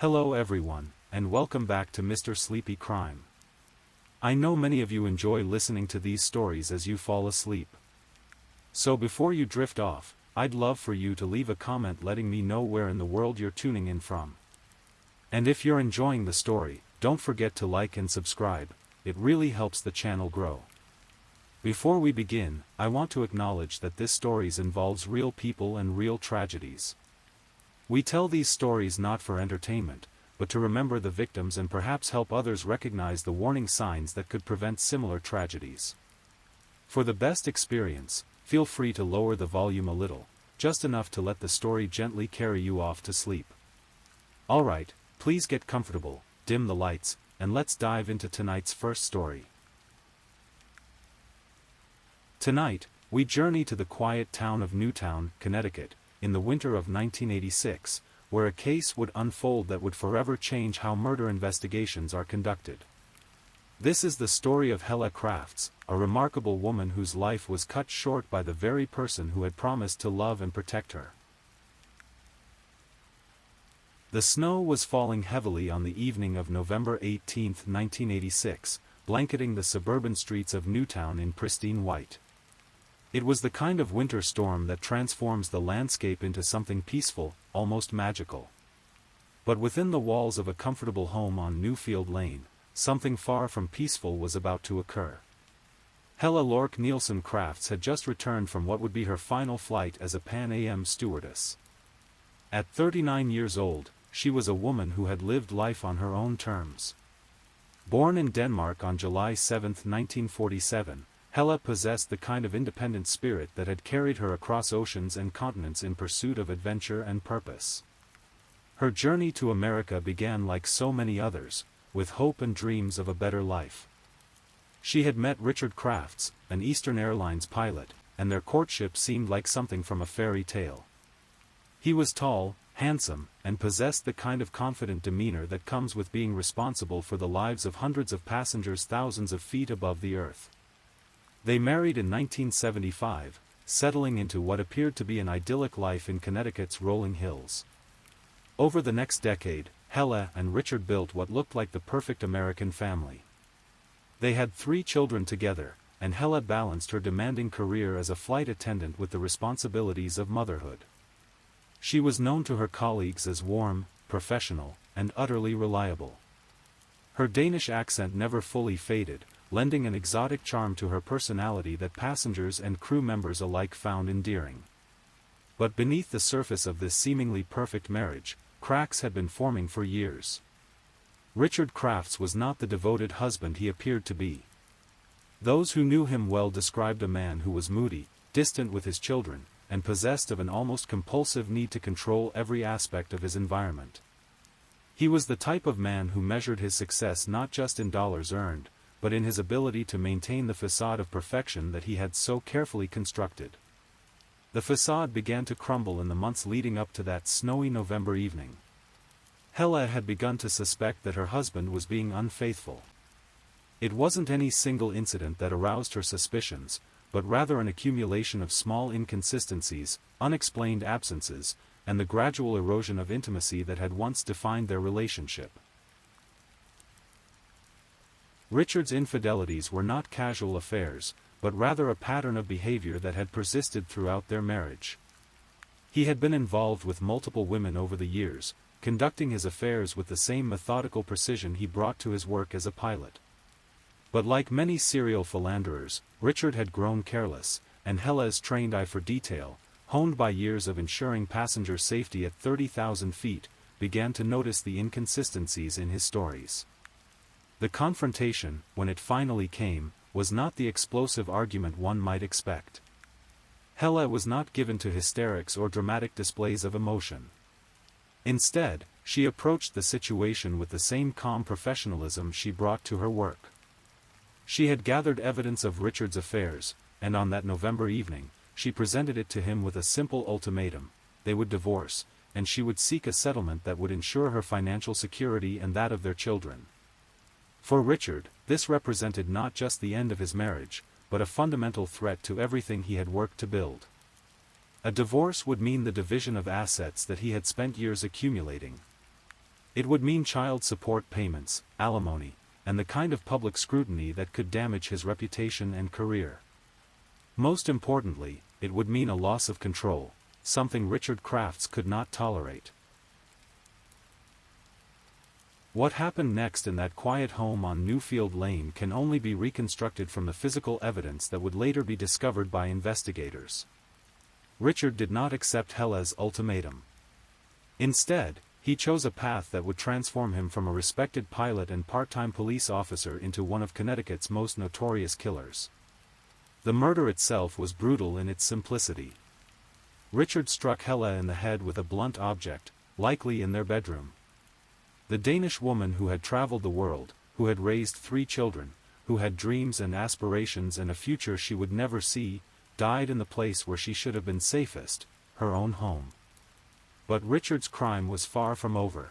Hello everyone, and welcome back to Mr. Sleepy Crime. I know many of you enjoy listening to these stories as you fall asleep. So before you drift off, I'd love for you to leave a comment letting me know where in the world you're tuning in from. And if you're enjoying the story, don't forget to like and subscribe, it really helps the channel grow. Before we begin, I want to acknowledge that this story involves real people and real tragedies. We tell these stories not for entertainment, but to remember the victims and perhaps help others recognize the warning signs that could prevent similar tragedies. For the best experience, feel free to lower the volume a little, just enough to let the story gently carry you off to sleep. Alright, please get comfortable, dim the lights, and let's dive into tonight's first story. Tonight, we journey to the quiet town of Newtown, Connecticut, in the winter of 1986, where a case would unfold that would forever change how murder investigations are conducted. This is the story of Hella Crafts, a remarkable woman whose life was cut short by the very person who had promised to love and protect her. The snow was falling heavily on the evening of November 18, 1986, blanketing the suburban streets of Newtown in pristine white. It was the kind of winter storm that transforms the landscape into something peaceful, almost magical. But within the walls of a comfortable home on Newfield Lane, something far from peaceful was about to occur. Hella Lork Nielsen Crafts had just returned from what would be her final flight as a Pan Am stewardess. At 39 years old, she was a woman who had lived life on her own terms. Born in Denmark on July 7, 1947, Hella possessed the kind of independent spirit that had carried her across oceans and continents in pursuit of adventure and purpose. Her journey to America began like so many others, with hope and dreams of a better life. She had met Richard Crafts, an Eastern Airlines pilot, and their courtship seemed like something from a fairy tale. He was tall, handsome, and possessed the kind of confident demeanor that comes with being responsible for the lives of hundreds of passengers thousands of feet above the earth. They married in 1975, settling into what appeared to be an idyllic life in Connecticut's rolling hills. Over the next decade, Hella and Richard built what looked like the perfect American family. They had 3 children together, and Hella balanced her demanding career as a flight attendant with the responsibilities of motherhood. She was known to her colleagues as warm, professional, and utterly reliable. Her Danish accent never fully faded, lending an exotic charm to her personality that passengers and crew members alike found endearing. But beneath the surface of this seemingly perfect marriage, cracks had been forming for years. Richard Crafts was not the devoted husband he appeared to be. Those who knew him well described a man who was moody, distant with his children, and possessed of an almost compulsive need to control every aspect of his environment. He was the type of man who measured his success not just in dollars earned, but in his ability to maintain the facade of perfection that he had so carefully constructed. The facade began to crumble in the months leading up to that snowy November evening. Hella had begun to suspect that her husband was being unfaithful. It wasn't any single incident that aroused her suspicions, but rather an accumulation of small inconsistencies, unexplained absences, and the gradual erosion of intimacy that had once defined their relationship. Richard's infidelities were not casual affairs, but rather a pattern of behavior that had persisted throughout their marriage. He had been involved with multiple women over the years, conducting his affairs with the same methodical precision he brought to his work as a pilot. But like many serial philanderers, Richard had grown careless, and Hella's trained eye for detail, honed by years of ensuring passenger safety at 30,000 feet, began to notice the inconsistencies in his stories. The confrontation, when it finally came, was not the explosive argument one might expect. Hella was not given to hysterics or dramatic displays of emotion. Instead, she approached the situation with the same calm professionalism she brought to her work. She had gathered evidence of Richard's affairs, and on that November evening, she presented it to him with a simple ultimatum: they would divorce, and she would seek a settlement that would ensure her financial security and that of their children. For Richard, this represented not just the end of his marriage, but a fundamental threat to everything he had worked to build. A divorce would mean the division of assets that he had spent years accumulating. It would mean child support payments, alimony, and the kind of public scrutiny that could damage his reputation and career. Most importantly, it would mean a loss of control, something Richard Crafts could not tolerate. What happened next in that quiet home on Newfield Lane can only be reconstructed from the physical evidence that would later be discovered by investigators. Richard did not accept Hella's ultimatum. Instead, he chose a path that would transform him from a respected pilot and part-time police officer into one of Connecticut's most notorious killers. The murder itself was brutal in its simplicity. Richard struck Hella in the head with a blunt object, likely in their bedroom. The Danish woman who had traveled the world, who had raised 3 children, who had dreams and aspirations and a future she would never see, died in the place where she should have been safest, her own home. But Richard's crime was far from over.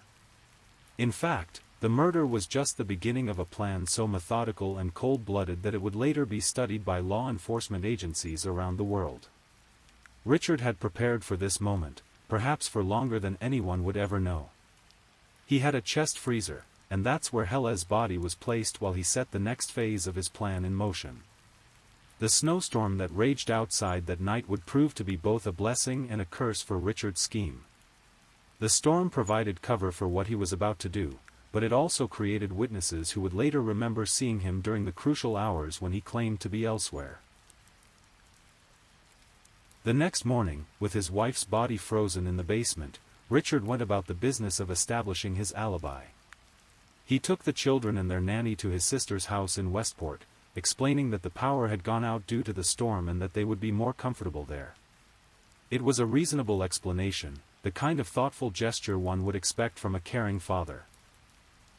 In fact, the murder was just the beginning of a plan so methodical and cold-blooded that it would later be studied by law enforcement agencies around the world. Richard had prepared for this moment, perhaps for longer than anyone would ever know. He had a chest freezer, and that's where Hella's body was placed while he set the next phase of his plan in motion. The snowstorm that raged outside that night would prove to be both a blessing and a curse for Richard's scheme. The storm provided cover for what he was about to do, but it also created witnesses who would later remember seeing him during the crucial hours when he claimed to be elsewhere. The next morning, with his wife's body frozen in the basement, Richard went about the business of establishing his alibi. He took the children and their nanny to his sister's house in Westport, explaining that the power had gone out due to the storm and that they would be more comfortable there. It was a reasonable explanation, the kind of thoughtful gesture one would expect from a caring father.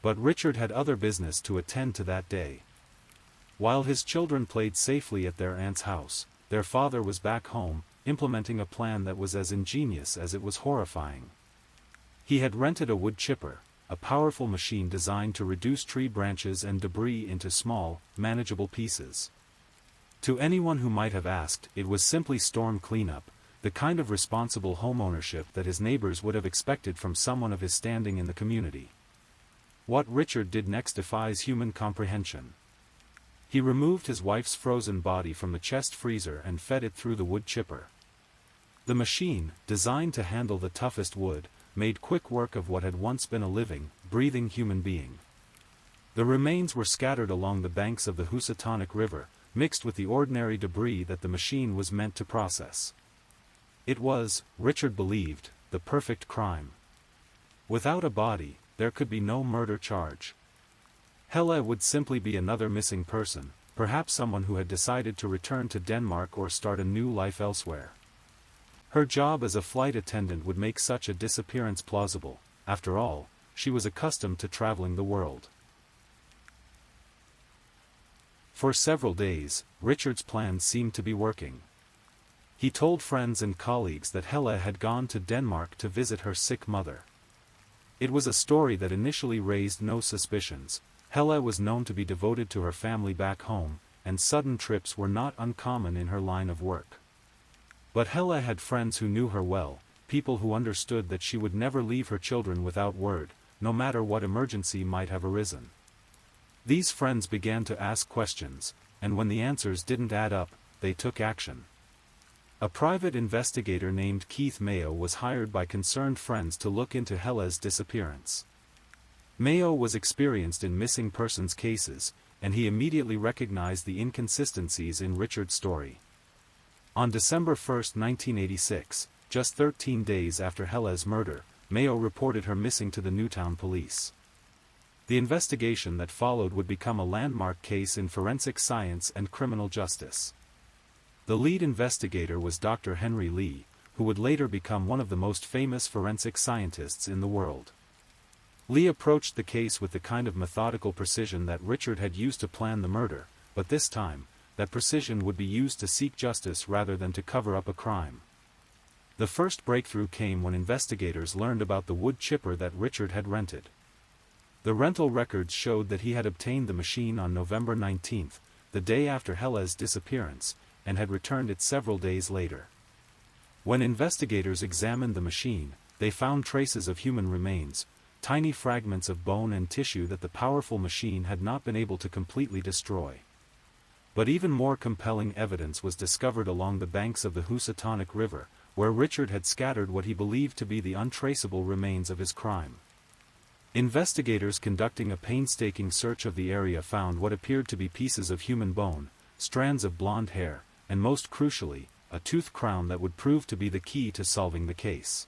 But Richard had other business to attend to that day. While his children played safely at their aunt's house, their father was back home, implementing a plan that was as ingenious as it was horrifying. He had rented a wood chipper, a powerful machine designed to reduce tree branches and debris into small, manageable pieces. To anyone who might have asked, it was simply storm cleanup, the kind of responsible homeownership that his neighbors would have expected from someone of his standing in the community. What Richard did next defies human comprehension. He removed his wife's frozen body from the chest freezer and fed it through the wood chipper. The machine, designed to handle the toughest wood, made quick work of what had once been a living, breathing human being. The remains were scattered along the banks of the Housatonic River, mixed with the ordinary debris that the machine was meant to process. It was, Richard believed, the perfect crime. Without a body, there could be no murder charge. Hella would simply be another missing person, perhaps someone who had decided to return to Denmark or start a new life elsewhere. Her job as a flight attendant would make such a disappearance plausible. After all, she was accustomed to traveling the world. For several days, Richard's plan seemed to be working. He told friends and colleagues that Hella had gone to Denmark to visit her sick mother. It was a story that initially raised no suspicions. Hella was known to be devoted to her family back home, and sudden trips were not uncommon in her line of work. But Hella had friends who knew her well, people who understood that she would never leave her children without word, no matter what emergency might have arisen. These friends began to ask questions, and when the answers didn't add up, they took action. A private investigator named Keith Mayo was hired by concerned friends to look into Hella's disappearance. Mayo was experienced in missing persons cases, and he immediately recognized the inconsistencies in Richard's story. On December 1, 1986, just 13 days after Hella's murder, Mayo reported her missing to the Newtown police. The investigation that followed would become a landmark case in forensic science and criminal justice. The lead investigator was Dr. Henry Lee, who would later become one of the most famous forensic scientists in the world. Lee approached the case with the kind of methodical precision that Richard had used to plan the murder, but this time, that precision would be used to seek justice rather than to cover up a crime. The first breakthrough came when investigators learned about the wood chipper that Richard had rented. The rental records showed that he had obtained the machine on November 19, the day after Hella's disappearance, and had returned it several days later. When investigators examined the machine, they found traces of human remains, tiny fragments of bone and tissue that the powerful machine had not been able to completely destroy. But even more compelling evidence was discovered along the banks of the Housatonic River, where Richard had scattered what he believed to be the untraceable remains of his crime. Investigators conducting a painstaking search of the area found what appeared to be pieces of human bone, strands of blonde hair, and most crucially, a tooth crown that would prove to be the key to solving the case.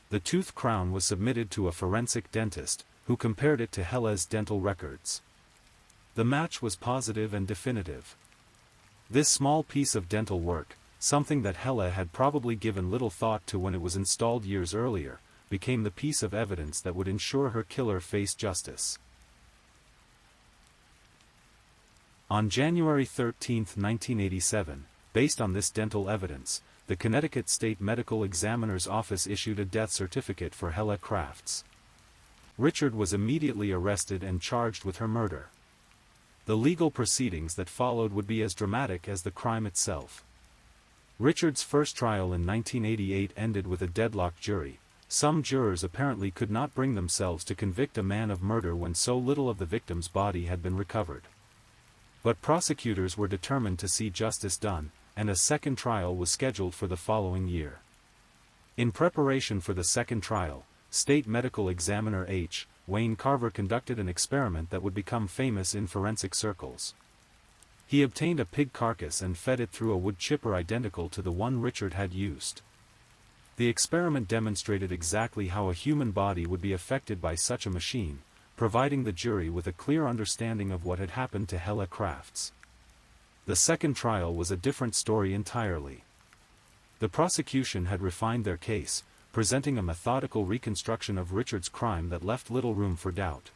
The tooth crown was submitted to a forensic dentist, who compared it to Hela's dental records. The match was positive and definitive. This small piece of dental work, something that Hela had probably given little thought to when it was installed years earlier, became the piece of evidence that would ensure her killer faced justice. On January 13, 1987, based on this dental evidence, the Connecticut State Medical Examiner's Office issued a death certificate for Hela Crafts. Richard was immediately arrested and charged with her murder. The legal proceedings that followed would be as dramatic as the crime itself. Richard's first trial in 1988 ended with a deadlocked jury. Some jurors apparently could not bring themselves to convict a man of murder when so little of the victim's body had been recovered. But prosecutors were determined to see justice done, and a second trial was scheduled for the following year. In preparation for the second trial, State Medical Examiner H. Wayne Carver conducted an experiment that would become famous in forensic circles. He obtained a pig carcass and fed it through a wood chipper identical to the one Richard had used. The experiment demonstrated exactly how a human body would be affected by such a machine, providing the jury with a clear understanding of what had happened to Hela Crafts. The second trial was a different story entirely. The prosecution had refined their case, presenting a methodical reconstruction of Richard's crime that left little room for doubt.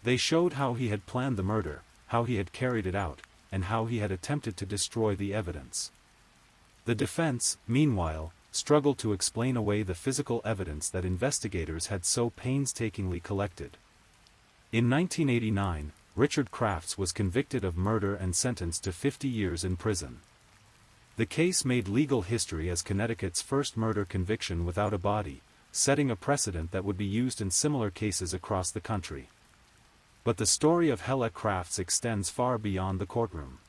They showed how he had planned the murder, how he had carried it out, and how he had attempted to destroy the evidence. The defense, meanwhile, struggled to explain away the physical evidence that investigators had so painstakingly collected. In 1989, Richard Crafts was convicted of murder and sentenced to 50 years in prison. The case made legal history as Connecticut's first murder conviction without a body, setting a precedent that would be used in similar cases across the country. But the story of Hela Crafts extends far beyond the courtroom.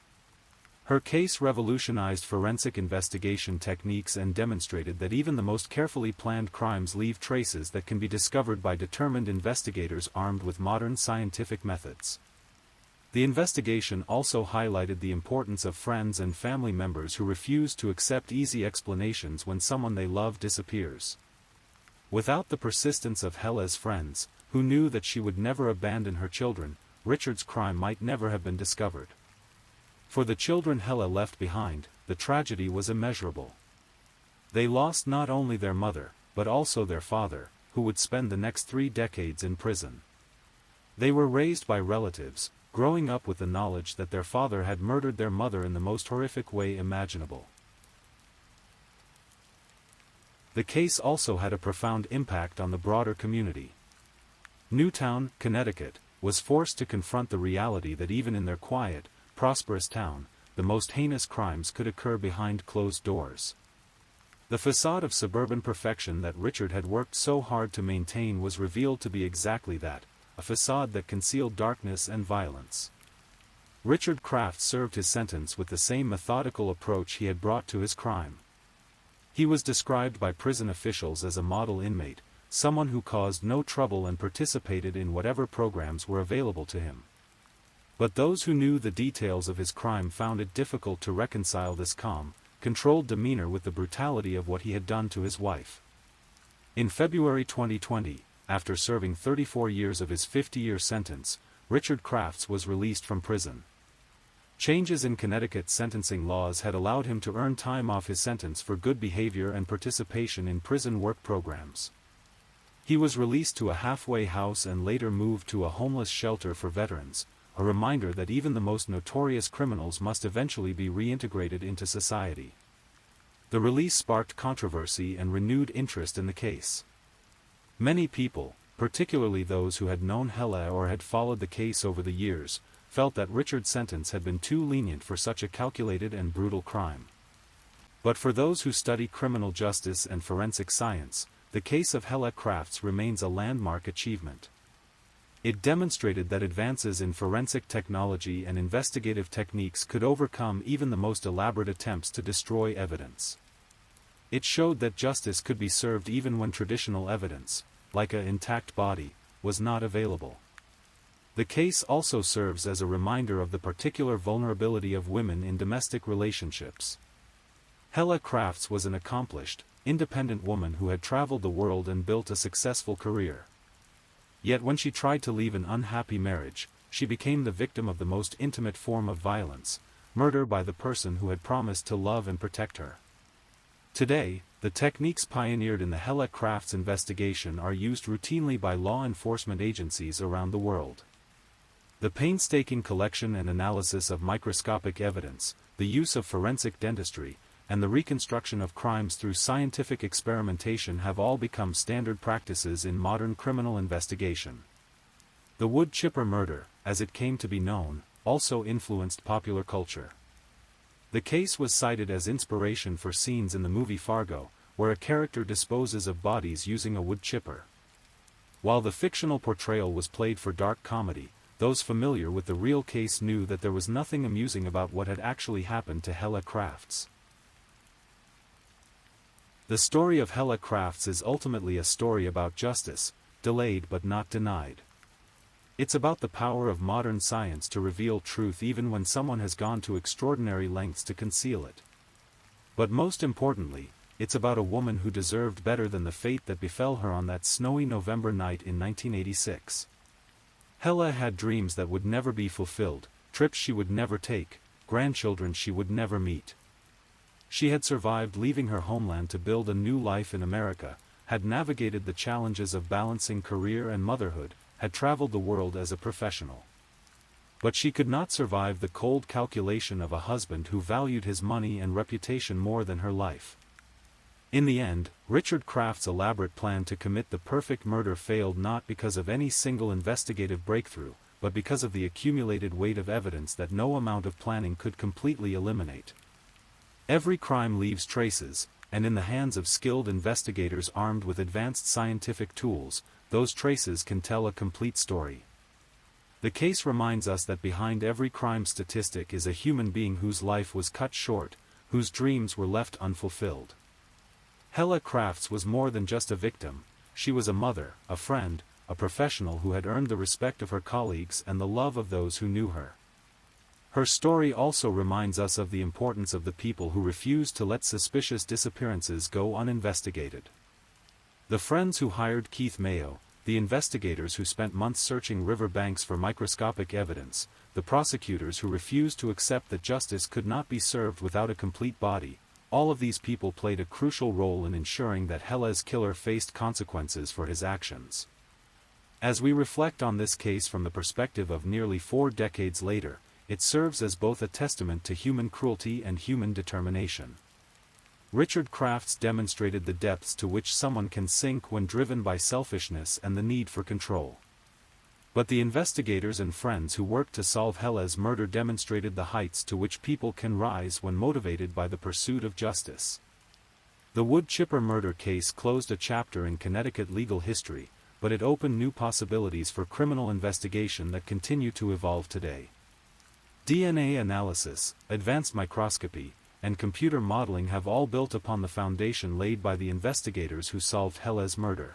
Her case revolutionized forensic investigation techniques and demonstrated that even the most carefully planned crimes leave traces that can be discovered by determined investigators armed with modern scientific methods. The investigation also highlighted the importance of friends and family members who refuse to accept easy explanations when someone they love disappears. Without the persistence of Hela's friends, who knew that she would never abandon her children, Richard's crime might never have been discovered. For the children Hela left behind, the tragedy was immeasurable. They lost not only their mother, but also their father, who would spend the next 3 decades in prison. They were raised by relatives, growing up with the knowledge that their father had murdered their mother in the most horrific way imaginable. The case also had a profound impact on the broader community. Newtown, Connecticut, was forced to confront the reality that even in their quiet, prosperous town, the most heinous crimes could occur behind closed doors. The facade of suburban perfection that Richard had worked so hard to maintain was revealed to be exactly that, a facade that concealed darkness and violence. Richard Crafts served his sentence with the same methodical approach he had brought to his crime. He was described by prison officials as a model inmate, someone who caused no trouble and participated in whatever programs were available to him. But those who knew the details of his crime found it difficult to reconcile this calm, controlled demeanor with the brutality of what he had done to his wife. In February 2020, after serving 34 years of his 50-year sentence, Richard Crafts was released from prison. Changes in Connecticut sentencing laws had allowed him to earn time off his sentence for good behavior and participation in prison work programs. He was released to a halfway house and later moved to a homeless shelter for veterans, a reminder that even the most notorious criminals must eventually be reintegrated into society. The release sparked controversy and renewed interest in the case. Many people, particularly those who had known Hela or had followed the case over the years, felt that Richard's sentence had been too lenient for such a calculated and brutal crime. But for those who study criminal justice and forensic science, the case of Helle Crafts remains a landmark achievement. It demonstrated that advances in forensic technology and investigative techniques could overcome even the most elaborate attempts to destroy evidence. It showed that justice could be served even when traditional evidence, like an intact body, was not available. The case also serves as a reminder of the particular vulnerability of women in domestic relationships. Helle Crafts was an accomplished, independent woman who had traveled the world and built a successful career. Yet when she tried to leave an unhappy marriage, she became the victim of the most intimate form of violence, murder by the person who had promised to love and protect her. Today, the techniques pioneered in the Helle Crafts investigation are used routinely by law enforcement agencies around the world. The painstaking collection and analysis of microscopic evidence, the use of forensic dentistry, and the reconstruction of crimes through scientific experimentation have all become standard practices in modern criminal investigation. The wood chipper murder, as it came to be known, also influenced popular culture. The case was cited as inspiration for scenes in the movie Fargo, where a character disposes of bodies using a wood chipper. While the fictional portrayal was played for dark comedy, those familiar with the real case knew that there was nothing amusing about what had actually happened to Helle Crafts. The story of Helle Crafts is ultimately a story about justice, delayed but not denied. It's about the power of modern science to reveal truth even when someone has gone to extraordinary lengths to conceal it. But most importantly, it's about a woman who deserved better than the fate that befell her on that snowy November night in 1986. Helle had dreams that would never be fulfilled, trips she would never take, grandchildren she would never meet. She had survived leaving her homeland to build a new life in America, had navigated the challenges of balancing career and motherhood, had traveled the world as a professional. But she could not survive the cold calculation of a husband who valued his money and reputation more than her life. In the end, Richard Kraft's elaborate plan to commit the perfect murder failed not because of any single investigative breakthrough, but because of the accumulated weight of evidence that no amount of planning could completely eliminate. Every crime leaves traces, and in the hands of skilled investigators armed with advanced scientific tools, those traces can tell a complete story. The case reminds us that behind every crime statistic is a human being whose life was cut short, whose dreams were left unfulfilled. Helle Crafts was more than just a victim, she was a mother, a friend, a professional who had earned the respect of her colleagues and the love of those who knew her. Her story also reminds us of the importance of the people who refuse to let suspicious disappearances go uninvestigated. The friends who hired Keith Mayo, the investigators who spent months searching river banks for microscopic evidence, the prosecutors who refused to accept that justice could not be served without a complete body, all of these people played a crucial role in ensuring that Helle's killer faced consequences for his actions. As we reflect on this case from the perspective of nearly 4 decades later, it serves as both a testament to human cruelty and human determination. Richard Crafts demonstrated the depths to which someone can sink when driven by selfishness and the need for control. But the investigators and friends who worked to solve Helle's murder demonstrated the heights to which people can rise when motivated by the pursuit of justice. The wood chipper murder case closed a chapter in Connecticut legal history, but it opened new possibilities for criminal investigation that continue to evolve today. DNA analysis, advanced microscopy, and computer modeling have all built upon the foundation laid by the investigators who solved Helle's murder.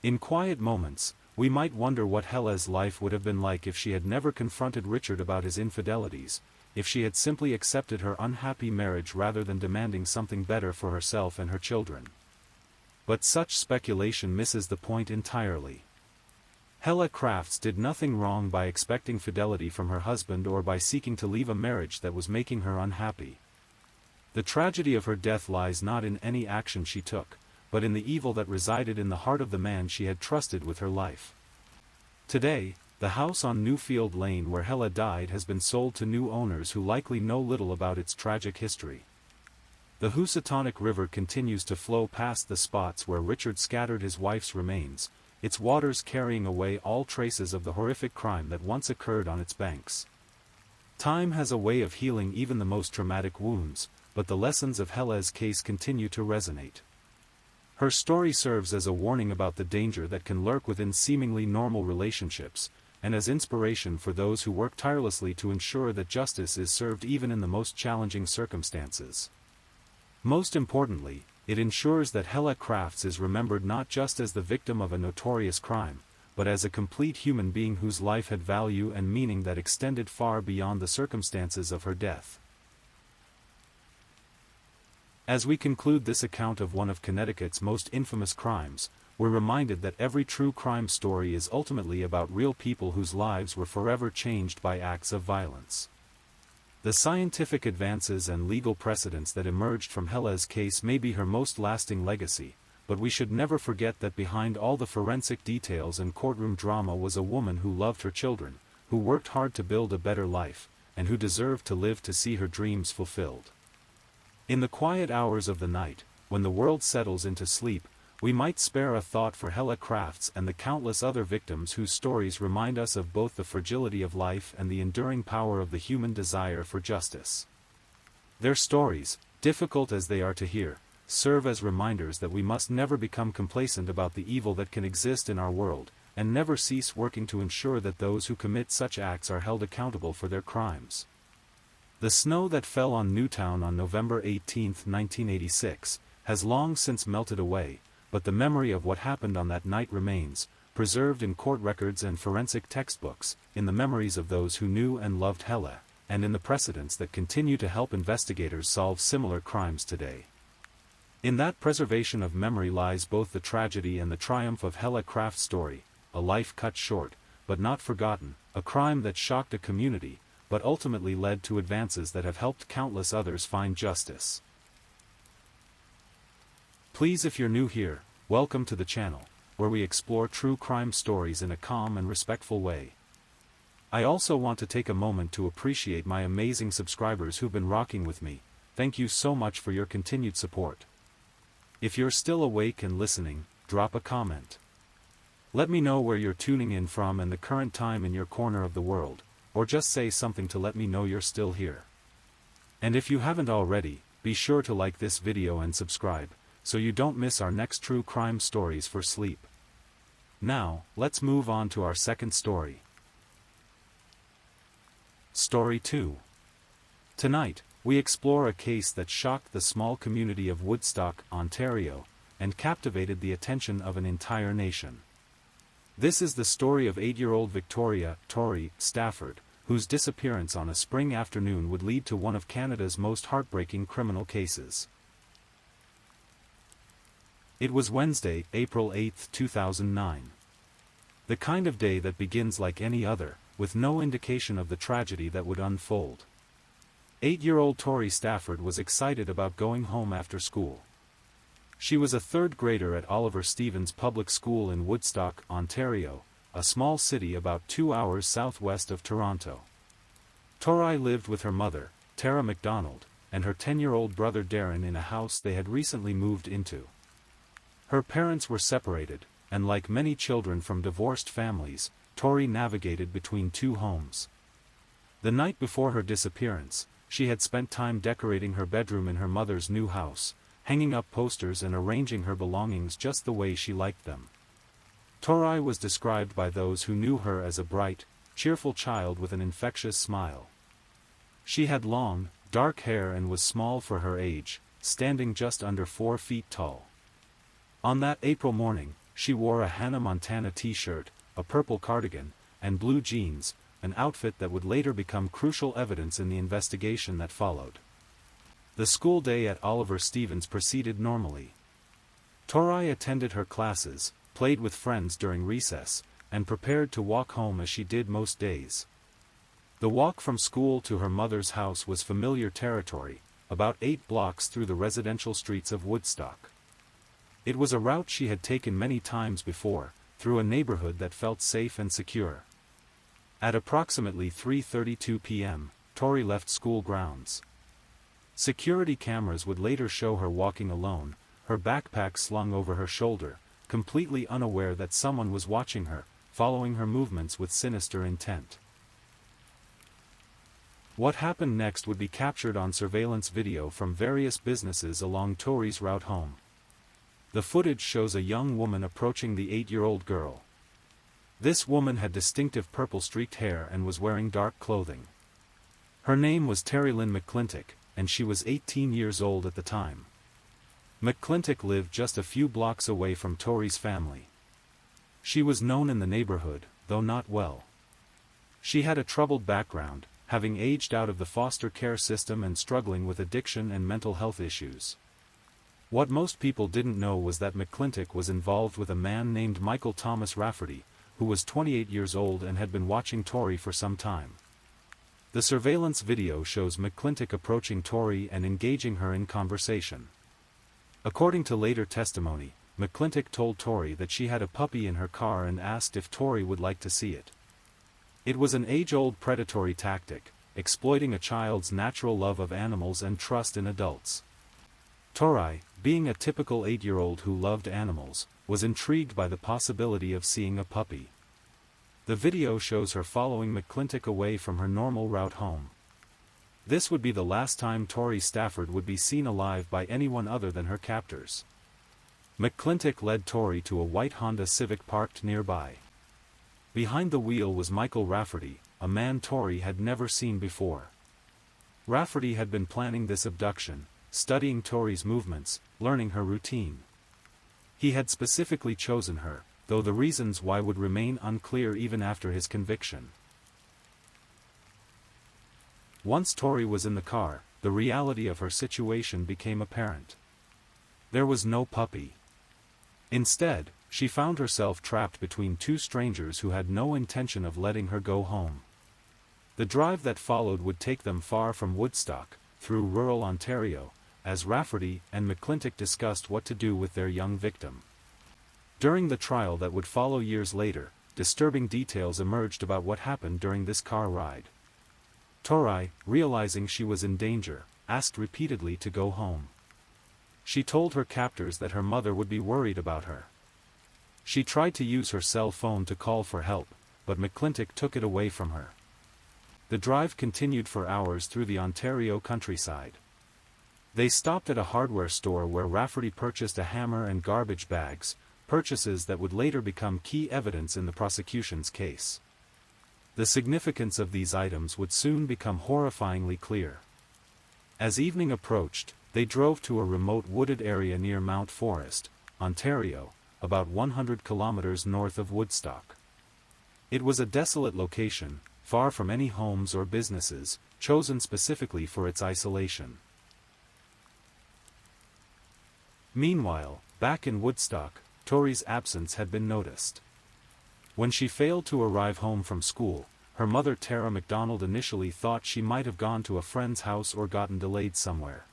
In quiet moments, we might wonder what Helle's life would have been like if she had never confronted Richard about his infidelities, if she had simply accepted her unhappy marriage rather than demanding something better for herself and her children. But such speculation misses the point entirely. Helle Crafts did nothing wrong by expecting fidelity from her husband or by seeking to leave a marriage that was making her unhappy. The tragedy of her death lies not in any action she took, but in the evil that resided in the heart of the man she had trusted with her life. Today, the house on Newfield Lane where Helle died has been sold to new owners who likely know little about its tragic history. The Housatonic River continues to flow past the spots where Richard scattered his wife's remains, its waters carrying away all traces of the horrific crime that once occurred on its banks. Time has a way of healing even the most traumatic wounds, but the lessons of Helle's case continue to resonate. Her story serves as a warning about the danger that can lurk within seemingly normal relationships, and as inspiration for those who work tirelessly to ensure that justice is served even in the most challenging circumstances. Most importantly, it ensures that Helle Crafts is remembered not just as the victim of a notorious crime, but as a complete human being whose life had value and meaning that extended far beyond the circumstances of her death. As we conclude this account of one of Connecticut's most infamous crimes, we're reminded that every true crime story is ultimately about real people whose lives were forever changed by acts of violence. The scientific advances and legal precedents that emerged from Helle's case may be her most lasting legacy, but we should never forget that behind all the forensic details and courtroom drama was a woman who loved her children, who worked hard to build a better life, and who deserved to live to see her dreams fulfilled. In the quiet hours of the night, when the world settles into sleep, we might spare a thought for Helle Crafts and the countless other victims whose stories remind us of both the fragility of life and the enduring power of the human desire for justice. Their stories, difficult as they are to hear, serve as reminders that we must never become complacent about the evil that can exist in our world, and never cease working to ensure that those who commit such acts are held accountable for their crimes. The snow that fell on Newtown on November 18, 1986, has long since melted away, but the memory of what happened on that night remains, preserved in court records and forensic textbooks, in the memories of those who knew and loved Helle, and in the precedents that continue to help investigators solve similar crimes today. In that preservation of memory lies both the tragedy and the triumph of Helle Craft's story, a life cut short, but not forgotten, a crime that shocked a community, but ultimately led to advances that have helped countless others find justice. Please, if you're new here, welcome to the channel, where we explore true crime stories in a calm and respectful way. I also want to take a moment to appreciate my amazing subscribers who've been rocking with me. Thank you so much for your continued support. If you're still awake and listening, drop a comment. Let me know where you're tuning in from and the current time in your corner of the world, or just say something to let me know you're still here. And if you haven't already, be sure to like this video and subscribe, so you don't miss our next true crime stories for sleep. Now, let's move on to our second story. Story 2. Tonight, we explore a case that shocked the small community of Woodstock, Ontario, and captivated the attention of an entire nation. This is the story of 8-year-old Victoria Tori Stafford, whose disappearance on a spring afternoon would lead to one of Canada's most heartbreaking criminal cases. It was Wednesday, April 8, 2009. The kind of day that begins like any other, with no indication of the tragedy that would unfold. 8-year-old Tori Stafford was excited about going home after school. She was a third grader at Oliver Stevens Public School in Woodstock, Ontario, a small city about 2 hours southwest of Toronto. Tori lived with her mother, Tara MacDonald, and her 10-year-old brother Darren in a house they had recently moved into. Her parents were separated, and like many children from divorced families, Tori navigated between two homes. The night before her disappearance, she had spent time decorating her bedroom in her mother's new house, hanging up posters and arranging her belongings just the way she liked them. Tori was described by those who knew her as a bright, cheerful child with an infectious smile. She had long, dark hair and was small for her age, standing just under 4 feet tall. On that April morning, she wore a Hannah Montana t-shirt, a purple cardigan, and blue jeans, an outfit that would later become crucial evidence in the investigation that followed. The school day at Oliver Stevens proceeded normally. Tori attended her classes, played with friends during recess, and prepared to walk home as she did most days. The walk from school to her mother's house was familiar territory, about 8 blocks through the residential streets of Woodstock. It was a route she had taken many times before, through a neighborhood that felt safe and secure. At approximately 3:32 p.m., Tori left school grounds. Security cameras would later show her walking alone, her backpack slung over her shoulder, completely unaware that someone was watching her, following her movements with sinister intent. What happened next would be captured on surveillance video from various businesses along Tori's route home. The footage shows a young woman approaching the 8-year-old girl. This woman had distinctive purple-streaked hair and was wearing dark clothing. Her name was Terry Lynn McClintock, and she was 18 years old at the time. McClintock lived just a few blocks away from Tori's family. She was known in the neighborhood, though not well. She had a troubled background, having aged out of the foster care system and struggling with addiction and mental health issues. What most people didn't know was that McClintock was involved with a man named Michael Thomas Rafferty, who was 28 years old and had been watching Tori for some time. The surveillance video shows McClintock approaching Tori and engaging her in conversation. According to later testimony, McClintock told Tori that she had a puppy in her car and asked if Tori would like to see it. It was an age-old predatory tactic, exploiting a child's natural love of animals and trust in adults. Tori, being a typical 8-year-old who loved animals, was intrigued by the possibility of seeing a puppy. The video shows her following McClintock away from her normal route home. This would be the last time Tori Stafford would be seen alive by anyone other than her captors. McClintock led Tori to a white Honda Civic parked nearby. Behind the wheel was Michael Rafferty, a man Tori had never seen before. Rafferty had been planning this abduction, studying Tori's movements, learning her routine. He had specifically chosen her, though the reasons why would remain unclear even after his conviction. Once Tori was in the car, the reality of her situation became apparent. There was no puppy. Instead, she found herself trapped between two strangers who had no intention of letting her go home. The drive that followed would take them far from Woodstock, through rural Ontario, as Rafferty and McClintock discussed what to do with their young victim. During the trial that would follow years later, disturbing details emerged about what happened during this car ride. Tori, realizing she was in danger, asked repeatedly to go home. She told her captors that her mother would be worried about her. She tried to use her cell phone to call for help, but McClintock took it away from her. The drive continued for hours through the Ontario countryside. They stopped at a hardware store where Rafferty purchased a hammer and garbage bags, purchases that would later become key evidence in the prosecution's case. The significance of these items would soon become horrifyingly clear. As evening approached, they drove to a remote wooded area near Mount Forest, Ontario, about 100 kilometers north of Woodstock. It was a desolate location, far from any homes or businesses, chosen specifically for its isolation. Meanwhile, back in Woodstock, Tori's absence had been noticed. When she failed to arrive home from school, her mother Tara McDonald initially thought she might have gone to a friend's house or gotten delayed somewhere.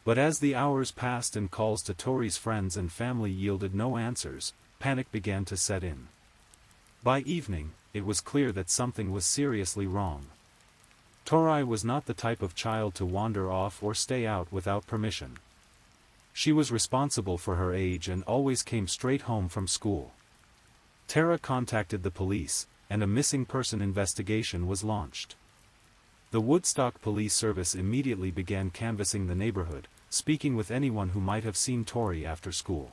But as the hours passed and calls to Tori's friends and family yielded no answers, panic began to set in. By evening, it was clear that something was seriously wrong. Tori was not the type of child to wander off or stay out without permission. She was responsible for her age and always came straight home from school. Tara contacted the police, and a missing person investigation was launched. The Woodstock Police Service immediately began canvassing the neighborhood, speaking with anyone who might have seen Tori after school.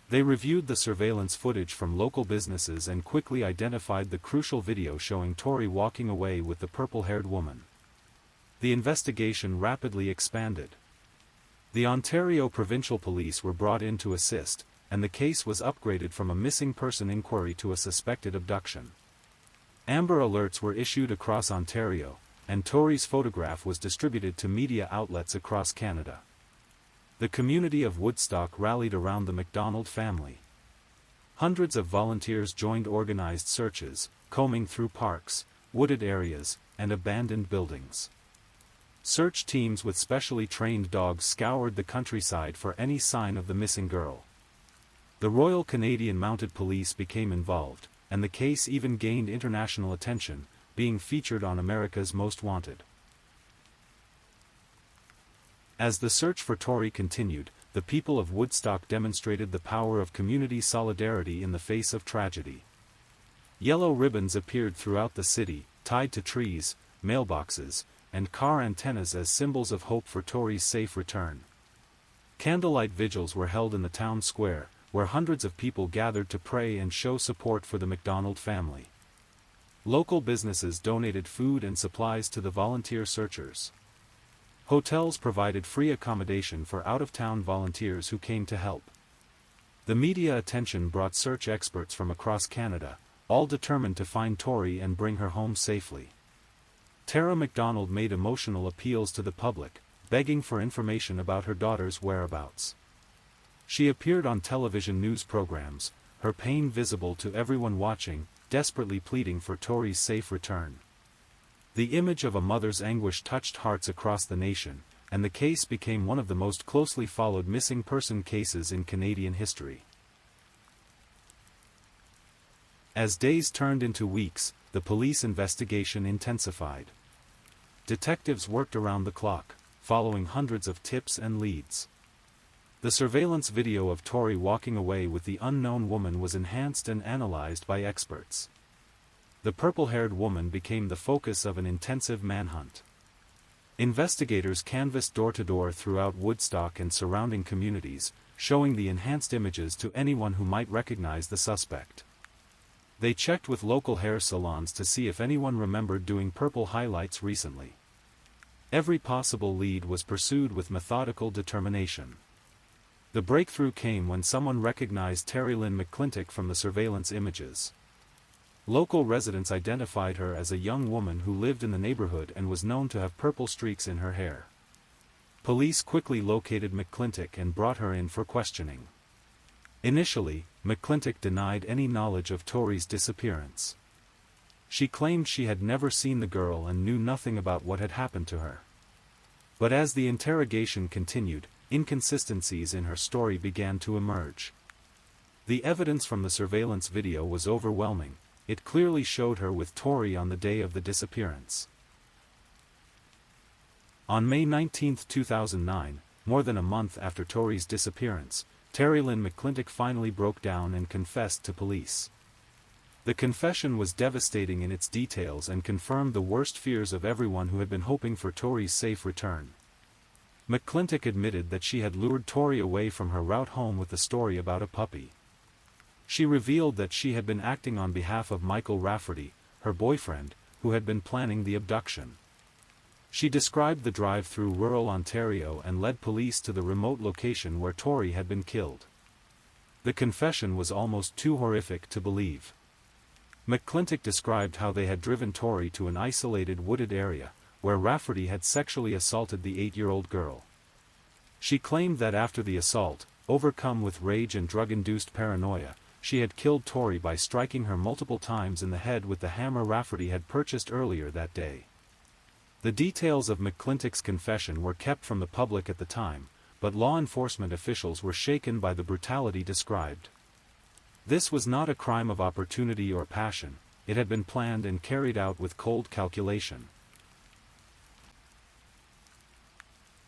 They reviewed the surveillance footage from local businesses and quickly identified the crucial video showing Tori walking away with the purple-haired woman. The investigation rapidly expanded. The Ontario Provincial Police were brought in to assist, and the case was upgraded from a missing person inquiry to a suspected abduction. Amber alerts were issued across Ontario, and Tori's photograph was distributed to media outlets across Canada. The community of Woodstock rallied around the McDonald family. Hundreds of volunteers joined organized searches, combing through parks, wooded areas, and abandoned buildings. Search teams with specially trained dogs scoured the countryside for any sign of the missing girl. The Royal Canadian Mounted Police became involved, and the case even gained international attention, being featured on America's Most Wanted. As the search for Tori continued, the people of Woodstock demonstrated the power of community solidarity in the face of tragedy. Yellow ribbons appeared throughout the city, tied to trees, mailboxes, and car antennas as symbols of hope for Tori's safe return. Candlelight vigils were held in the town square, where hundreds of people gathered to pray and show support for the MacDonald family. Local businesses donated food and supplies to the volunteer searchers. Hotels provided free accommodation for out-of-town volunteers who came to help. The media attention brought search experts from across Canada, all determined to find Tori and bring her home safely. Tara MacDonald made emotional appeals to the public, begging for information about her daughter's whereabouts. She appeared on television news programs, her pain visible to everyone watching, desperately pleading for Tori's safe return. The image of a mother's anguish touched hearts across the nation, and the case became one of the most closely followed missing person cases in Canadian history. As days turned into weeks, the police investigation intensified. Detectives worked around the clock, following hundreds of tips and leads. The surveillance video of Tori walking away with the unknown woman was enhanced and analyzed by experts. The purple-haired woman became the focus of an intensive manhunt. Investigators canvassed door-to-door throughout Woodstock and surrounding communities, showing the enhanced images to anyone who might recognize the suspect. They checked with local hair salons to see if anyone remembered doing purple highlights recently. Every possible lead was pursued with methodical determination. The breakthrough came when someone recognized Terry Lynn McClintock from the surveillance images. Local residents identified her as a young woman who lived in the neighborhood and was known to have purple streaks in her hair. Police quickly located McClintock and brought her in for questioning. Initially, McClintock denied any knowledge of Tori's disappearance. She claimed she had never seen the girl and knew nothing about what had happened to her. But as the interrogation continued, inconsistencies in her story began to emerge. The evidence from the surveillance video was overwhelming. It clearly showed her with Tori on the day of the disappearance. On May 19, 2009, more than a month after Tori's disappearance, Terry Lynn McClintock finally broke down and confessed to police. The confession was devastating in its details and confirmed the worst fears of everyone who had been hoping for Tori's safe return. McClintock admitted that she had lured Tori away from her route home with a story about a puppy. She revealed that she had been acting on behalf of Michael Rafferty, her boyfriend, who had been planning the abduction. She described the drive through rural Ontario and led police to the remote location where Tori had been killed. The confession was almost too horrific to believe. McClintock described how they had driven Tori to an isolated wooded area, where Rafferty had sexually assaulted the 8-year-old girl. She claimed that after the assault, overcome with rage and drug-induced paranoia, she had killed Tori by striking her multiple times in the head with the hammer Rafferty had purchased earlier that day. The details of McClintock's confession were kept from the public at the time, but law enforcement officials were shaken by the brutality described. This was not a crime of opportunity or passion, it had been planned and carried out with cold calculation.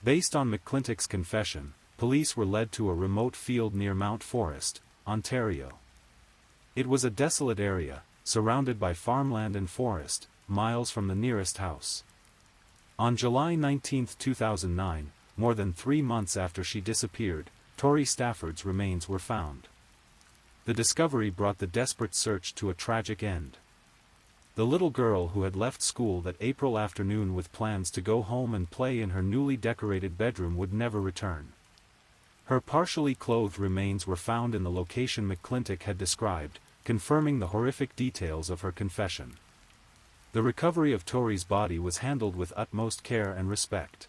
Based on McClintock's confession, police were led to a remote field near Mount Forest, Ontario. It was a desolate area, surrounded by farmland and forest, miles from the nearest house. On July 19, 2009, more than 3 months after she disappeared, Tori Stafford's remains were found. The discovery brought the desperate search to a tragic end. The little girl who had left school that April afternoon with plans to go home and play in her newly decorated bedroom would never return. Her partially clothed remains were found in the location McClintock had described, confirming the horrific details of her confession. The recovery of Tori's body was handled with utmost care and respect.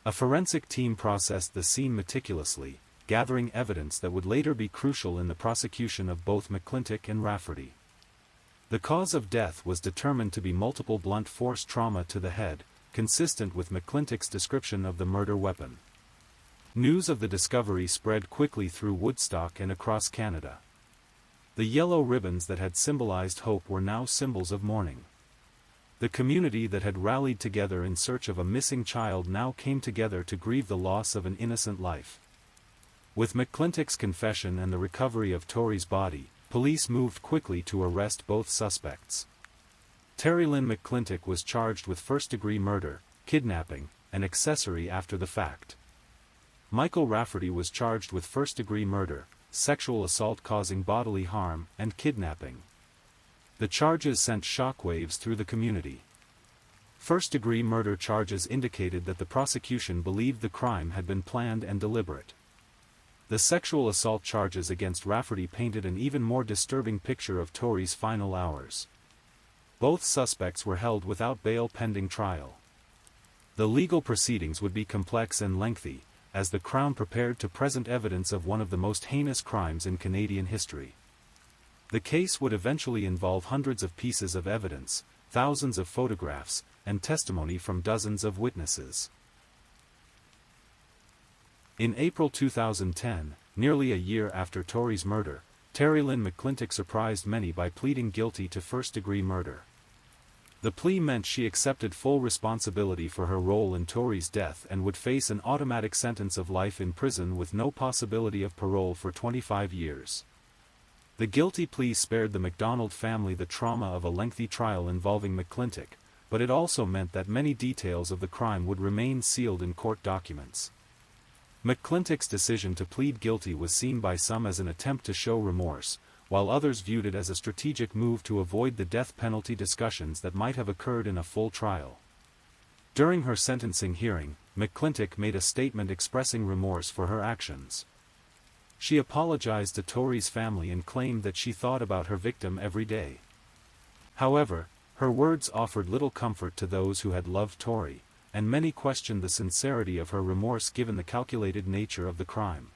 A forensic team processed the scene meticulously, gathering evidence that would later be crucial in the prosecution of both McClintock and Rafferty. The cause of death was determined to be multiple blunt force trauma to the head, consistent with McClintock's description of the murder weapon. News of the discovery spread quickly through Woodstock and across Canada. The yellow ribbons that had symbolized hope were now symbols of mourning. The community that had rallied together in search of a missing child now came together to grieve the loss of an innocent life. With McClintock's confession and the recovery of Tori's body, police moved quickly to arrest both suspects. Terry Lynn McClintock was charged with first-degree murder, kidnapping, and accessory after the fact. Michael Rafferty was charged with first-degree murder, sexual assault causing bodily harm, and kidnapping. The charges sent shockwaves through the community. First-degree murder charges indicated that the prosecution believed the crime had been planned and deliberate. The sexual assault charges against Rafferty painted an even more disturbing picture of Torey's final hours. Both suspects were held without bail pending trial. The legal proceedings would be complex and lengthy, as the Crown prepared to present evidence of one of the most heinous crimes in Canadian history. The case would eventually involve hundreds of pieces of evidence, thousands of photographs, and testimony from dozens of witnesses. In April 2010, nearly a year after Torey's murder, Terry Lynn McClintock surprised many by pleading guilty to first-degree murder. The plea meant she accepted full responsibility for her role in Torey's death and would face an automatic sentence of life in prison with no possibility of parole for 25 years. The guilty plea spared the MacDonald family the trauma of a lengthy trial involving McClintock, but it also meant that many details of the crime would remain sealed in court documents. McClintock's decision to plead guilty was seen by some as an attempt to show remorse, while others viewed it as a strategic move to avoid the death penalty discussions that might have occurred in a full trial. During her sentencing hearing, McClintock made a statement expressing remorse for her actions. She apologized to Torey's family and claimed that she thought about her victim every day. However, her words offered little comfort to those who had loved Torey, and many questioned the sincerity of her remorse given the calculated nature of the crime.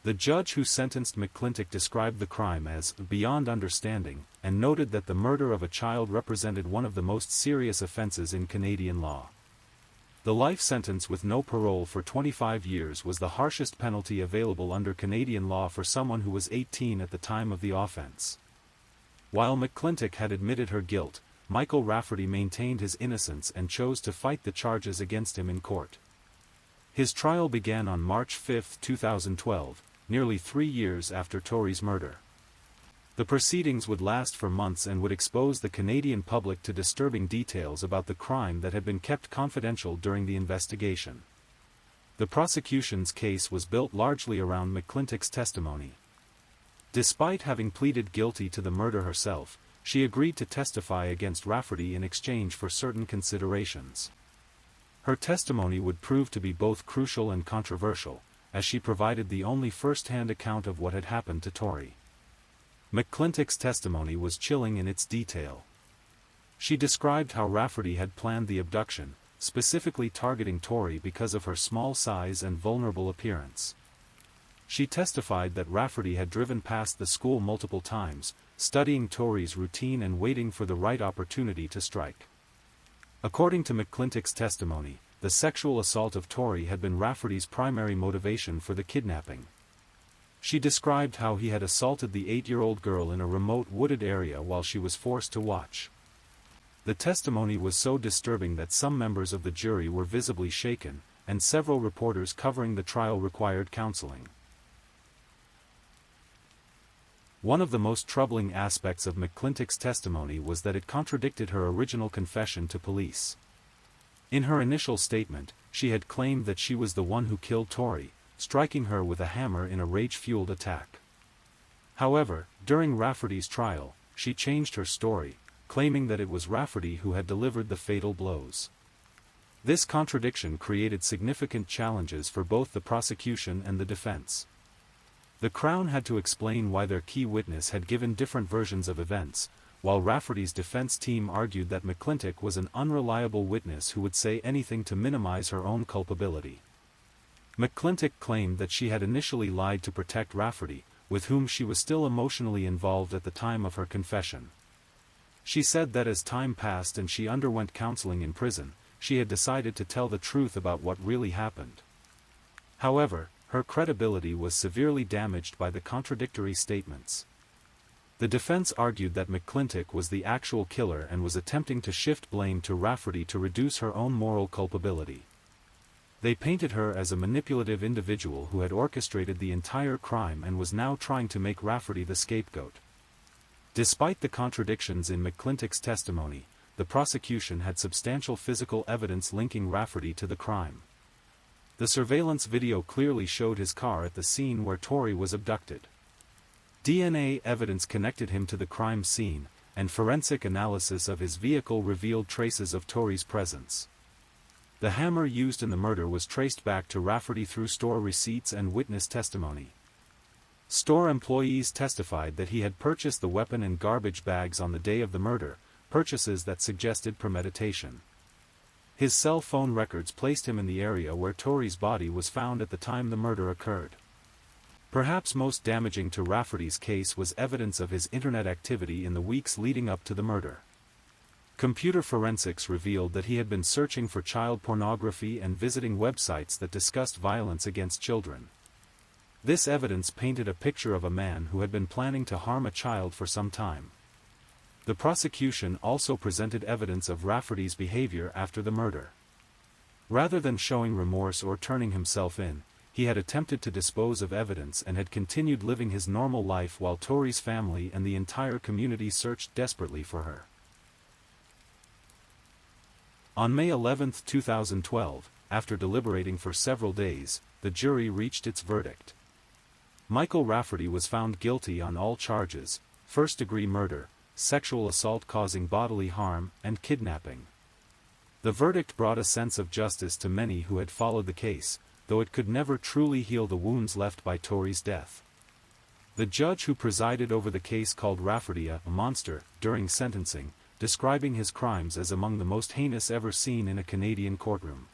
The judge who sentenced McClintock described the crime as beyond understanding, and noted that the murder of a child represented one of the most serious offenses in Canadian law. The life sentence with no parole for 25 years was the harshest penalty available under Canadian law for someone who was 18 at the time of the offense. While McClintock had admitted her guilt, Michael Rafferty maintained his innocence and chose to fight the charges against him in court. His trial began on March 5, 2012, nearly 3 years after Torey's murder. The proceedings would last for months and would expose the Canadian public to disturbing details about the crime that had been kept confidential during the investigation. The prosecution's case was built largely around McClintock's testimony. Despite having pleaded guilty to the murder herself, she agreed to testify against Rafferty in exchange for certain considerations. Her testimony would prove to be both crucial and controversial, as she provided the only first-hand account of what had happened to Torey. McClintock's testimony was chilling in its detail. She described how Rafferty had planned the abduction, specifically targeting Torey because of her small size and vulnerable appearance. She testified that Rafferty had driven past the school multiple times, studying Torey's routine and waiting for the right opportunity to strike. According to McClintock's testimony, the sexual assault of Torey had been Rafferty's primary motivation for the kidnapping. She described how he had assaulted the 8-year-old girl in a remote wooded area while she was forced to watch. The testimony was so disturbing that some members of the jury were visibly shaken, and several reporters covering the trial required counseling. One of the most troubling aspects of McClintock's testimony was that it contradicted her original confession to police. In her initial statement, she had claimed that she was the one who killed Torey, striking her with a hammer in a rage-fueled attack. However, during Rafferty's trial, she changed her story, claiming that it was Rafferty who had delivered the fatal blows. This contradiction created significant challenges for both the prosecution and the defense. The Crown had to explain why their key witness had given different versions of events, while Rafferty's defense team argued that McClintock was an unreliable witness who would say anything to minimize her own culpability. McClintock claimed that she had initially lied to protect Rafferty, with whom she was still emotionally involved at the time of her confession. She said that as time passed and she underwent counseling in prison, she had decided to tell the truth about what really happened. However, her credibility was severely damaged by the contradictory statements. The defense argued that McClintock was the actual killer and was attempting to shift blame to Rafferty to reduce her own moral culpability. They painted her as a manipulative individual who had orchestrated the entire crime and was now trying to make Rafferty the scapegoat. Despite the contradictions in McClintock's testimony, the prosecution had substantial physical evidence linking Rafferty to the crime. The surveillance video clearly showed his car at the scene where Tori was abducted. DNA evidence connected him to the crime scene, and forensic analysis of his vehicle revealed traces of Tori's presence. The hammer used in the murder was traced back to Rafferty through store receipts and witness testimony. Store employees testified that he had purchased the weapon in garbage bags on the day of the murder, purchases that suggested premeditation. His cell phone records placed him in the area where Tori's body was found at the time the murder occurred. Perhaps most damaging to Rafferty's case was evidence of his internet activity in the weeks leading up to the murder. Computer forensics revealed that he had been searching for child pornography and visiting websites that discussed violence against children. This evidence painted a picture of a man who had been planning to harm a child for some time. The prosecution also presented evidence of Rafferty's behavior after the murder. Rather than showing remorse or turning himself in, he had attempted to dispose of evidence and had continued living his normal life while Tori's family and the entire community searched desperately for her. On May 11, 2012, after deliberating for several days, the jury reached its verdict. Michael Rafferty was found guilty on all charges: first-degree murder, sexual assault causing bodily harm, and kidnapping. The verdict brought a sense of justice to many who had followed the case, though it could never truly heal the wounds left by Tori's death. The judge who presided over the case called Rafferty a monster during sentencing, describing his crimes as among the most heinous ever seen in a Canadian courtroom.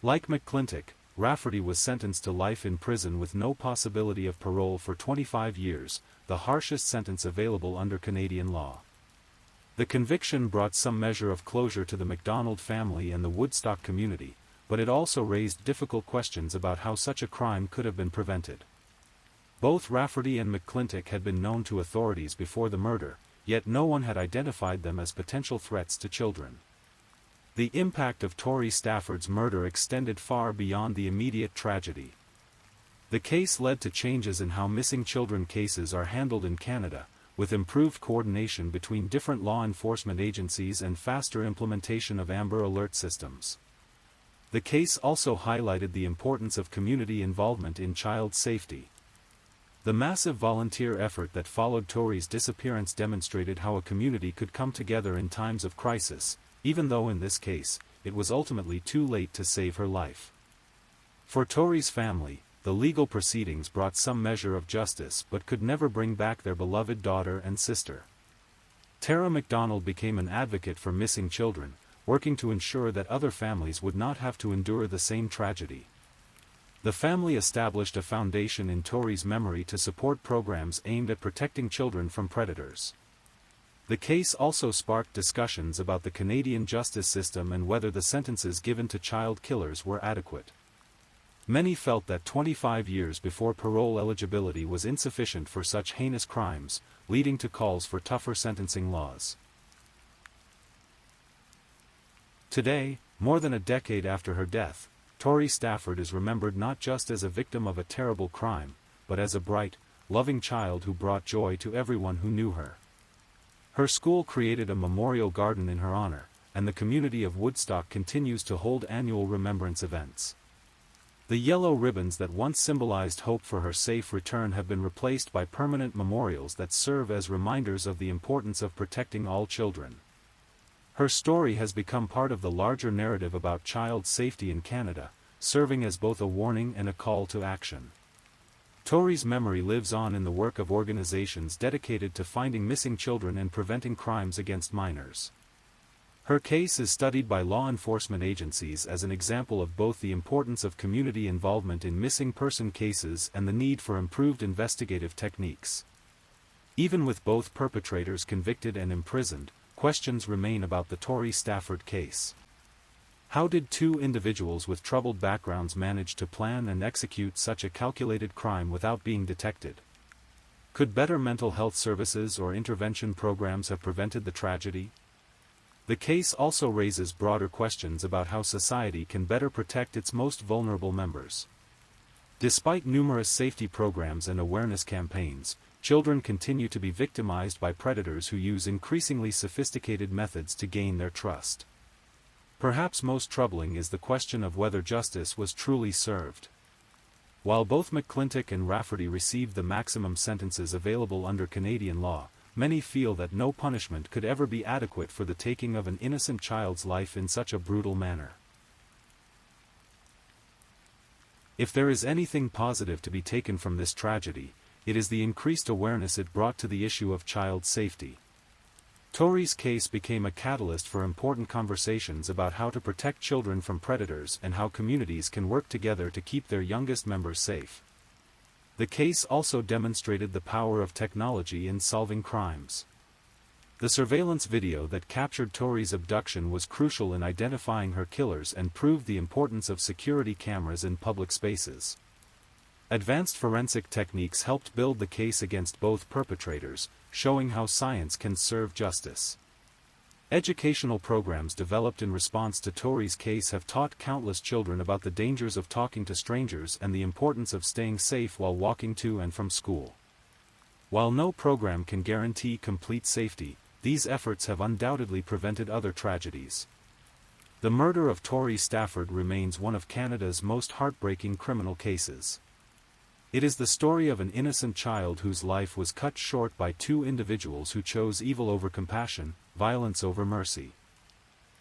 Like McClintock, Rafferty was sentenced to life in prison with no possibility of parole for 25 years, the harshest sentence available under Canadian law. The conviction brought some measure of closure to the MacDonald family and the Woodstock community, but it also raised difficult questions about how such a crime could have been prevented. Both Rafferty and McClintock had been known to authorities before the murder, yet no one had identified them as potential threats to children. The impact of Tori Stafford's murder extended far beyond the immediate tragedy. The case led to changes in how missing children cases are handled in Canada, with improved coordination between different law enforcement agencies and faster implementation of Amber Alert systems. The case also highlighted the importance of community involvement in child safety. The massive volunteer effort that followed Tori's disappearance demonstrated how a community could come together in times of crisis, even though in this case, it was ultimately too late to save her life. For Tori's family, the legal proceedings brought some measure of justice but could never bring back their beloved daughter and sister. Tara MacDonald became an advocate for missing children, working to ensure that other families would not have to endure the same tragedy. The family established a foundation in Tori's memory to support programs aimed at protecting children from predators. The case also sparked discussions about the Canadian justice system and whether the sentences given to child killers were adequate. Many felt that 25 years before parole eligibility was insufficient for such heinous crimes, leading to calls for tougher sentencing laws. Today, more than a decade after her death, Tori Stafford is remembered not just as a victim of a terrible crime, but as a bright, loving child who brought joy to everyone who knew her. Her school created a memorial garden in her honor, and the community of Woodstock continues to hold annual remembrance events. The yellow ribbons that once symbolized hope for her safe return have been replaced by permanent memorials that serve as reminders of the importance of protecting all children. Her story has become part of the larger narrative about child safety in Canada, serving as both a warning and a call to action. Tori's memory lives on in the work of organizations dedicated to finding missing children and preventing crimes against minors. Her case is studied by law enforcement agencies as an example of both the importance of community involvement in missing person cases and the need for improved investigative techniques. Even with both perpetrators convicted and imprisoned, questions remain about the Tori Stafford case. How did two individuals with troubled backgrounds manage to plan and execute such a calculated crime without being detected? Could better mental health services or intervention programs have prevented the tragedy? The case also raises broader questions about how society can better protect its most vulnerable members. Despite numerous safety programs and awareness campaigns, children continue to be victimized by predators who use increasingly sophisticated methods to gain their trust. Perhaps most troubling is the question of whether justice was truly served. While both McClintock and Rafferty received the maximum sentences available under Canadian law, many feel that no punishment could ever be adequate for the taking of an innocent child's life in such a brutal manner. If there is anything positive to be taken from this tragedy, it is the increased awareness it brought to the issue of child safety. Tori's case became a catalyst for important conversations about how to protect children from predators and how communities can work together to keep their youngest members safe. The case also demonstrated the power of technology in solving crimes. The surveillance video that captured Tori's abduction was crucial in identifying her killers and proved the importance of security cameras in public spaces. Advanced forensic techniques helped build the case against both perpetrators, showing how science can serve justice. Educational programs developed in response to Tori's case have taught countless children about the dangers of talking to strangers and the importance of staying safe while walking to and from school. While no program can guarantee complete safety, these efforts have undoubtedly prevented other tragedies. The murder of Tori Stafford remains one of Canada's most heartbreaking criminal cases. It is the story of an innocent child whose life was cut short by two individuals who chose evil over compassion, violence over mercy.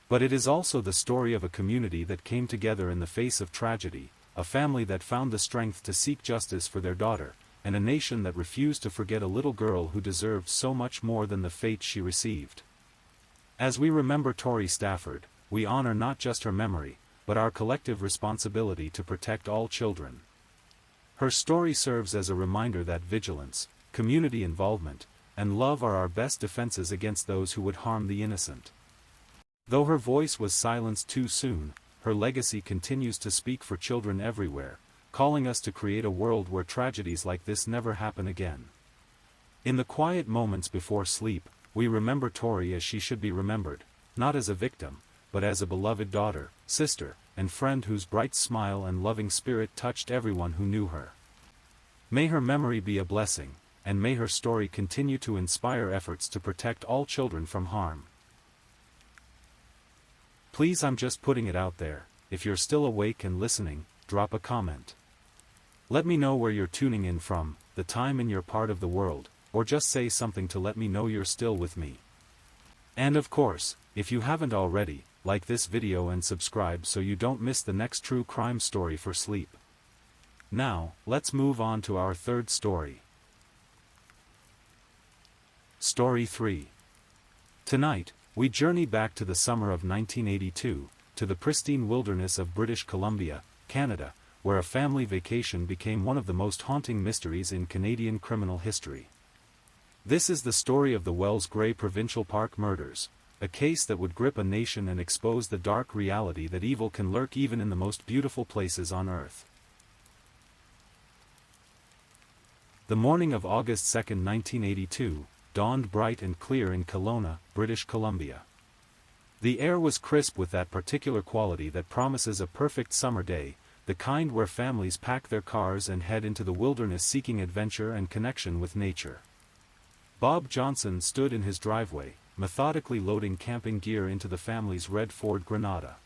But it is also the story of a community that came together in the face of tragedy, a family that found the strength to seek justice for their daughter, and a nation that refused to forget a little girl who deserved so much more than the fate she received. As we remember Tori Stafford, we honor not just her memory, but our collective responsibility to protect all children. Her story serves as a reminder that vigilance, community involvement, and love are our best defenses against those who would harm the innocent. Though her voice was silenced too soon, her legacy continues to speak for children everywhere, calling us to create a world where tragedies like this never happen again. In the quiet moments before sleep, we remember Tori as she should be remembered, not as a victim, but as a beloved daughter, sister, and friend whose bright smile and loving spirit touched everyone who knew her. May her memory be a blessing, and may her story continue to inspire efforts to protect all children from harm. Please, I'm just putting it out there, if you're still awake and listening, drop a comment. Let me know where you're tuning in from, the time in your part of the world, or just say something to let me know you're still with me. And of course, if you haven't already, like this video and subscribe so you don't miss the next true crime story for sleep. Now, let's move on to our third story. Story 3. Tonight, we journey back to the summer of 1982, to the pristine wilderness of British Columbia, Canada, where a family vacation became one of the most haunting mysteries in Canadian criminal history. This is the story of the Wells Grey Provincial Park murders, a case that would grip a nation and expose the dark reality that evil can lurk even in the most beautiful places on earth. The morning of August 2, 1982, dawned bright and clear in Kelowna, British Columbia. The air was crisp with that particular quality that promises a perfect summer day, the kind where families pack their cars and head into the wilderness seeking adventure and connection with nature. Bob Johnson stood in his driveway, methodically loading camping gear into the family's red Ford Granada.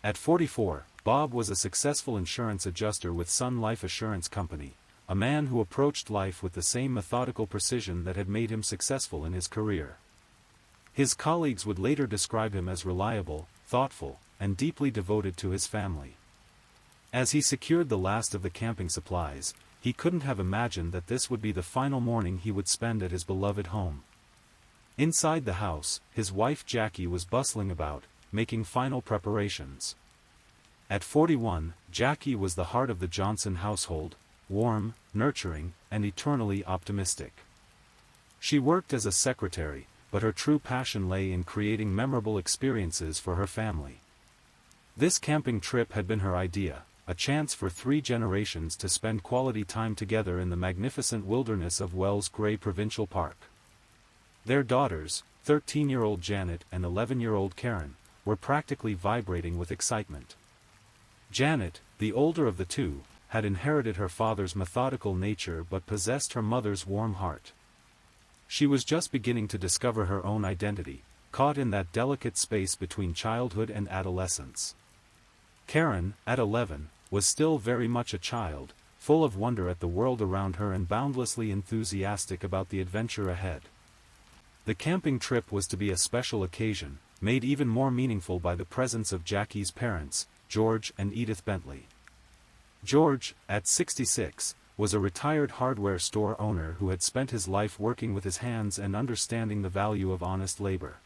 At 44, Bob was a successful insurance adjuster with Sun Life Assurance Company, a man who approached life with the same methodical precision that had made him successful in his career. His colleagues would later describe him as reliable, thoughtful, and deeply devoted to his family. As he secured the last of the camping supplies, he couldn't have imagined that this would be the final morning he would spend at his beloved home. Inside the house, his wife Jackie was bustling about, making final preparations. At 41, Jackie was the heart of the Johnson household, warm, nurturing, and eternally optimistic. She worked as a secretary, but her true passion lay in creating memorable experiences for her family. This camping trip had been her idea, a chance for 3 generations to spend quality time together in the magnificent wilderness of Wells Grey Provincial Park. Their daughters, 13-year-old Janet and 11-year-old Karen, were practically vibrating with excitement. Janet, the older of the two, had inherited her father's methodical nature but possessed her mother's warm heart. She was just beginning to discover her own identity, caught in that delicate space between childhood and adolescence. Karen, at 11, was still very much a child, full of wonder at the world around her and boundlessly enthusiastic about the adventure ahead. The camping trip was to be a special occasion, made even more meaningful by the presence of Jackie's parents, George and Edith Bentley. George, at 66, was a retired hardware store owner who had spent his life working with his hands and understanding the value of honest labor.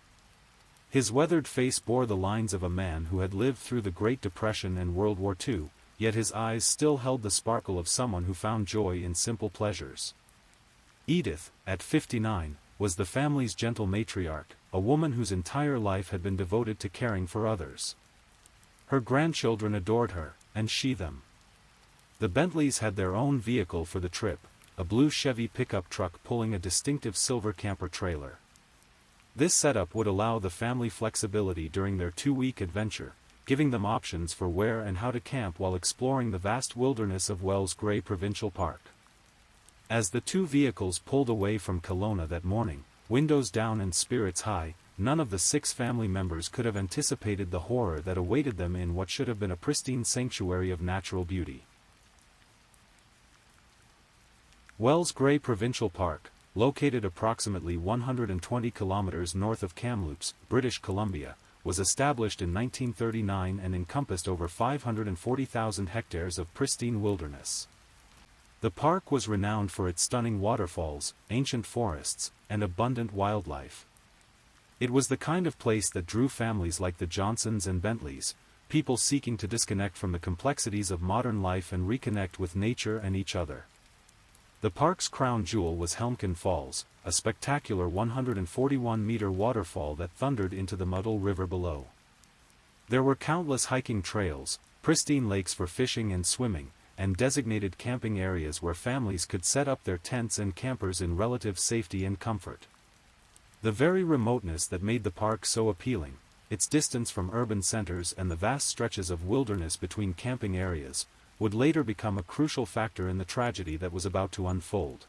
His weathered face bore the lines of a man who had lived through the Great Depression and World War II, yet his eyes still held the sparkle of someone who found joy in simple pleasures. Edith, at 59, was the family's gentle matriarch, a woman whose entire life had been devoted to caring for others. Her grandchildren adored her, and she them. The Bentleys had their own vehicle for the trip, a blue Chevy pickup truck pulling a distinctive silver camper trailer. This setup would allow the family flexibility during their 2-week adventure, giving them options for where and how to camp while exploring the vast wilderness of Wells Gray Provincial Park. As the two vehicles pulled away from Kelowna that morning, windows down and spirits high, none of the 6 family members could have anticipated the horror that awaited them in what should have been a pristine sanctuary of natural beauty. Wells Gray Provincial Park, located approximately 120 kilometers north of Kamloops, British Columbia, was established in 1939 and encompassed over 540,000 hectares of pristine wilderness. The park was renowned for its stunning waterfalls, ancient forests, and abundant wildlife. It was the kind of place that drew families like the Johnsons and Bentleys, people seeking to disconnect from the complexities of modern life and reconnect with nature and each other. The park's crown jewel was Helmkin Falls, a spectacular 141-meter waterfall that thundered into the Muddle River below. There were countless hiking trails, pristine lakes for fishing and swimming, and designated camping areas where families could set up their tents and campers in relative safety and comfort. The very remoteness that made the park so appealing, its distance from urban centers and the vast stretches of wilderness between camping areas, would later become a crucial factor in the tragedy that was about to unfold.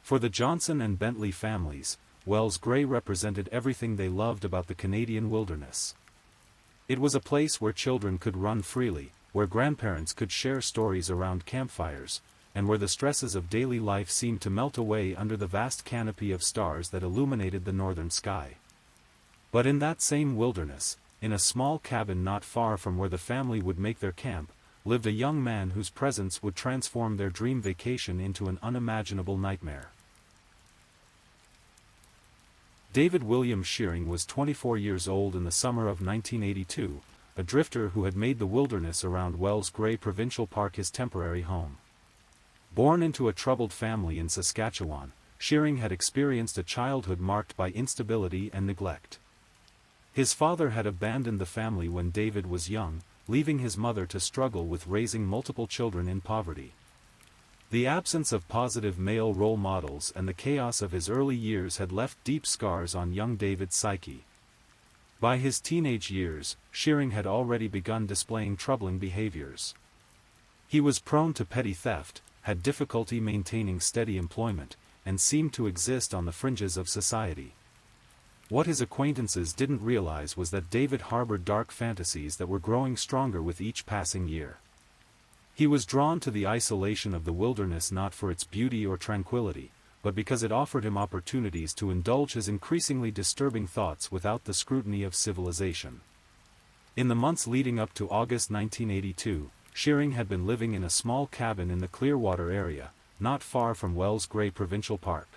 For the Johnson and Bentley families, Wells Gray represented everything they loved about the Canadian wilderness. It was a place where children could run freely, where grandparents could share stories around campfires, and where the stresses of daily life seemed to melt away under the vast canopy of stars that illuminated the northern sky. But in that same wilderness, in a small cabin not far from where the family would make their camp, lived a young man whose presence would transform their dream vacation into an unimaginable nightmare. David William Shearing was 24 years old in the summer of 1982, a drifter who had made the wilderness around Wells Gray Provincial Park his temporary home. Born into a troubled family in Saskatchewan, Shearing had experienced a childhood marked by instability and neglect. His father had abandoned the family when David was young, leaving his mother to struggle with raising multiple children in poverty. The absence of positive male role models and the chaos of his early years had left deep scars on young David's psyche. By his teenage years, Shearing had already begun displaying troubling behaviors. He was prone to petty theft, had difficulty maintaining steady employment, and seemed to exist on the fringes of society. What his acquaintances didn't realize was that David harbored dark fantasies that were growing stronger with each passing year. He was drawn to the isolation of the wilderness not for its beauty or tranquility, but because it offered him opportunities to indulge his increasingly disturbing thoughts without the scrutiny of civilization. In the months leading up to August 1982, Shearing had been living in a small cabin in the Clearwater area, not far from Wells Gray Provincial Park.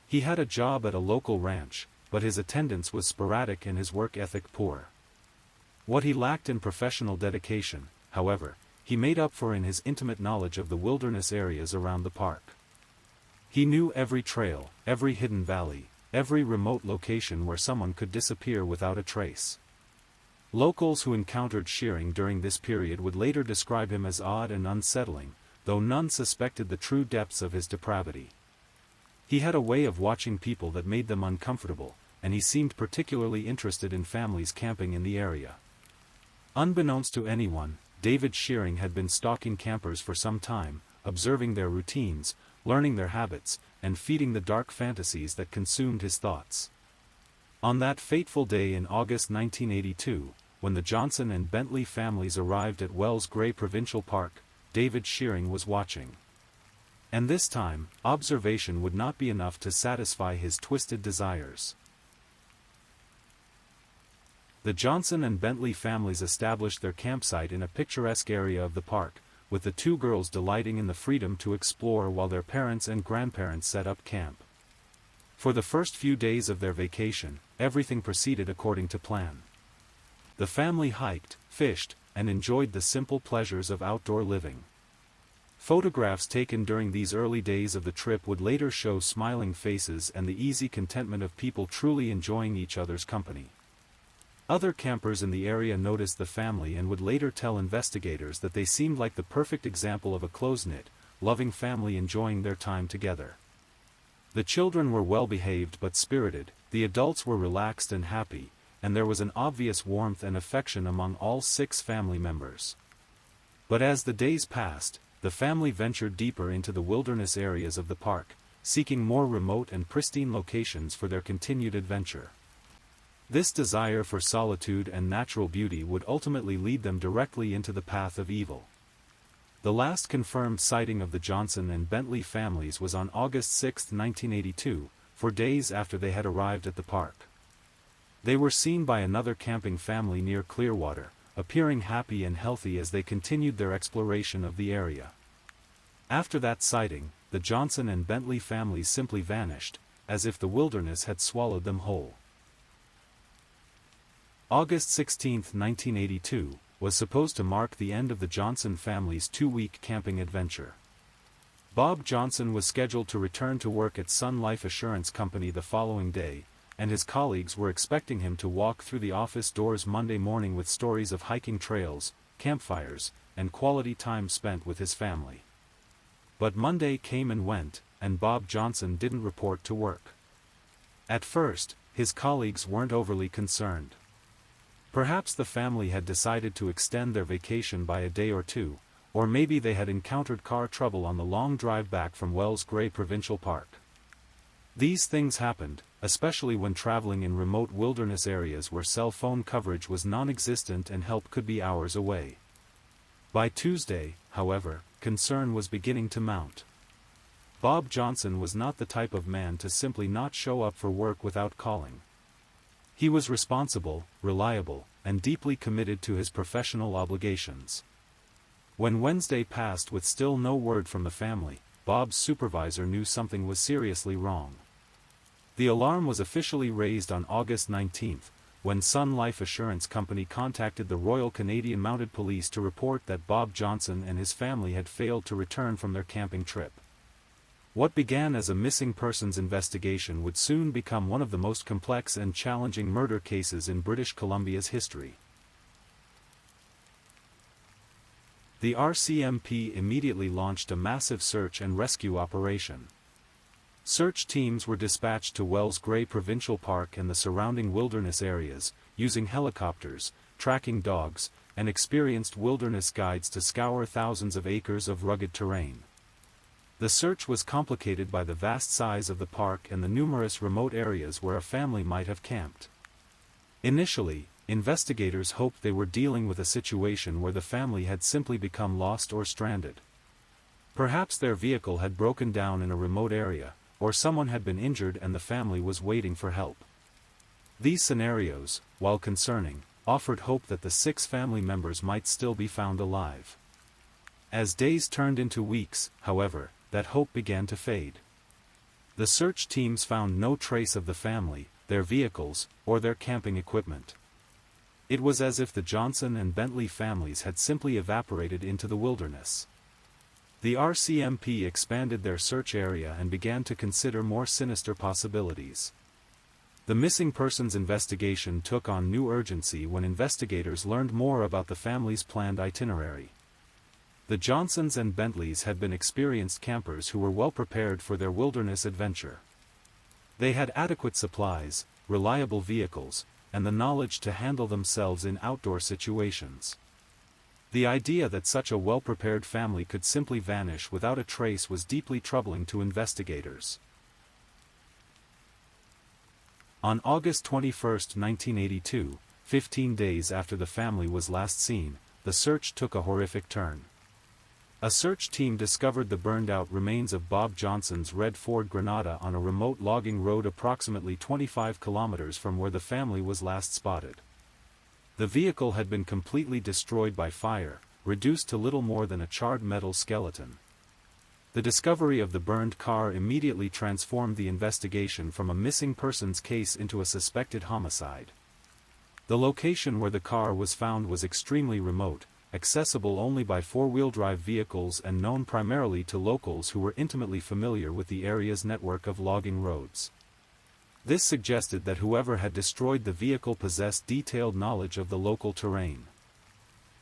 He had a job at a local ranch, but his attendance was sporadic and his work ethic poor. What he lacked in professional dedication, however, he made up for in his intimate knowledge of the wilderness areas around the park. He knew every trail, every hidden valley, every remote location where someone could disappear without a trace. Locals who encountered Shearing during this period would later describe him as odd and unsettling, though none suspected the true depths of his depravity. He had a way of watching people that made them uncomfortable, and he seemed particularly interested in families camping in the area. Unbeknownst to anyone, David Shearing had been stalking campers for some time, observing their routines, learning their habits, and feeding the dark fantasies that consumed his thoughts. On that fateful day in August 1982, when the Johnson and Bentley families arrived at Wells Gray Provincial Park, David Shearing was watching. And this time, observation would not be enough to satisfy his twisted desires. The Johnson and Bentley families established their campsite in a picturesque area of the park, with the two girls delighting in the freedom to explore while their parents and grandparents set up camp. For the first few days of their vacation, everything proceeded according to plan. The family hiked, fished, and enjoyed the simple pleasures of outdoor living. Photographs taken during these early days of the trip would later show smiling faces and the easy contentment of people truly enjoying each other's company. Other campers in the area noticed the family and would later tell investigators that they seemed like the perfect example of a close-knit, loving family enjoying their time together. The children were well-behaved but spirited, the adults were relaxed and happy, and there was an obvious warmth and affection among all 6 family members. But as the days passed, the family ventured deeper into the wilderness areas of the park, seeking more remote and pristine locations for their continued adventure. This desire for solitude and natural beauty would ultimately lead them directly into the path of evil. The last confirmed sighting of the Johnson and Bentley families was on August 6, 1982, 4 days after they had arrived at the park. They were seen by another camping family near Clearwater, appearing happy and healthy as they continued their exploration of the area. After that sighting, the Johnson and Bentley families simply vanished, as if the wilderness had swallowed them whole. August 16, 1982, was supposed to mark the end of the Johnson family's 2-week camping adventure. Bob Johnson was scheduled to return to work at Sun Life Assurance Company the following day, and his colleagues were expecting him to walk through the office doors Monday morning with stories of hiking trails, campfires, and quality time spent with his family. But Monday came and went, and Bob Johnson didn't report to work. At first, his colleagues weren't overly concerned. Perhaps the family had decided to extend their vacation by a day or two, or maybe they had encountered car trouble on the long drive back from Wells Gray Provincial Park. These things happened, especially when traveling in remote wilderness areas where cell phone coverage was non-existent and help could be hours away. By Tuesday, however, concern was beginning to mount. Bob Johnson was not the type of man to simply not show up for work without calling. He was responsible, reliable, and deeply committed to his professional obligations. When Wednesday passed with still no word from the family, Bob's supervisor knew something was seriously wrong. The alarm was officially raised on August 19, when Sun Life Assurance Company contacted the Royal Canadian Mounted Police to report that Bob Johnson and his family had failed to return from their camping trip. What began as a missing persons investigation would soon become one of the most complex and challenging murder cases in British Columbia's history. The RCMP immediately launched a massive search and rescue operation. Search teams were dispatched to Wells Gray Provincial Park and the surrounding wilderness areas, using helicopters, tracking dogs, and experienced wilderness guides to scour thousands of acres of rugged terrain. The search was complicated by the vast size of the park and the numerous remote areas where a family might have camped. Initially, investigators hoped they were dealing with a situation where the family had simply become lost or stranded. Perhaps their vehicle had broken down in a remote area, or someone had been injured and the family was waiting for help. These scenarios, while concerning, offered hope that the 6 family members might still be found alive. As days turned into weeks, however, that hope began to fade. The search teams found no trace of the family, their vehicles, or their camping equipment. It was as if the Johnson and Bentley families had simply evaporated into the wilderness. The RCMP expanded their search area and began to consider more sinister possibilities. The missing persons investigation took on new urgency when investigators learned more about the family's planned itinerary. The Johnsons and Bentleys had been experienced campers who were well prepared for their wilderness adventure. They had adequate supplies, reliable vehicles, and the knowledge to handle themselves in outdoor situations. The idea that such a well-prepared family could simply vanish without a trace was deeply troubling to investigators. On August 21, 1982, 15 days after the family was last seen, the search took a horrific turn. A search team discovered the burned-out remains of Bob Johnson's red Ford Granada on a remote logging road approximately 25 kilometers from where the family was last spotted. The vehicle had been completely destroyed by fire, reduced to little more than a charred metal skeleton. The discovery of the burned car immediately transformed the investigation from a missing persons case into a suspected homicide. The location where the car was found was extremely remote, accessible only by four-wheel-drive vehicles and known primarily to locals who were intimately familiar with the area's network of logging roads. This suggested that whoever had destroyed the vehicle possessed detailed knowledge of the local terrain.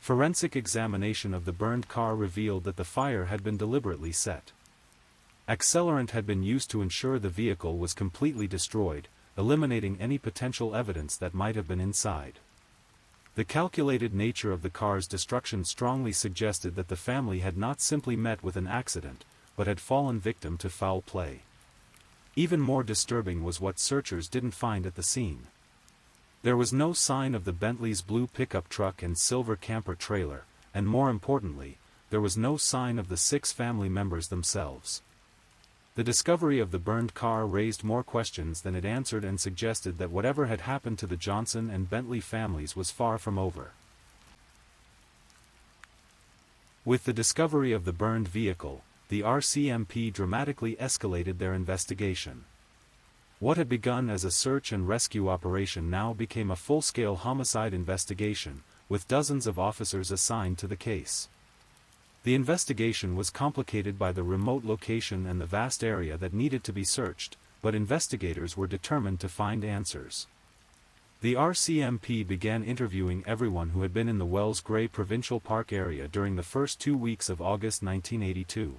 Forensic examination of the burned car revealed that the fire had been deliberately set. Accelerant had been used to ensure the vehicle was completely destroyed, eliminating any potential evidence that might have been inside. The calculated nature of the car's destruction strongly suggested that the family had not simply met with an accident, but had fallen victim to foul play. Even more disturbing was what searchers didn't find at the scene. There was no sign of the Bentley's blue pickup truck and silver camper trailer, and more importantly, there was no sign of the 6 family members themselves. The discovery of the burned car raised more questions than it answered and suggested that whatever had happened to the Johnson and Bentley families was far from over. With the discovery of the burned vehicle, the RCMP dramatically escalated their investigation. What had begun as a search and rescue operation now became a full-scale homicide investigation, with dozens of officers assigned to the case. The investigation was complicated by the remote location and the vast area that needed to be searched, but investigators were determined to find answers. The RCMP began interviewing everyone who had been in the Wells Gray Provincial Park area during the first 2 weeks of August 1982.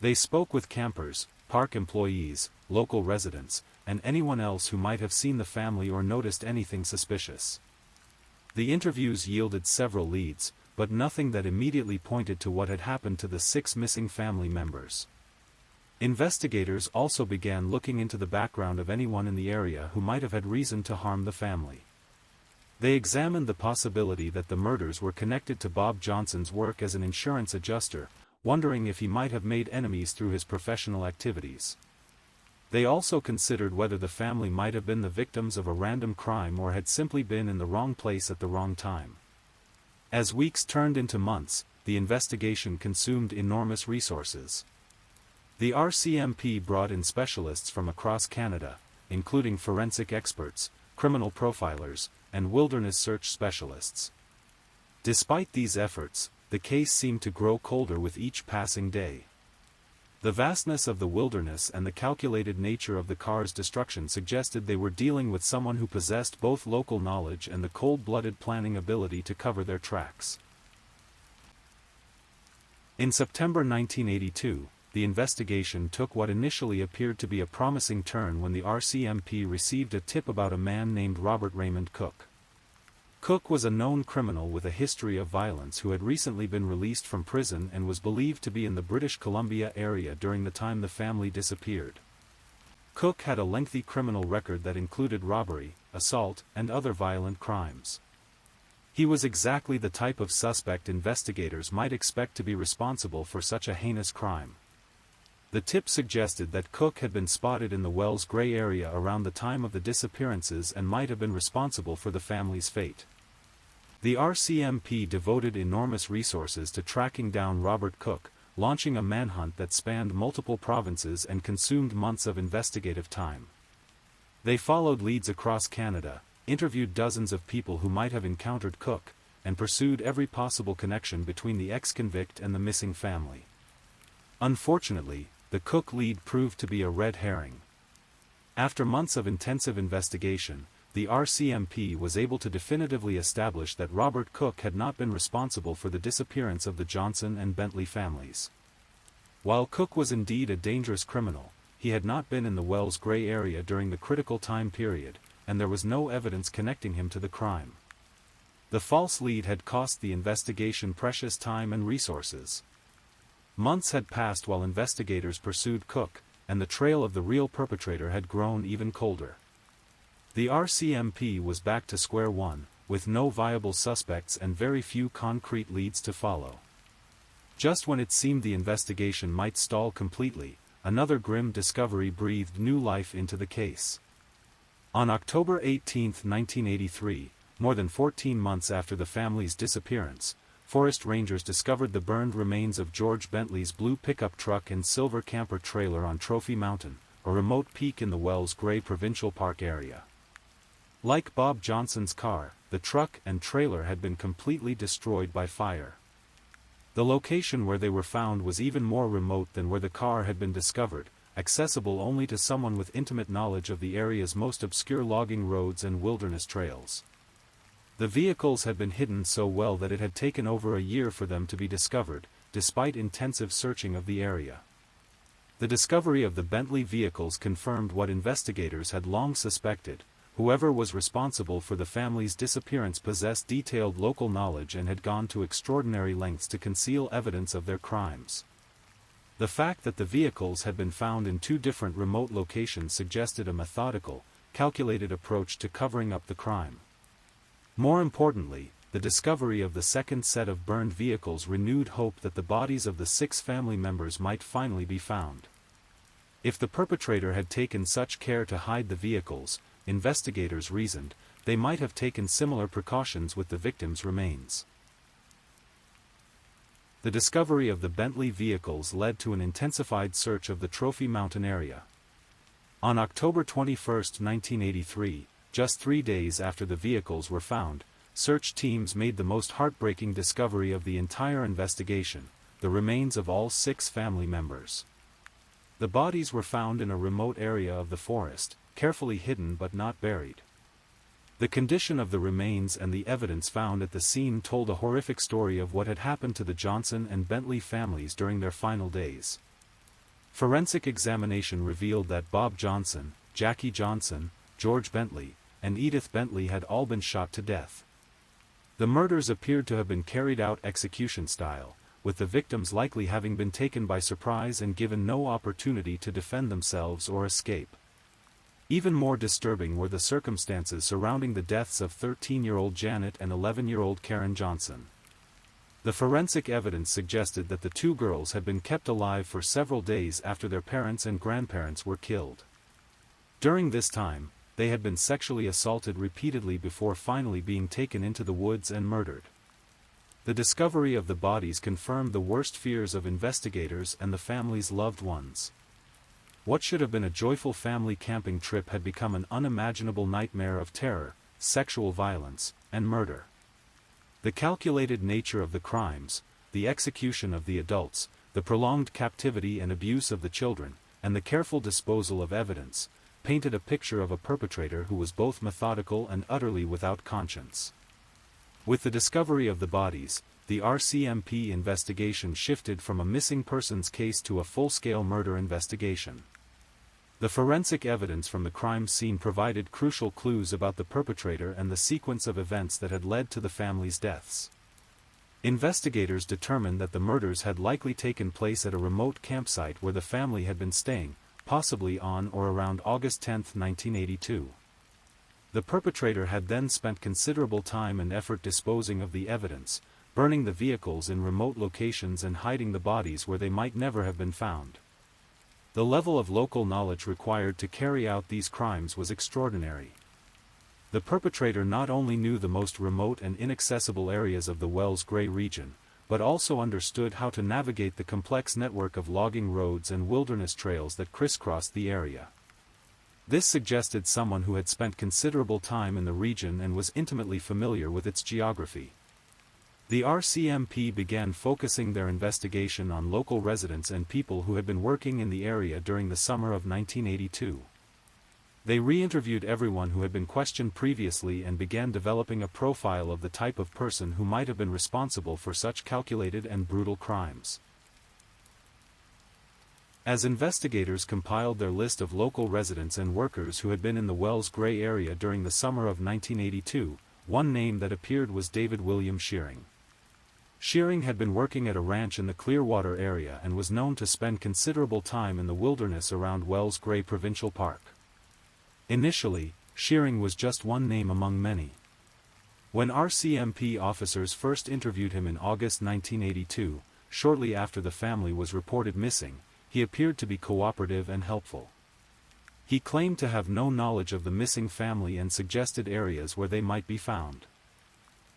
They spoke with campers, park employees, local residents, and anyone else who might have seen the family or noticed anything suspicious. The interviews yielded several leads, but nothing that immediately pointed to what had happened to the 6 missing family members. Investigators also began looking into the background of anyone in the area who might have had reason to harm the family. They examined the possibility that the murders were connected to Bob Johnson's work as an insurance adjuster, wondering if he might have made enemies through his professional activities. They also considered whether the family might have been the victims of a random crime or had simply been in the wrong place at the wrong time. As weeks turned into months, the investigation consumed enormous resources. The RCMP brought in specialists from across Canada, including forensic experts, criminal profilers, and wilderness search specialists. Despite these efforts, the case seemed to grow colder with each passing day. The vastness of the wilderness and the calculated nature of the car's destruction suggested they were dealing with someone who possessed both local knowledge and the cold-blooded planning ability to cover their tracks. In September 1982, the investigation took what initially appeared to be a promising turn when the RCMP received a tip about a man named Robert Raymond Cook. Cook was a known criminal with a history of violence who had recently been released from prison and was believed to be in the British Columbia area during the time the family disappeared. Cook had a lengthy criminal record that included robbery, assault, and other violent crimes. He was exactly the type of suspect investigators might expect to be responsible for such a heinous crime. The tip suggested that Cook had been spotted in the Wells Gray area around the time of the disappearances and might have been responsible for the family's fate. The RCMP devoted enormous resources to tracking down Robert Cook, launching a manhunt that spanned multiple provinces and consumed months of investigative time. They followed leads across Canada, interviewed dozens of people who might have encountered Cook, and pursued every possible connection between the ex-convict and the missing family. Unfortunately, the Cook lead proved to be a red herring. After months of intensive investigation, the RCMP was able to definitively establish that Robert Cook had not been responsible for the disappearance of the Johnson and Bentley families. While Cook was indeed a dangerous criminal, he had not been in the Wells Gray area during the critical time period, and there was no evidence connecting him to the crime. The false lead had cost the investigation precious time and resources. Months had passed while investigators pursued Cook, and the trail of the real perpetrator had grown even colder. The RCMP was back to square one, with no viable suspects and very few concrete leads to follow. Just when it seemed the investigation might stall completely, another grim discovery breathed new life into the case. On October 18, 1983, more than 14 months after the family's disappearance, forest rangers discovered the burned remains of George Bentley's blue pickup truck and silver camper trailer on Trophy Mountain, a remote peak in the Wells Gray Provincial Park area. Like Bob Johnson's car, the truck and trailer had been completely destroyed by fire. The location where they were found was even more remote than where the car had been discovered, accessible only to someone with intimate knowledge of the area's most obscure logging roads and wilderness trails. The vehicles had been hidden so well that it had taken over a year for them to be discovered, despite intensive searching of the area. The discovery of the Bentley vehicles confirmed what investigators had long suspected: whoever was responsible for the family's disappearance possessed detailed local knowledge and had gone to extraordinary lengths to conceal evidence of their crimes. The fact that the vehicles had been found in two different remote locations suggested a methodical, calculated approach to covering up the crime. More importantly, the discovery of the second set of burned vehicles renewed hope that the bodies of the 6 family members might finally be found. If the perpetrator had taken such care to hide the vehicles, investigators reasoned, they might have taken similar precautions with the victims' remains. The discovery of the Bentley vehicles led to an intensified search of the Trophy Mountain area. On October 21, 1983, just 3 days after the vehicles were found, search teams made the most heartbreaking discovery of the entire investigation: the remains of all 6 family members. The bodies were found in a remote area of the forest, carefully hidden but not buried. The condition of the remains and the evidence found at the scene told a horrific story of what had happened to the Johnson and Bentley families during their final days. Forensic examination revealed that Bob Johnson, Jackie Johnson, George Bentley, and Edith Bentley had all been shot to death. The murders appeared to have been carried out execution style, with the victims likely having been taken by surprise and given no opportunity to defend themselves or escape. Even more disturbing were the circumstances surrounding the deaths of 13-year-old Janet and 11-year-old Karen Johnson. The forensic evidence suggested that the 2 girls had been kept alive for several days after their parents and grandparents were killed. During this time, they had been sexually assaulted repeatedly before finally being taken into the woods and murdered. The discovery of the bodies confirmed the worst fears of investigators and the family's loved ones. What should have been a joyful family camping trip had become an unimaginable nightmare of terror, sexual violence, and murder. The calculated nature of the crimes, the execution of the adults, the prolonged captivity and abuse of the children, and the careful disposal of evidence, painted a picture of a perpetrator who was both methodical and utterly without conscience. With the discovery of the bodies, the RCMP investigation shifted from a missing persons case to a full-scale murder investigation. The forensic evidence from the crime scene provided crucial clues about the perpetrator and the sequence of events that had led to the family's deaths. Investigators determined that the murders had likely taken place at a remote campsite where the family had been staying, possibly on or around August 10, 1982. The perpetrator had then spent considerable time and effort disposing of the evidence, burning the vehicles in remote locations and hiding the bodies where they might never have been found. The level of local knowledge required to carry out these crimes was extraordinary. The perpetrator not only knew the most remote and inaccessible areas of the Wells Gray region, but also understood how to navigate the complex network of logging roads and wilderness trails that crisscrossed the area. This suggested someone who had spent considerable time in the region and was intimately familiar with its geography. The RCMP began focusing their investigation on local residents and people who had been working in the area during the summer of 1982. They re-interviewed everyone who had been questioned previously and began developing a profile of the type of person who might have been responsible for such calculated and brutal crimes. As investigators compiled their list of local residents and workers who had been in the Wells Gray area during the summer of 1982, one name that appeared was David William Shearing. Shearing had been working at a ranch in the Clearwater area and was known to spend considerable time in the wilderness around Wells Gray Provincial Park. Initially, Shearing was just one name among many. When RCMP officers first interviewed him in August 1982, shortly after the family was reported missing, he appeared to be cooperative and helpful. He claimed to have no knowledge of the missing family and suggested areas where they might be found.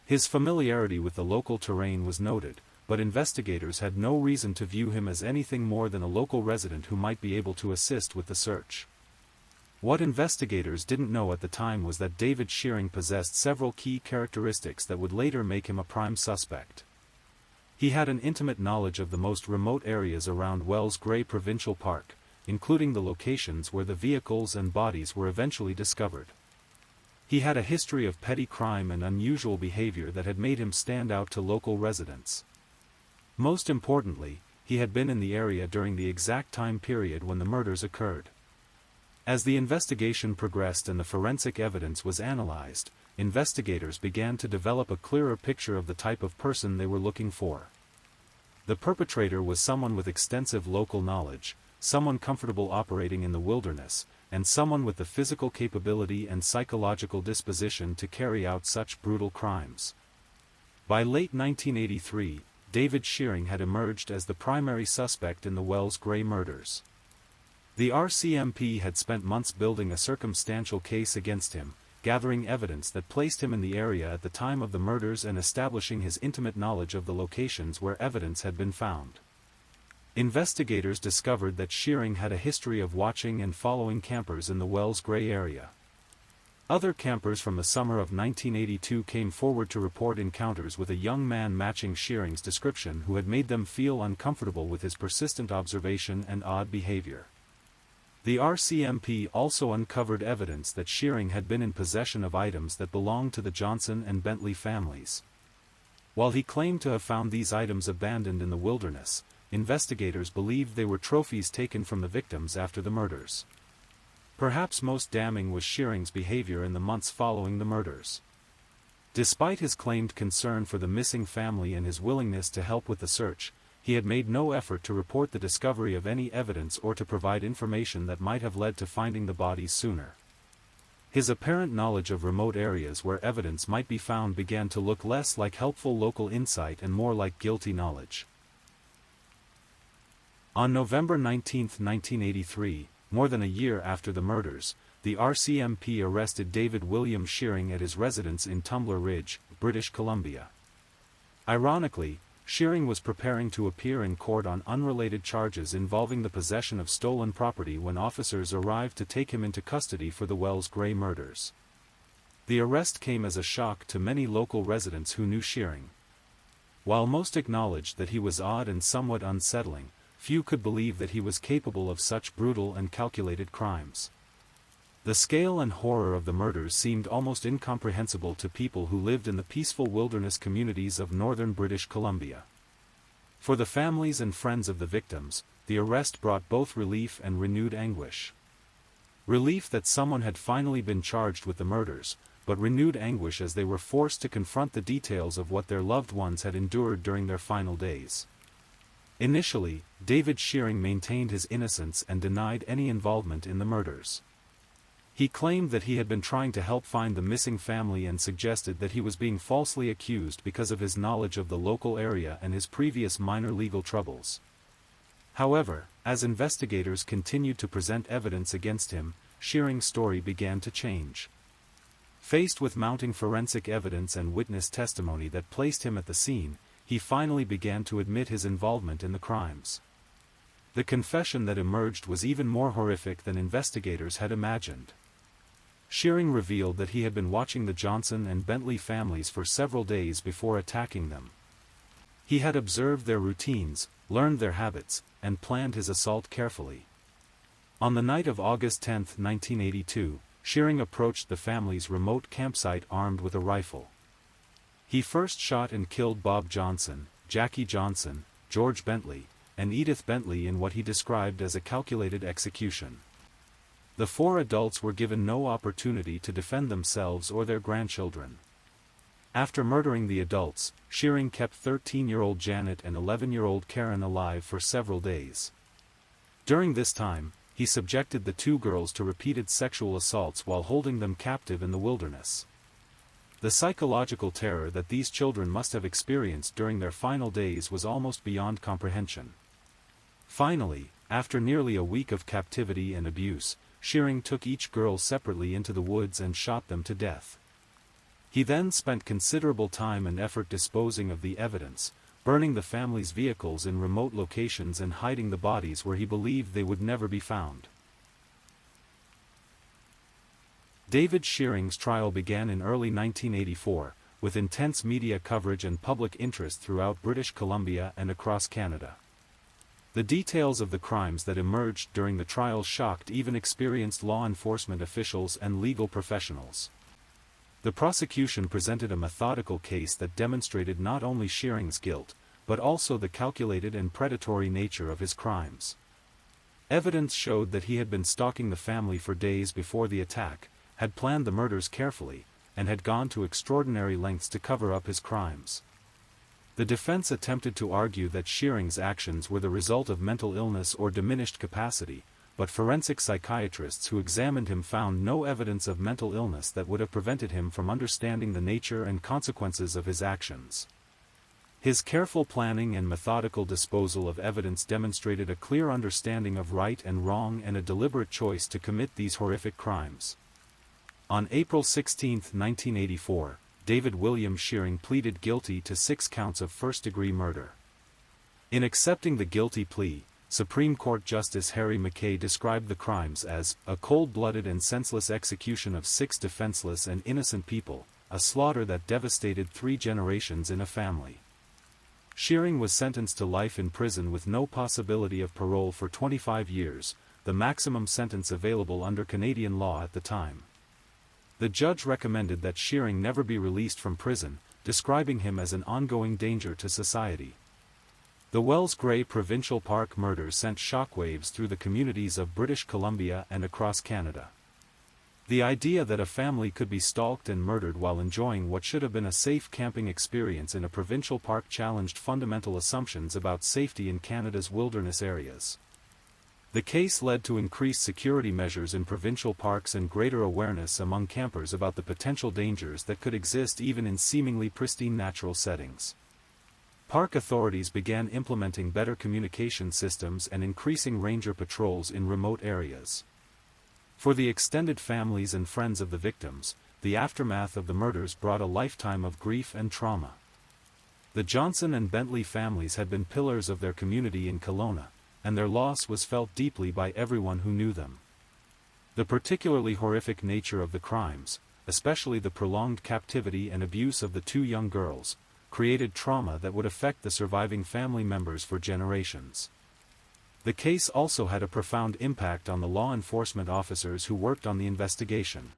His familiarity with the local terrain was noted, but investigators had no reason to view him as anything more than a local resident who might be able to assist with the search. What investigators didn't know at the time was that David Shearing possessed several key characteristics that would later make him a prime suspect. He had an intimate knowledge of the most remote areas around Wells Gray Provincial Park, including the locations where the vehicles and bodies were eventually discovered. He had a history of petty crime and unusual behavior that had made him stand out to local residents. Most importantly, he had been in the area during the exact time period when the murders occurred. As the investigation progressed and the forensic evidence was analyzed, investigators began to develop a clearer picture of the type of person they were looking for. The perpetrator was someone with extensive local knowledge, someone comfortable operating in the wilderness, and someone with the physical capability and psychological disposition to carry out such brutal crimes. By late 1983, David Shearing had emerged as the primary suspect in the Wells Gray murders. The RCMP had spent months building a circumstantial case against him, gathering evidence that placed him in the area at the time of the murders and establishing his intimate knowledge of the locations where evidence had been found. Investigators discovered that Shearing had a history of watching and following campers in the Wells Gray area. Other campers from the summer of 1982 came forward to report encounters with a young man matching Shearing's description who had made them feel uncomfortable with his persistent observation and odd behavior. The RCMP also uncovered evidence that Shearing had been in possession of items that belonged to the Johnson and Bentley families. While he claimed to have found these items abandoned in the wilderness, investigators believed they were trophies taken from the victims after the murders. Perhaps most damning was Shearing's behavior in the months following the murders. Despite his claimed concern for the missing family and his willingness to help with the search, he had made no effort to report the discovery of any evidence or to provide information that might have led to finding the bodies sooner. His apparent knowledge of remote areas where evidence might be found began to look less like helpful local insight and more like guilty knowledge. On November 19, 1983, more than a year after the murders, the RCMP arrested David William Shearing at his residence in Tumbler Ridge, British Columbia. Ironically, Shearing was preparing to appear in court on unrelated charges involving the possession of stolen property when officers arrived to take him into custody for the Wells Gray murders. The arrest came as a shock to many local residents who knew Shearing. While most acknowledged that he was odd and somewhat unsettling, few could believe that he was capable of such brutal and calculated crimes. The scale and horror of the murders seemed almost incomprehensible to people who lived in the peaceful wilderness communities of northern British Columbia. For the families and friends of the victims, the arrest brought both relief and renewed anguish. Relief that someone had finally been charged with the murders, but renewed anguish as they were forced to confront the details of what their loved ones had endured during their final days. Initially, David Shearing maintained his innocence and denied any involvement in the murders. He claimed that he had been trying to help find the missing family and suggested that he was being falsely accused because of his knowledge of the local area and his previous minor legal troubles. However, as investigators continued to present evidence against him, Shearing's story began to change. Faced with mounting forensic evidence and witness testimony that placed him at the scene, he finally began to admit his involvement in the crimes. The confession that emerged was even more horrific than investigators had imagined. Shearing revealed that he had been watching the Johnson and Bentley families for several days before attacking them. He had observed their routines, learned their habits, and planned his assault carefully. On the night of August 10, 1982, Shearing approached the family's remote campsite armed with a rifle. He first shot and killed Bob Johnson, Jackie Johnson, George Bentley, and Edith Bentley in what he described as a calculated execution. The four adults were given no opportunity to defend themselves or their grandchildren. After murdering the adults, Shearing kept 13-year-old Janet and 11-year-old Karen alive for several days. During this time, he subjected the two girls to repeated sexual assaults while holding them captive in the wilderness. The psychological terror that these children must have experienced during their final days was almost beyond comprehension. Finally, after nearly a week of captivity and abuse, Shearing took each girl separately into the woods and shot them to death. He then spent considerable time and effort disposing of the evidence, burning the family's vehicles in remote locations and hiding the bodies where he believed they would never be found. David Shearing's trial began in early 1984, with intense media coverage and public interest throughout British Columbia and across Canada. The details of the crimes that emerged during the trial shocked even experienced law enforcement officials and legal professionals. The prosecution presented a methodical case that demonstrated not only Shearing's guilt, but also the calculated and predatory nature of his crimes. Evidence showed that he had been stalking the family for days before the attack, had planned the murders carefully, and had gone to extraordinary lengths to cover up his crimes. The defense attempted to argue that Shearing's actions were the result of mental illness or diminished capacity, but forensic psychiatrists who examined him found no evidence of mental illness that would have prevented him from understanding the nature and consequences of his actions. His careful planning and methodical disposal of evidence demonstrated a clear understanding of right and wrong and a deliberate choice to commit these horrific crimes. On April 16, 1984, David William Shearing pleaded guilty to 6 counts of first-degree murder. In accepting the guilty plea, Supreme Court Justice Harry Mackay described the crimes as a cold-blooded and senseless execution of 6 defenseless and innocent people, a slaughter that devastated 3 generations in a family. Shearing was sentenced to life in prison with no possibility of parole for 25 years, the maximum sentence available under Canadian law at the time. The judge recommended that Shearing never be released from prison, describing him as an ongoing danger to society. The Wells Grey Provincial Park murder sent shockwaves through the communities of British Columbia and across Canada. The idea that a family could be stalked and murdered while enjoying what should have been a safe camping experience in a provincial park challenged fundamental assumptions about safety in Canada's wilderness areas. The case led to increased security measures in provincial parks and greater awareness among campers about the potential dangers that could exist even in seemingly pristine natural settings. Park authorities began implementing better communication systems and increasing ranger patrols in remote areas. For the extended families and friends of the victims, the aftermath of the murders brought a lifetime of grief and trauma. The Johnson and Bentley families had been pillars of their community in Kelowna, and their loss was felt deeply by everyone who knew them. The particularly horrific nature of the crimes, especially the prolonged captivity and abuse of the 2 young girls, created trauma that would affect the surviving family members for generations. The case also had a profound impact on the law enforcement officers who worked on the investigation.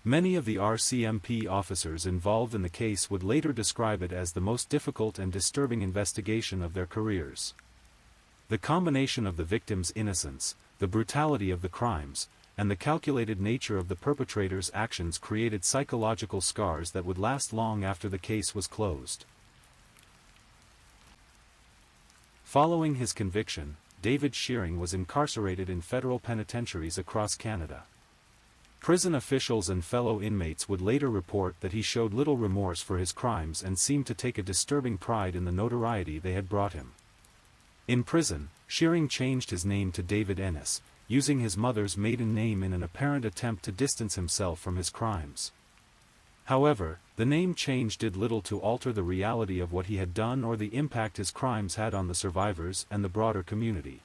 Many of the RCMP officers involved in the case would later describe it as the most difficult and disturbing investigation of their careers. The combination of the victims' innocence, the brutality of the crimes, and the calculated nature of the perpetrators' actions created psychological scars that would last long after the case was closed. Following his conviction, David Shearing was incarcerated in federal penitentiaries across Canada. Prison officials and fellow inmates would later report that he showed little remorse for his crimes and seemed to take a disturbing pride in the notoriety they had brought him. In prison, Shearing changed his name to David Ennis, using his mother's maiden name in an apparent attempt to distance himself from his crimes. However, the name change did little to alter the reality of what he had done or the impact his crimes had on the survivors and the broader community.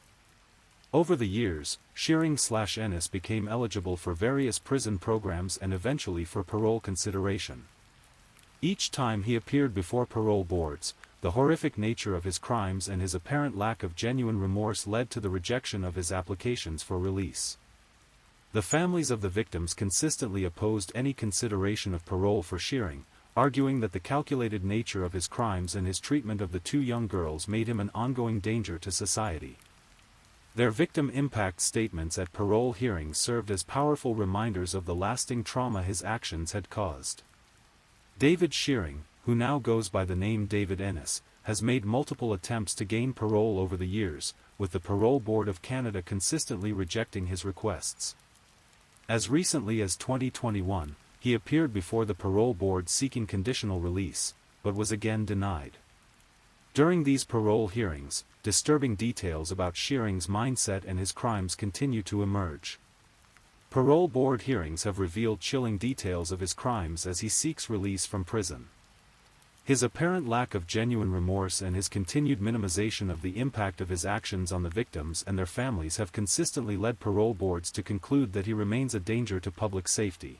Over the years, Shearing/Ennis became eligible for various prison programs and eventually for parole consideration. Each time he appeared before parole boards, the horrific nature of his crimes and his apparent lack of genuine remorse led to the rejection of his applications for release. The families of the victims consistently opposed any consideration of parole for Shearing, arguing that the calculated nature of his crimes and his treatment of the 2 young girls made him an ongoing danger to society. Their victim impact statements at parole hearings served as powerful reminders of the lasting trauma his actions had caused. David Shearing, who now goes by the name David Ennis, has made multiple attempts to gain parole over the years, with the Parole Board of Canada consistently rejecting his requests. As recently as 2021, he appeared before the parole board seeking conditional release, but was again denied. During these parole hearings, disturbing details about Shearing's mindset and his crimes continue to emerge. Parole board hearings have revealed chilling details of his crimes as he seeks release from prison. His apparent lack of genuine remorse and his continued minimization of the impact of his actions on the victims and their families have consistently led parole boards to conclude that he remains a danger to public safety.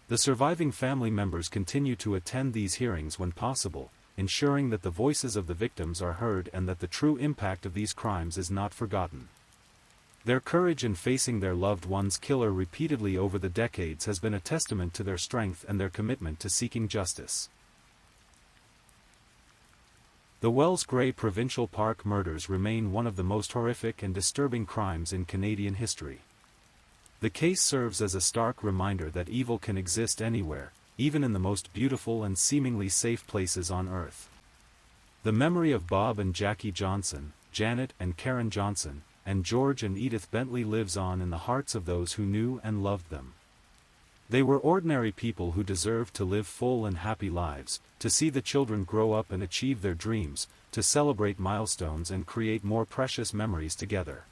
The surviving family members continue to attend these hearings when possible, ensuring that the voices of the victims are heard and that the true impact of these crimes is not forgotten. Their courage in facing their loved one's killer repeatedly over the decades has been a testament to their strength and their commitment to seeking justice. The Wells Gray Provincial Park murders remain one of the most horrific and disturbing crimes in Canadian history. The case serves as a stark reminder that evil can exist anywhere, even in the most beautiful and seemingly safe places on Earth. The memory of Bob and Jackie Johnson, Janet and Karen Johnson, and George and Edith Bentley lives on in the hearts of those who knew and loved them. They were ordinary people who deserved to live full and happy lives, to see the children grow up and achieve their dreams, to celebrate milestones and create more precious memories together.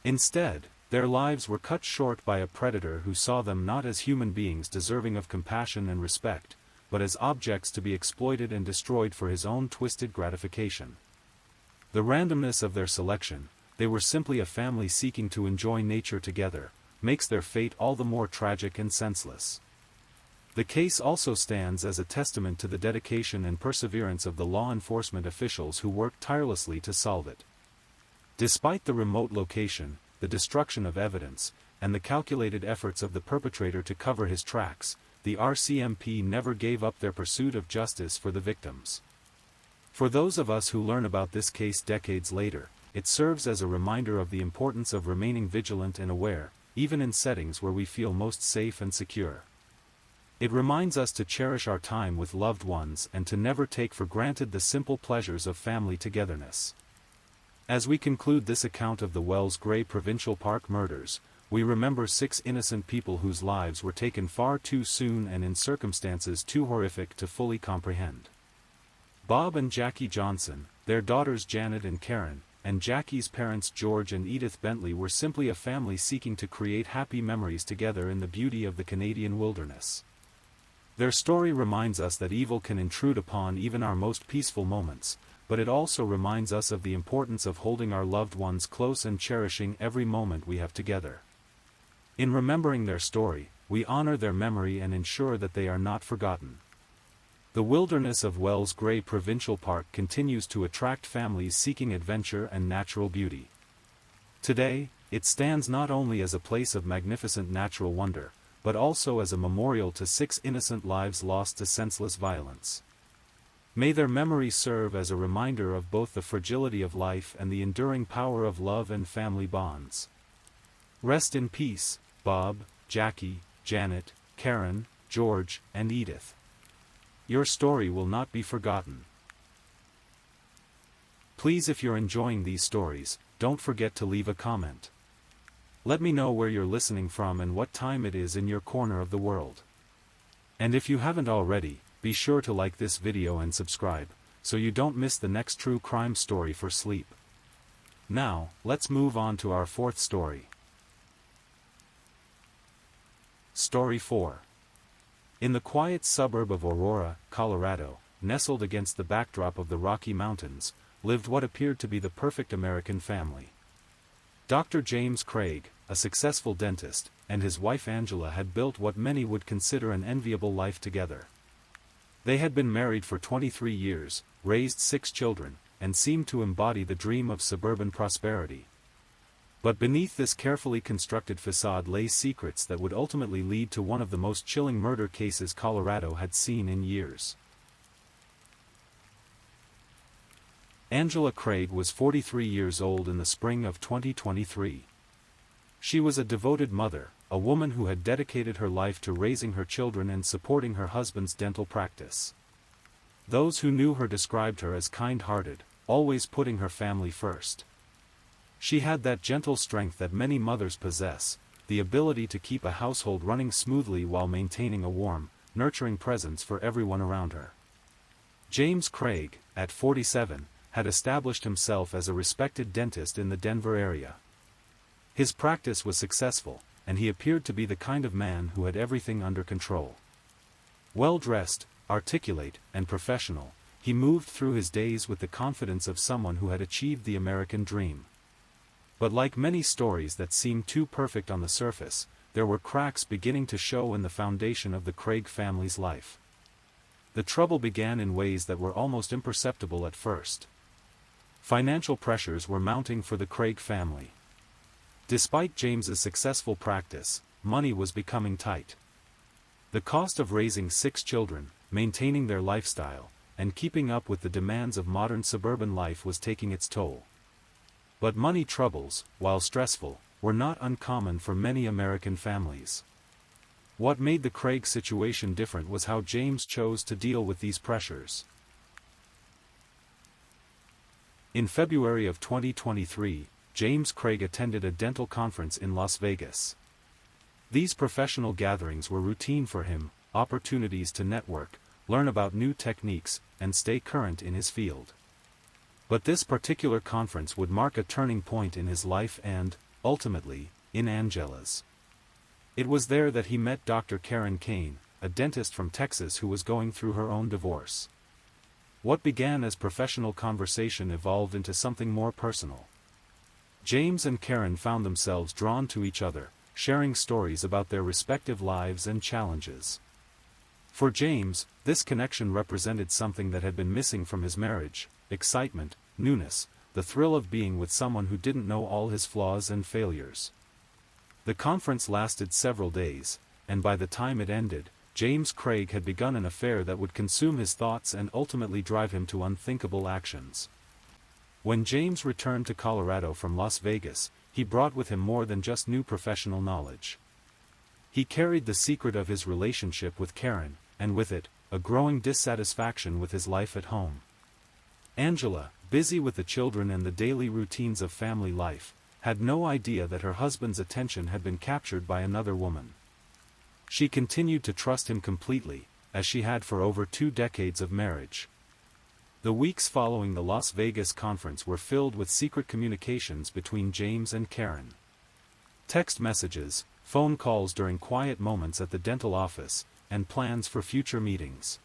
Instead, their lives were cut short by a predator who saw them not as human beings deserving of compassion and respect, but as objects to be exploited and destroyed for his own twisted gratification. The randomness of their selection, they were simply a family seeking to enjoy nature together, makes their fate all the more tragic and senseless. The case also stands as a testament to the dedication and perseverance of the law enforcement officials who worked tirelessly to solve it. Despite the remote location, the destruction of evidence, and the calculated efforts of the perpetrator to cover his tracks, the RCMP never gave up their pursuit of justice for the victims. For those of us who learn about this case decades later, it serves as a reminder of the importance of remaining vigilant and aware, even in settings where we feel most safe and secure. It reminds us to cherish our time with loved ones and to never take for granted the simple pleasures of family togetherness. As we conclude this account of the Wells Gray Provincial Park murders, we remember 6 innocent people whose lives were taken far too soon and in circumstances too horrific to fully comprehend. Bob and Jackie Johnson, their daughters Janet and Karen, and Jackie's parents George and Edith Bentley were simply a family seeking to create happy memories together in the beauty of the Canadian wilderness. Their story reminds us that evil can intrude upon even our most peaceful moments, but it also reminds us of the importance of holding our loved ones close and cherishing every moment we have together. In remembering their story, we honor their memory and ensure that they are not forgotten. The wilderness of Wells Gray Provincial Park continues to attract families seeking adventure and natural beauty. Today, it stands not only as a place of magnificent natural wonder, but also as a memorial to 6 innocent lives lost to senseless violence. May their memory serve as a reminder of both the fragility of life and the enduring power of love and family bonds. Rest in peace, Bob, Jackie, Janet, Karen, George, and Edith. Your story will not be forgotten. Please, if you're enjoying these stories, don't forget to leave a comment. Let me know where you're listening from and what time it is in your corner of the world. And if you haven't already, be sure to like this video and subscribe, so you don't miss the next true crime story for sleep. Now, let's move on to our 4th story. Story 4. In the quiet suburb of Aurora, Colorado, nestled against the backdrop of the Rocky Mountains, lived what appeared to be the perfect American family. Dr. James Craig, a successful dentist, and his wife Angela had built what many would consider an enviable life together. They had been married for 23 years, raised 6 children, and seemed to embody the dream of suburban prosperity. But beneath this carefully constructed facade lay secrets that would ultimately lead to one of the most chilling murder cases Colorado had seen in years. Angela Craig was 43 years old in the spring of 2023. She was a devoted mother, a woman who had dedicated her life to raising her children and supporting her husband's dental practice. Those who knew her described her as kind-hearted, always putting her family first. She had that gentle strength that many mothers possess, the ability to keep a household running smoothly while maintaining a warm, nurturing presence for everyone around her. James Craig, at 47, had established himself as a respected dentist in the Denver area. His practice was successful, and he appeared to be the kind of man who had everything under control. Well-dressed, articulate, and professional, he moved through his days with the confidence of someone who had achieved the American dream. But like many stories that seemed too perfect on the surface, there were cracks beginning to show in the foundation of the Craig family's life. The trouble began in ways that were almost imperceptible at first. Financial pressures were mounting for the Craig family. Despite James's successful practice, money was becoming tight. The cost of raising 6 children, maintaining their lifestyle, and keeping up with the demands of modern suburban life was taking its toll. But money troubles, while stressful, were not uncommon for many American families. What made the Craig situation different was how James chose to deal with these pressures. In February of 2023, James Craig attended a dental conference in Las Vegas. These professional gatherings were routine for him, opportunities to network, learn about new techniques, and stay current in his field. But this particular conference would mark a turning point in his life and, ultimately, in Angela's. It was there that he met Dr. Karen Kane, a dentist from Texas who was going through her own divorce. What began as professional conversation evolved into something more personal. James and Karen found themselves drawn to each other, sharing stories about their respective lives and challenges. For James, this connection represented something that had been missing from his marriage: excitement, newness, the thrill of being with someone who didn't know all his flaws and failures. The conference lasted several days, and by the time it ended, James Craig had begun an affair that would consume his thoughts and ultimately drive him to unthinkable actions. When James returned to Colorado from Las Vegas, he brought with him more than just new professional knowledge. He carried the secret of his relationship with Karen, and with it, a growing dissatisfaction with his life at home. Angela, busy with the children and the daily routines of family life, had no idea that her husband's attention had been captured by another woman. She continued to trust him completely, as she had for over 2 decades of marriage. The weeks following the Las Vegas conference were filled with secret communications between James and Karen. Text messages, phone calls during quiet moments at the dental office, and plans for future meetings.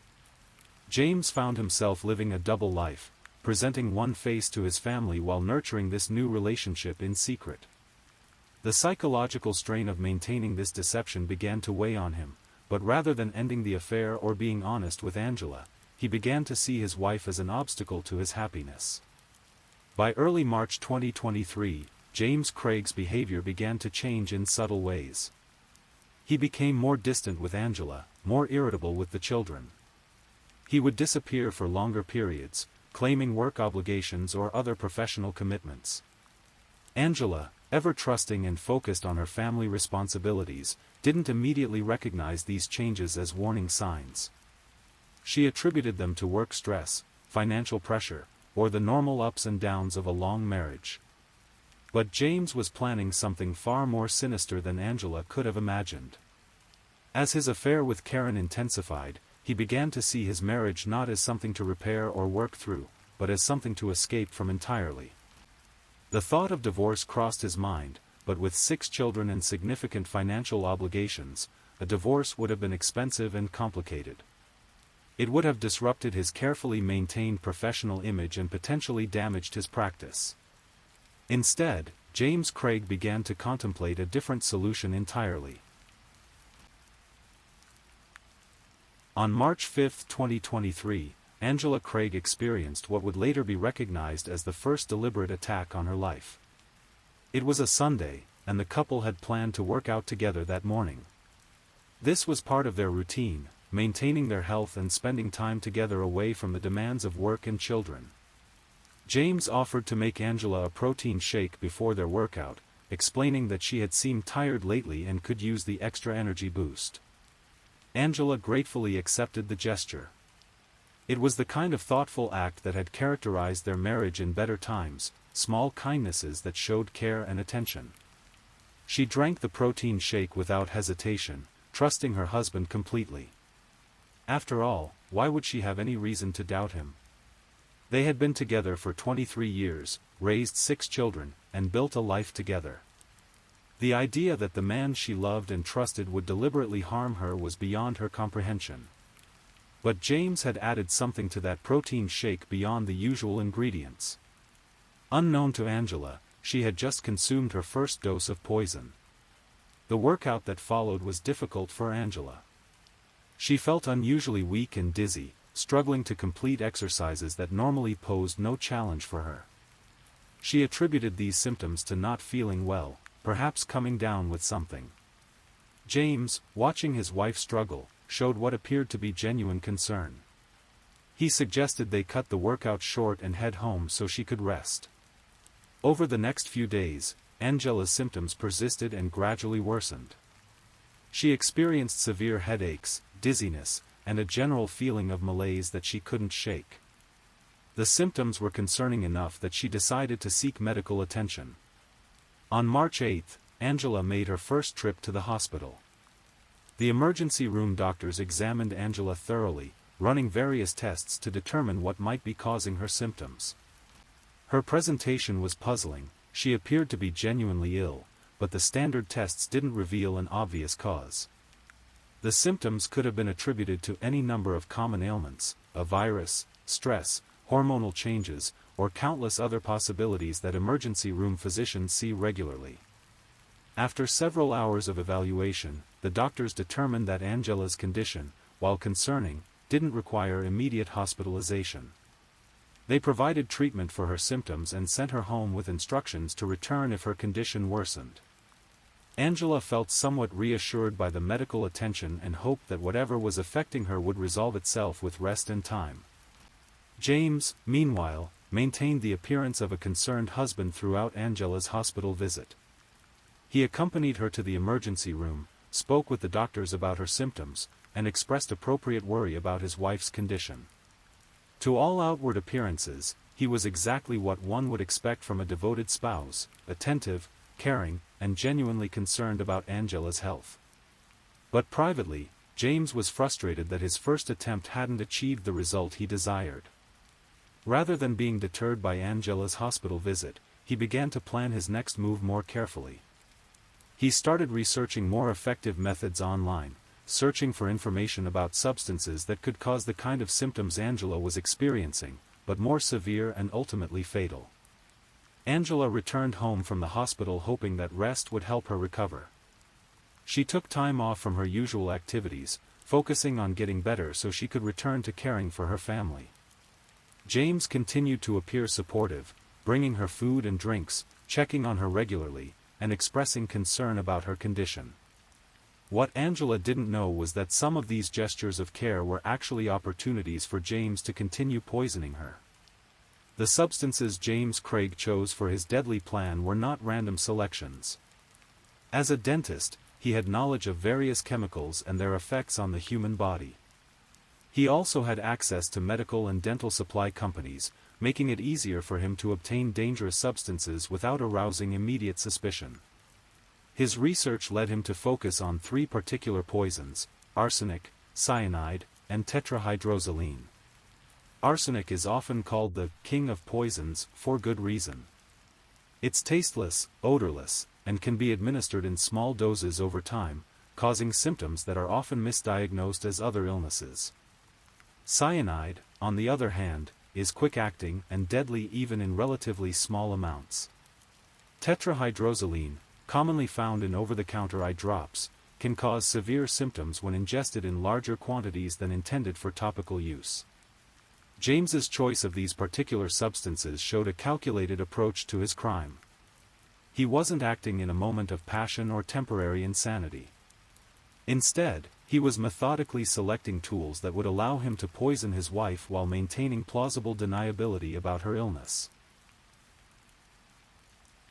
James found himself living a double life, presenting one face to his family while nurturing this new relationship in secret. The psychological strain of maintaining this deception began to weigh on him, but rather than ending the affair or being honest with Angela, he began to see his wife as an obstacle to his happiness. By early March 2023, James Craig's behavior began to change in subtle ways. He became more distant with Angela, more irritable with the children. He would disappear for longer periods, claiming work obligations or other professional commitments. Angela, ever trusting and focused on her family responsibilities, didn't immediately recognize these changes as warning signs. She attributed them to work stress, financial pressure, or the normal ups and downs of a long marriage. But James was planning something far more sinister than Angela could have imagined. As his affair with Karen intensified, he began to see his marriage not as something to repair or work through, but as something to escape from entirely. The thought of divorce crossed his mind, but with 6 children and significant financial obligations, a divorce would have been expensive and complicated. It would have disrupted his carefully maintained professional image and potentially damaged his practice. Instead, James Craig began to contemplate a different solution entirely. On March 5, 2023, Angela Craig experienced what would later be recognized as the first deliberate attack on her life. It was a Sunday, and the couple had planned to work out together that morning. This was part of their routine, maintaining their health and spending time together away from the demands of work and children. James offered to make Angela a protein shake before their workout, explaining that she had seemed tired lately and could use the extra energy boost. Angela gratefully accepted the gesture. It was the kind of thoughtful act that had characterized their marriage in better times, small kindnesses that showed care and attention. She drank the protein shake without hesitation, trusting her husband completely. After all, why would she have any reason to doubt him? They had been together for 23 years, raised 6 children, and built a life together. The idea that the man she loved and trusted would deliberately harm her was beyond her comprehension. But James had added something to that protein shake beyond the usual ingredients. Unknown to Angela, she had just consumed her first dose of poison. The workout that followed was difficult for Angela. She felt unusually weak and dizzy, struggling to complete exercises that normally posed no challenge for her. She attributed these symptoms to not feeling well, perhaps coming down with something. James, watching his wife struggle, showed what appeared to be genuine concern. He suggested they cut the workout short and head home so she could rest. Over the next few days, Angela's symptoms persisted and gradually worsened. She experienced severe headaches, dizziness, and a general feeling of malaise that she couldn't shake. The symptoms were concerning enough that she decided to seek medical attention. On March 8, Angela made her first trip to the hospital. The emergency room doctors examined Angela thoroughly, running various tests to determine what might be causing her symptoms. Her presentation was puzzling. She appeared to be genuinely ill, but the standard tests didn't reveal an obvious cause. The symptoms could have been attributed to any number of common ailments, a virus, stress, hormonal changes, or countless other possibilities that emergency room physicians see regularly. After several hours of evaluation, the doctors determined that Angela's condition, while concerning, didn't require immediate hospitalization. They provided treatment for her symptoms and sent her home with instructions to return if her condition worsened. Angela felt somewhat reassured by the medical attention and hoped that whatever was affecting her would resolve itself with rest and time. James, meanwhile, maintained the appearance of a concerned husband throughout Angela's hospital visit. He accompanied her to the emergency room, spoke with the doctors about her symptoms, and expressed appropriate worry about his wife's condition. To all outward appearances, he was exactly what one would expect from a devoted spouse, attentive, caring, and genuinely concerned about Angela's health. But privately, James was frustrated that his first attempt hadn't achieved the result he desired. Rather than being deterred by Angela's hospital visit, he began to plan his next move more carefully. He started researching more effective methods online, searching for information about substances that could cause the kind of symptoms Angela was experiencing, but more severe and ultimately fatal. Angela returned home from the hospital hoping that rest would help her recover. She took time off from her usual activities, focusing on getting better so she could return to caring for her family. James continued to appear supportive, bringing her food and drinks, checking on her regularly, and expressing concern about her condition. What Angela didn't know was that some of these gestures of care were actually opportunities for James to continue poisoning her. The substances James Craig chose for his deadly plan were not random selections. As a dentist, he had knowledge of various chemicals and their effects on the human body. He also had access to medical and dental supply companies, making it easier for him to obtain dangerous substances without arousing immediate suspicion. His research led him to focus on 3 particular poisons: arsenic, cyanide, and tetrahydrozoline. Arsenic is often called the king of poisons for good reason. It's tasteless, odorless, and can be administered in small doses over time, causing symptoms that are often misdiagnosed as other illnesses. Cyanide, on the other hand, is quick-acting and deadly even in relatively small amounts. Tetrahydrozoline, commonly found in over-the-counter eye drops, can cause severe symptoms when ingested in larger quantities than intended for topical use. James's choice of these particular substances showed a calculated approach to his crime. He wasn't acting in a moment of passion or temporary insanity. Instead, he was methodically selecting tools that would allow him to poison his wife while maintaining plausible deniability about her illness.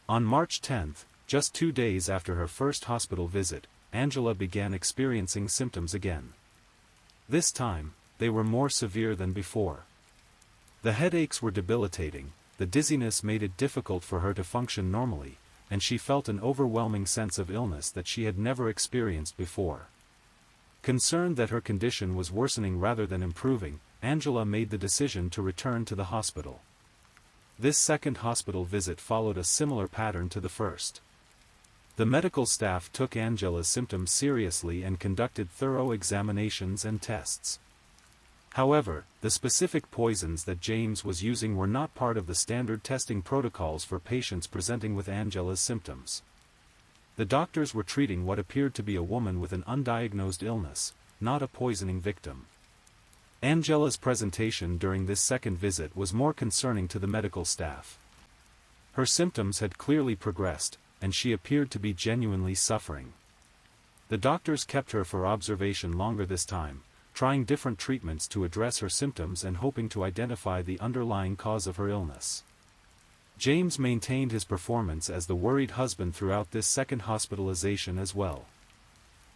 On March 10, just 2 days after her first hospital visit, Angela began experiencing symptoms again. This time, they were more severe than before. The headaches were debilitating, the dizziness made it difficult for her to function normally, and she felt an overwhelming sense of illness that she had never experienced before. Concerned that her condition was worsening rather than improving, Angela made the decision to return to the hospital. This second hospital visit followed a similar pattern to the first. The medical staff took Angela's symptoms seriously and conducted thorough examinations and tests. However, the specific poisons that James was using were not part of the standard testing protocols for patients presenting with Angela's symptoms. The doctors were treating what appeared to be a woman with an undiagnosed illness, not a poisoning victim. Angela's presentation during this second visit was more concerning to the medical staff. Her symptoms had clearly progressed, and she appeared to be genuinely suffering. The doctors kept her for observation longer this time, trying different treatments to address her symptoms and hoping to identify the underlying cause of her illness. James maintained his performance as the worried husband throughout this second hospitalization as well.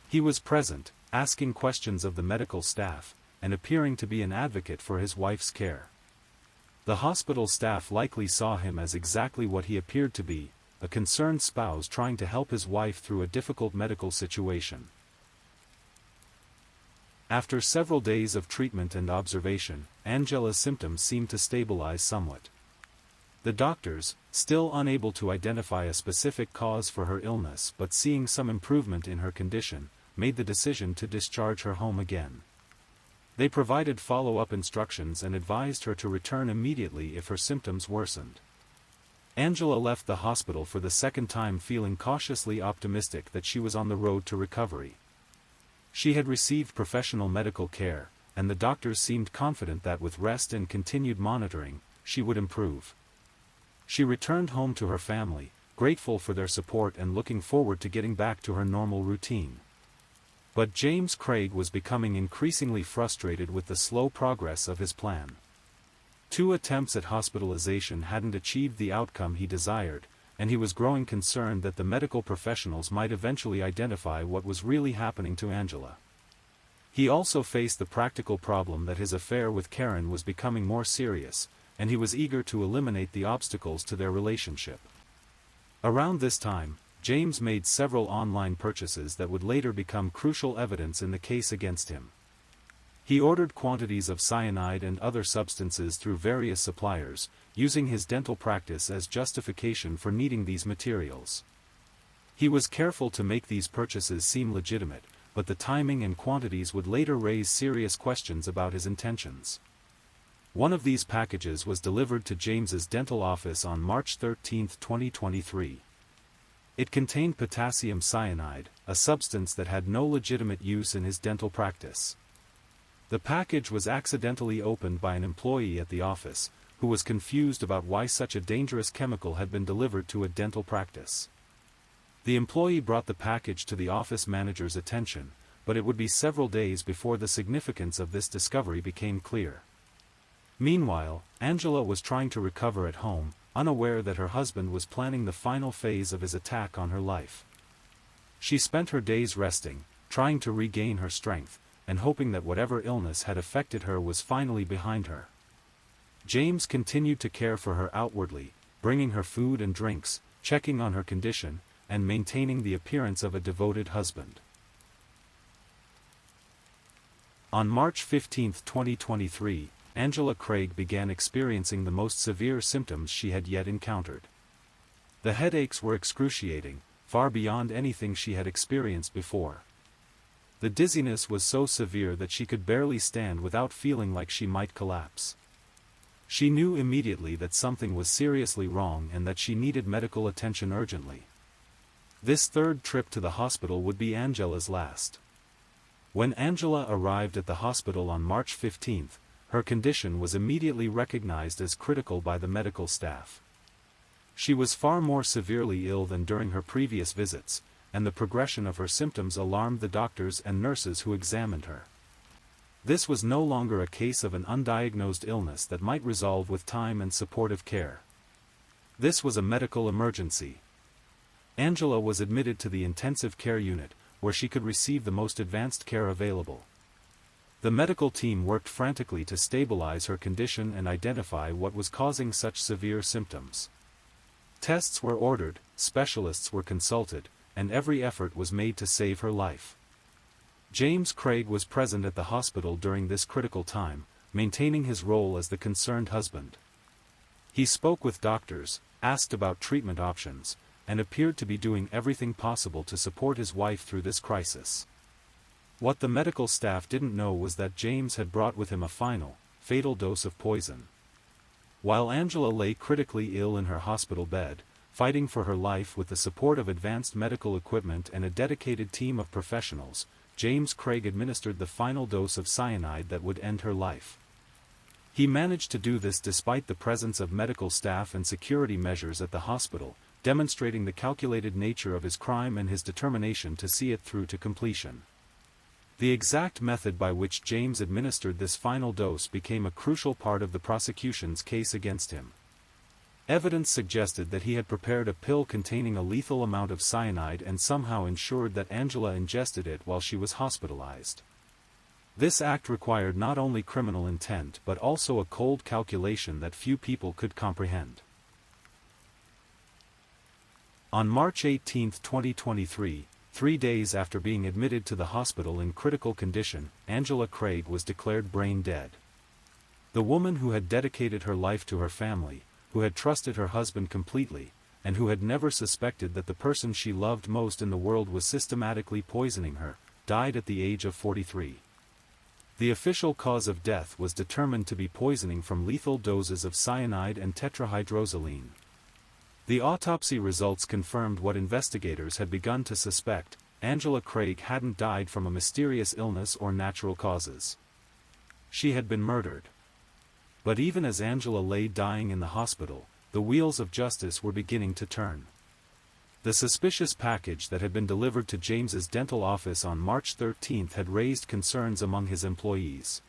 He was present, asking questions of the medical staff, and appearing to be an advocate for his wife's care. The hospital staff likely saw him as exactly what he appeared to be, a concerned spouse trying to help his wife through a difficult medical situation. After several days of treatment and observation, Angela's symptoms seemed to stabilize somewhat. The doctors, still unable to identify a specific cause for her illness but seeing some improvement in her condition, made the decision to discharge her home again. They provided follow-up instructions and advised her to return immediately if her symptoms worsened. Angela left the hospital for the second time feeling cautiously optimistic that she was on the road to recovery. She had received professional medical care, and the doctors seemed confident that with rest and continued monitoring, she would improve. She returned home to her family, grateful for their support and looking forward to getting back to her normal routine. But James Craig was becoming increasingly frustrated with the slow progress of his plan. 2 attempts at hospitalization hadn't achieved the outcome he desired, and he was growing concerned that the medical professionals might eventually identify what was really happening to Angela. He also faced the practical problem that his affair with Karen was becoming more serious, and he was eager to eliminate the obstacles to their relationship. Around this time, James made several online purchases that would later become crucial evidence in the case against him. He ordered quantities of cyanide and other substances through various suppliers, using his dental practice as justification for needing these materials. He was careful to make these purchases seem legitimate, but the timing and quantities would later raise serious questions about his intentions. One of these packages was delivered to James's dental office on March 13, 2023. It contained potassium cyanide, a substance that had no legitimate use in his dental practice. The package was accidentally opened by an employee at the office, who was confused about why such a dangerous chemical had been delivered to a dental practice. The employee brought the package to the office manager's attention, but it would be several days before the significance of this discovery became clear. Meanwhile, Angela was trying to recover at home, unaware that her husband was planning the final phase of his attack on her life. She spent her days resting, trying to regain her strength, and hoping that whatever illness had affected her was finally behind her. James continued to care for her outwardly, bringing her food and drinks, checking on her condition, and maintaining the appearance of a devoted husband. On March 15, 2023, Angela Craig began experiencing the most severe symptoms she had yet encountered. The headaches were excruciating, far beyond anything she had experienced before. The dizziness was so severe that she could barely stand without feeling like she might collapse. She knew immediately that something was seriously wrong and that she needed medical attention urgently. This third trip to the hospital would be Angela's last. When Angela arrived at the hospital on March 15, her condition was immediately recognized as critical by the medical staff. She was far more severely ill than during her previous visits, and the progression of her symptoms alarmed the doctors and nurses who examined her. This was no longer a case of an undiagnosed illness that might resolve with time and supportive care. This was a medical emergency. Angela was admitted to the intensive care unit, where she could receive the most advanced care available. The medical team worked frantically to stabilize her condition and identify what was causing such severe symptoms. Tests were ordered, specialists were consulted, and every effort was made to save her life. James Craig was present at the hospital during this critical time, maintaining his role as the concerned husband. He spoke with doctors, asked about treatment options, and appeared to be doing everything possible to support his wife through this crisis. What the medical staff didn't know was that James had brought with him a final, fatal dose of poison. While Angela lay critically ill in her hospital bed, fighting for her life with the support of advanced medical equipment and a dedicated team of professionals, James Craig administered the final dose of cyanide that would end her life. He managed to do this despite the presence of medical staff and security measures at the hospital, demonstrating the calculated nature of his crime and his determination to see it through to completion. The exact method by which James administered this final dose became a crucial part of the prosecution's case against him. Evidence suggested that he had prepared a pill containing a lethal amount of cyanide and somehow ensured that Angela ingested it while she was hospitalized. This act required not only criminal intent but also a cold calculation that few people could comprehend. On March 18, 2023, 3 days after being admitted to the hospital in critical condition, Angela Craig was declared brain dead. The woman who had dedicated her life to her family, who had trusted her husband completely, and who had never suspected that the person she loved most in the world was systematically poisoning her, died at the age of 43. The official cause of death was determined to be poisoning from lethal doses of cyanide and tetrahydrozoline. The autopsy results confirmed what investigators had begun to suspect: Angela Craig hadn't died from a mysterious illness or natural causes. She had been murdered. But even as Angela lay dying in the hospital, the wheels of justice were beginning to turn. The suspicious package that had been delivered to James's dental office on March 13 had raised concerns among his employees.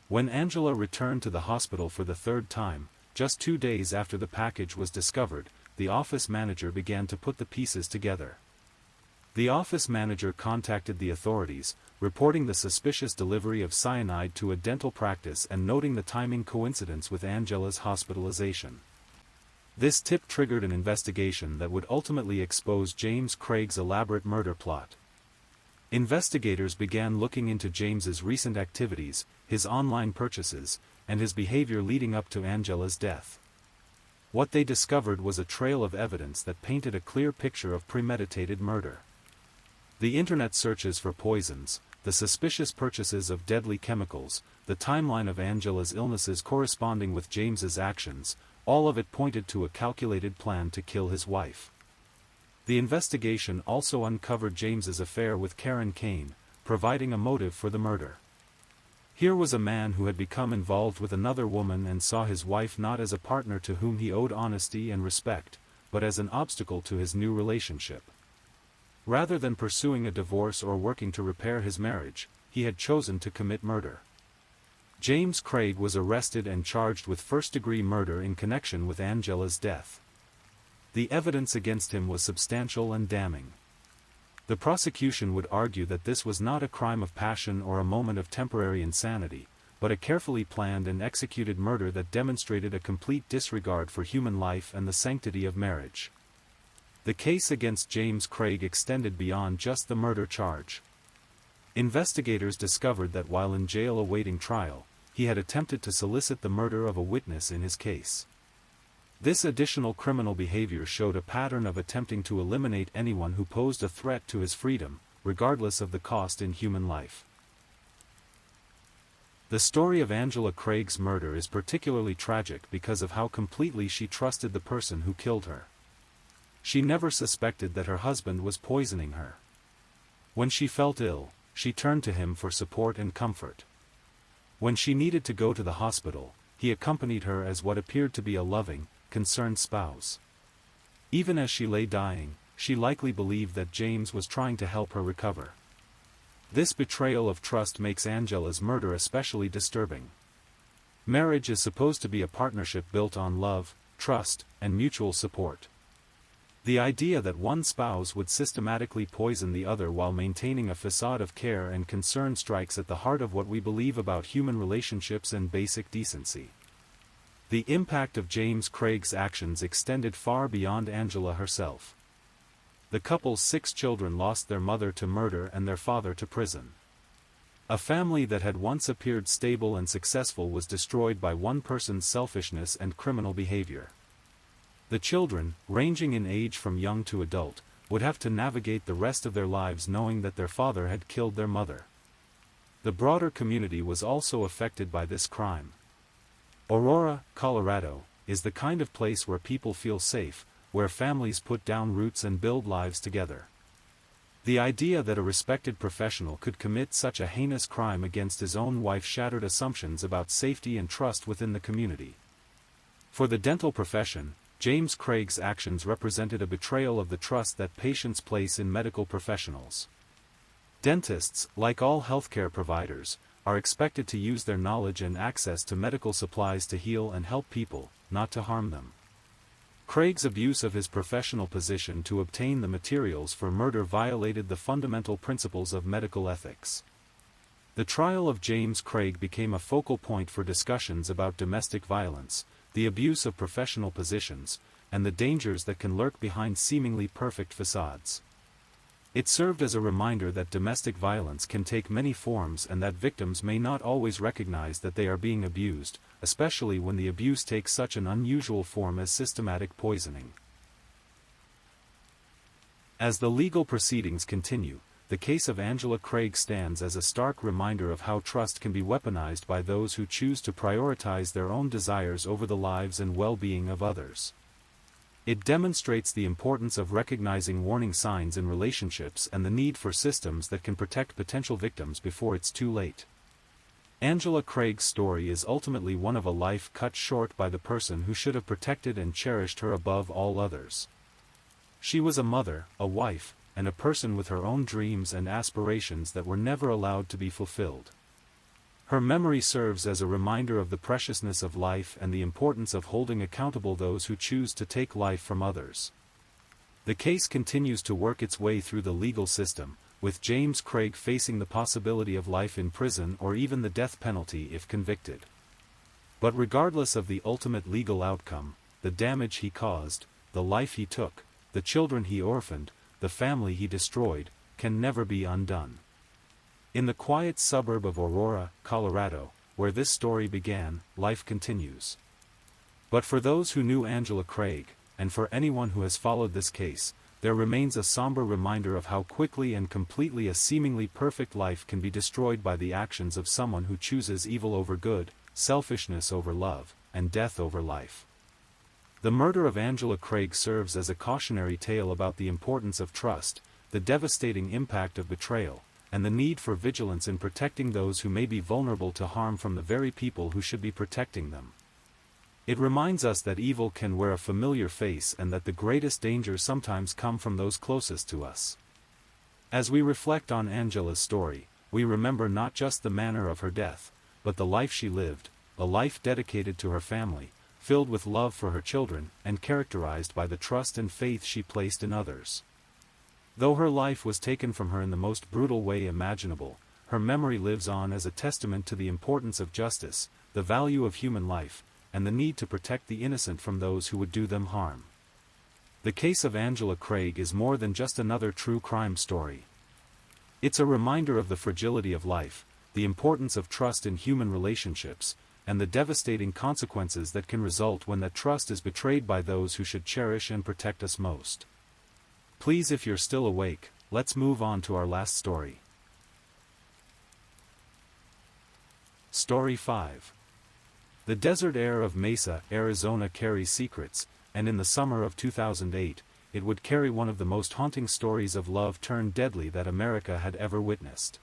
When Angela returned to the hospital for the third time, just 2 days after the package was discovered, the office manager began to put the pieces together. The office manager contacted the authorities, reporting the suspicious delivery of cyanide to a dental practice and noting the timing coincidence with Angela's hospitalization. This tip triggered an investigation that would ultimately expose James Craig's elaborate murder plot. Investigators began looking into James's recent activities, his online purchases, and his behavior leading up to Angela's death. What they discovered was a trail of evidence that painted a clear picture of premeditated murder. The internet searches for poisons, the suspicious purchases of deadly chemicals, the timeline of Angela's illnesses corresponding with James's actions, all of it pointed to a calculated plan to kill his wife. The investigation also uncovered James's affair with Karen Kane, providing a motive for the murder. Here was a man who had become involved with another woman and saw his wife not as a partner to whom he owed honesty and respect, but as an obstacle to his new relationship. Rather than pursuing a divorce or working to repair his marriage, he had chosen to commit murder. James Craig was arrested and charged with first-degree murder in connection with Angela's death. The evidence against him was substantial and damning. The prosecution would argue that this was not a crime of passion or a moment of temporary insanity, but a carefully planned and executed murder that demonstrated a complete disregard for human life and the sanctity of marriage. The case against James Craig extended beyond just the murder charge. Investigators discovered that while in jail awaiting trial, he had attempted to solicit the murder of a witness in his case. This additional criminal behavior showed a pattern of attempting to eliminate anyone who posed a threat to his freedom, regardless of the cost in human life. The story of Angela Craig's murder is particularly tragic because of how completely she trusted the person who killed her. She never suspected that her husband was poisoning her. When she felt ill, she turned to him for support and comfort. When she needed to go to the hospital, he accompanied her as what appeared to be a loving, concerned spouse. Even as she lay dying, she likely believed that James was trying to help her recover. This betrayal of trust makes Angela's murder especially disturbing. Marriage is supposed to be a partnership built on love, trust, and mutual support. The idea that one spouse would systematically poison the other while maintaining a facade of care and concern strikes at the heart of what we believe about human relationships and basic decency. The impact of James Craig's actions extended far beyond Angela herself. The couple's 6 children lost their mother to murder and their father to prison. A family that had once appeared stable and successful was destroyed by one person's selfishness and criminal behavior. The children, ranging in age from young to adult, would have to navigate the rest of their lives knowing that their father had killed their mother. The broader community was also affected by this crime. Aurora, Colorado, is the kind of place where people feel safe, where families put down roots and build lives together. The idea that a respected professional could commit such a heinous crime against his own wife shattered assumptions about safety and trust within the community. For the dental profession, James Craig's actions represented a betrayal of the trust that patients place in medical professionals. Dentists, like all healthcare providers, are expected to use their knowledge and access to medical supplies to heal and help people, not to harm them. Craig's abuse of his professional position to obtain the materials for murder violated the fundamental principles of medical ethics. The trial of James Craig became a focal point for discussions about domestic violence, the abuse of professional positions, and the dangers that can lurk behind seemingly perfect facades. It served as a reminder that domestic violence can take many forms and that victims may not always recognize that they are being abused, especially when the abuse takes such an unusual form as systematic poisoning. As the legal proceedings continue, the case of Angela Craig stands as a stark reminder of how trust can be weaponized by those who choose to prioritize their own desires over the lives and well-being of others. It demonstrates the importance of recognizing warning signs in relationships and the need for systems that can protect potential victims before it's too late. Angela Craig's story is ultimately one of a life cut short by the person who should have protected and cherished her above all others. She was a mother, a wife, and a person with her own dreams and aspirations that were never allowed to be fulfilled. Her memory serves as a reminder of the preciousness of life and the importance of holding accountable those who choose to take life from others. The case continues to work its way through the legal system, with James Craig facing the possibility of life in prison or even the death penalty if convicted. But regardless of the ultimate legal outcome, the damage he caused, the life he took, the children he orphaned, the family he destroyed, can never be undone. In the quiet suburb of Aurora, Colorado, where this story began, life continues. But for those who knew Angela Craig, and for anyone who has followed this case, there remains a somber reminder of how quickly and completely a seemingly perfect life can be destroyed by the actions of someone who chooses evil over good, selfishness over love, and death over life. The murder of Angela Craig serves as a cautionary tale about the importance of trust, the devastating impact of betrayal, and the need for vigilance in protecting those who may be vulnerable to harm from the very people who should be protecting them. It reminds us that evil can wear a familiar face and that the greatest dangers sometimes come from those closest to us. As we reflect on Angela's story, we remember not just the manner of her death, but the life she lived, a life dedicated to her family, filled with love for her children, and characterized by the trust and faith she placed in others. Though her life was taken from her in the most brutal way imaginable, her memory lives on as a testament to the importance of justice, the value of human life, and the need to protect the innocent from those who would do them harm. The case of Angela Craig is more than just another true crime story. It's a reminder of the fragility of life, the importance of trust in human relationships, and the devastating consequences that can result when that trust is betrayed by those who should cherish and protect us most. Please, if you're still awake, let's move on to our last story. Story 5. The desert air of Mesa, Arizona carries secrets, and in the summer of 2008, it would carry one of the most haunting stories of love turned deadly that America had ever witnessed.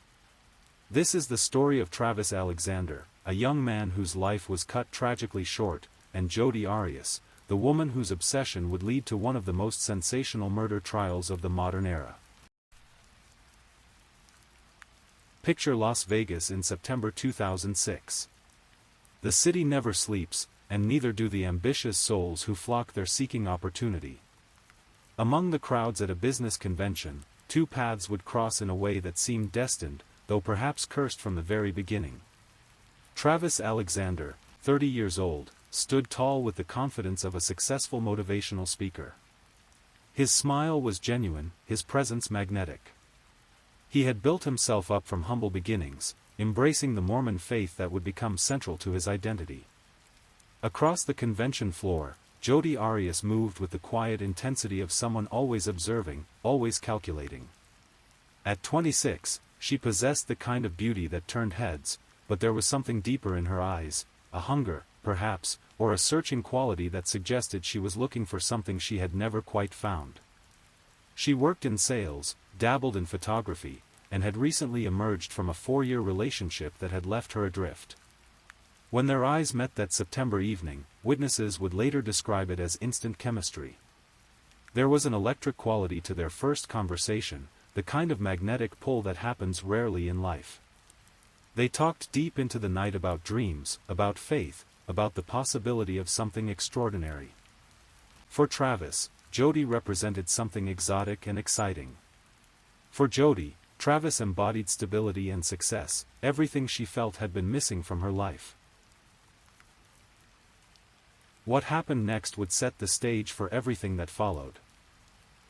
This is the story of Travis Alexander, a young man whose life was cut tragically short, and Jodi Arias, the woman whose obsession would lead to one of the most sensational murder trials of the modern era. Picture Las Vegas in September 2006. The city never sleeps, and neither do the ambitious souls who flock there seeking opportunity. Among the crowds at a business convention, two paths would cross in a way that seemed destined, though perhaps cursed from the very beginning. Travis Alexander, 30 years old, stood tall with the confidence of a successful motivational speaker. His smile was genuine, his presence magnetic. He had built himself up from humble beginnings, embracing the Mormon faith that would become central to his identity. Across the convention floor, Jodi Arias moved with the quiet intensity of someone always observing, always calculating. At 26, she possessed the kind of beauty that turned heads, but there was something deeper in her eyes, a hunger, perhaps, or a searching quality that suggested she was looking for something she had never quite found. She worked in sales, dabbled in photography, and had recently emerged from a 4-year relationship that had left her adrift. When their eyes met that September evening, witnesses would later describe it as instant chemistry. There was an electric quality to their first conversation, the kind of magnetic pull that happens rarely in life. They talked deep into the night about dreams, about faith, about the possibility of something extraordinary. For Travis, Jodi represented something exotic and exciting. For Jodi, Travis embodied stability and success, everything she felt had been missing from her life. What happened next would set the stage for everything that followed.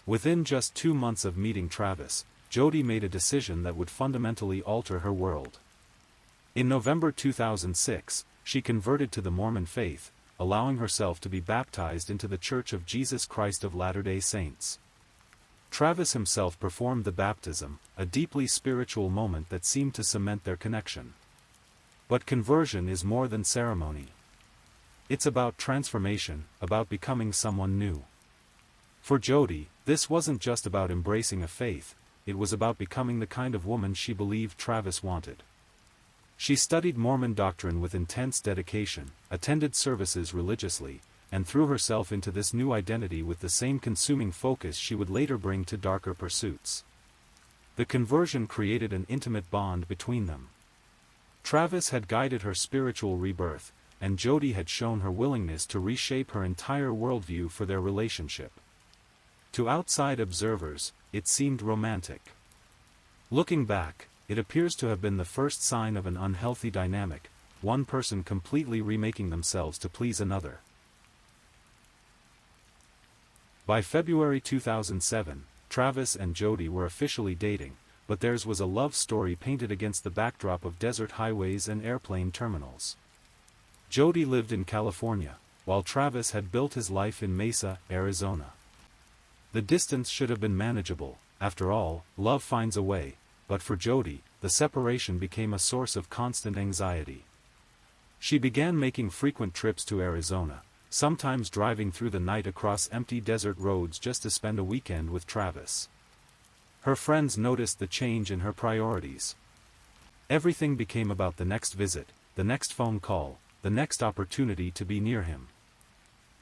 Within just 2 months of meeting Travis, Jodi made a decision that would fundamentally alter her world. In November 2006, she converted to the Mormon faith, allowing herself to be baptized into the Church of Jesus Christ of Latter-day Saints. Travis himself performed the baptism, a deeply spiritual moment that seemed to cement their connection. But conversion is more than ceremony. It's about transformation, about becoming someone new. For Jodi, this wasn't just about embracing a faith, it was about becoming the kind of woman she believed Travis wanted. She studied Mormon doctrine with intense dedication, attended services religiously, and threw herself into this new identity with the same consuming focus she would later bring to darker pursuits. The conversion created an intimate bond between them. Travis had guided her spiritual rebirth, and Jodi had shown her willingness to reshape her entire worldview for their relationship. To outside observers, it seemed romantic. Looking back, it appears to have been the first sign of an unhealthy dynamic, one person completely remaking themselves to please another. By February 2007, Travis and Jodi were officially dating, but theirs was a love story painted against the backdrop of desert highways and airplane terminals. Jodi lived in California, while Travis had built his life in Mesa, Arizona. The distance should have been manageable, after all, love finds a way, but for Jodi, the separation became a source of constant anxiety. She began making frequent trips to Arizona, sometimes driving through the night across empty desert roads just to spend a weekend with Travis. Her friends noticed the change in her priorities. Everything became about the next visit, the next phone call, the next opportunity to be near him.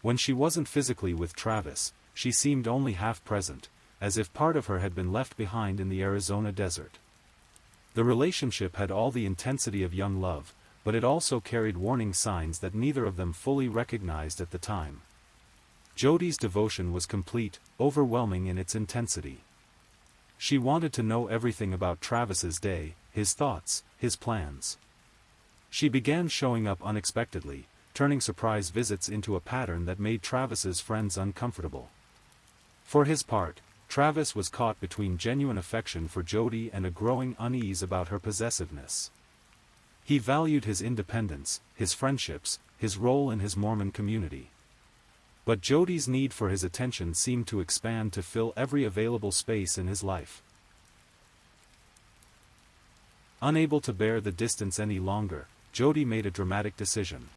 When she wasn't physically with Travis, she seemed only half present, as if part of her had been left behind in the Arizona desert. The relationship had all the intensity of young love, but it also carried warning signs that neither of them fully recognized at the time. Jodi's devotion was complete, overwhelming in its intensity. She wanted to know everything about Travis's day, his thoughts, his plans. She began showing up unexpectedly, turning surprise visits into a pattern that made Travis's friends uncomfortable. For his part, Travis was caught between genuine affection for Jodi and a growing unease about her possessiveness. He valued his independence, his friendships, his role in his Mormon community. But Jodi's need for his attention seemed to expand to fill every available space in his life. Unable to bear the distance any longer, Jodi made a dramatic decision.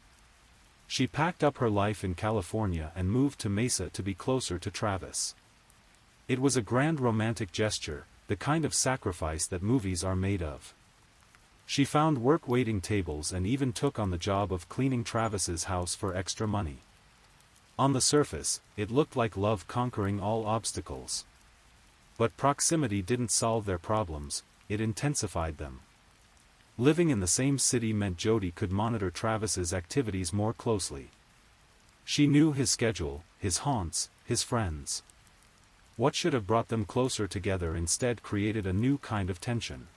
She packed up her life in California and moved to Mesa to be closer to Travis. It was a grand romantic gesture, the kind of sacrifice that movies are made of. She found work waiting tables and even took on the job of cleaning Travis's house for extra money. On the surface, it looked like love conquering all obstacles. But proximity didn't solve their problems, it intensified them. Living in the same city meant Jodi could monitor Travis's activities more closely. She knew his schedule, his haunts, his friends. What should have brought them closer together instead created a new kind of tension.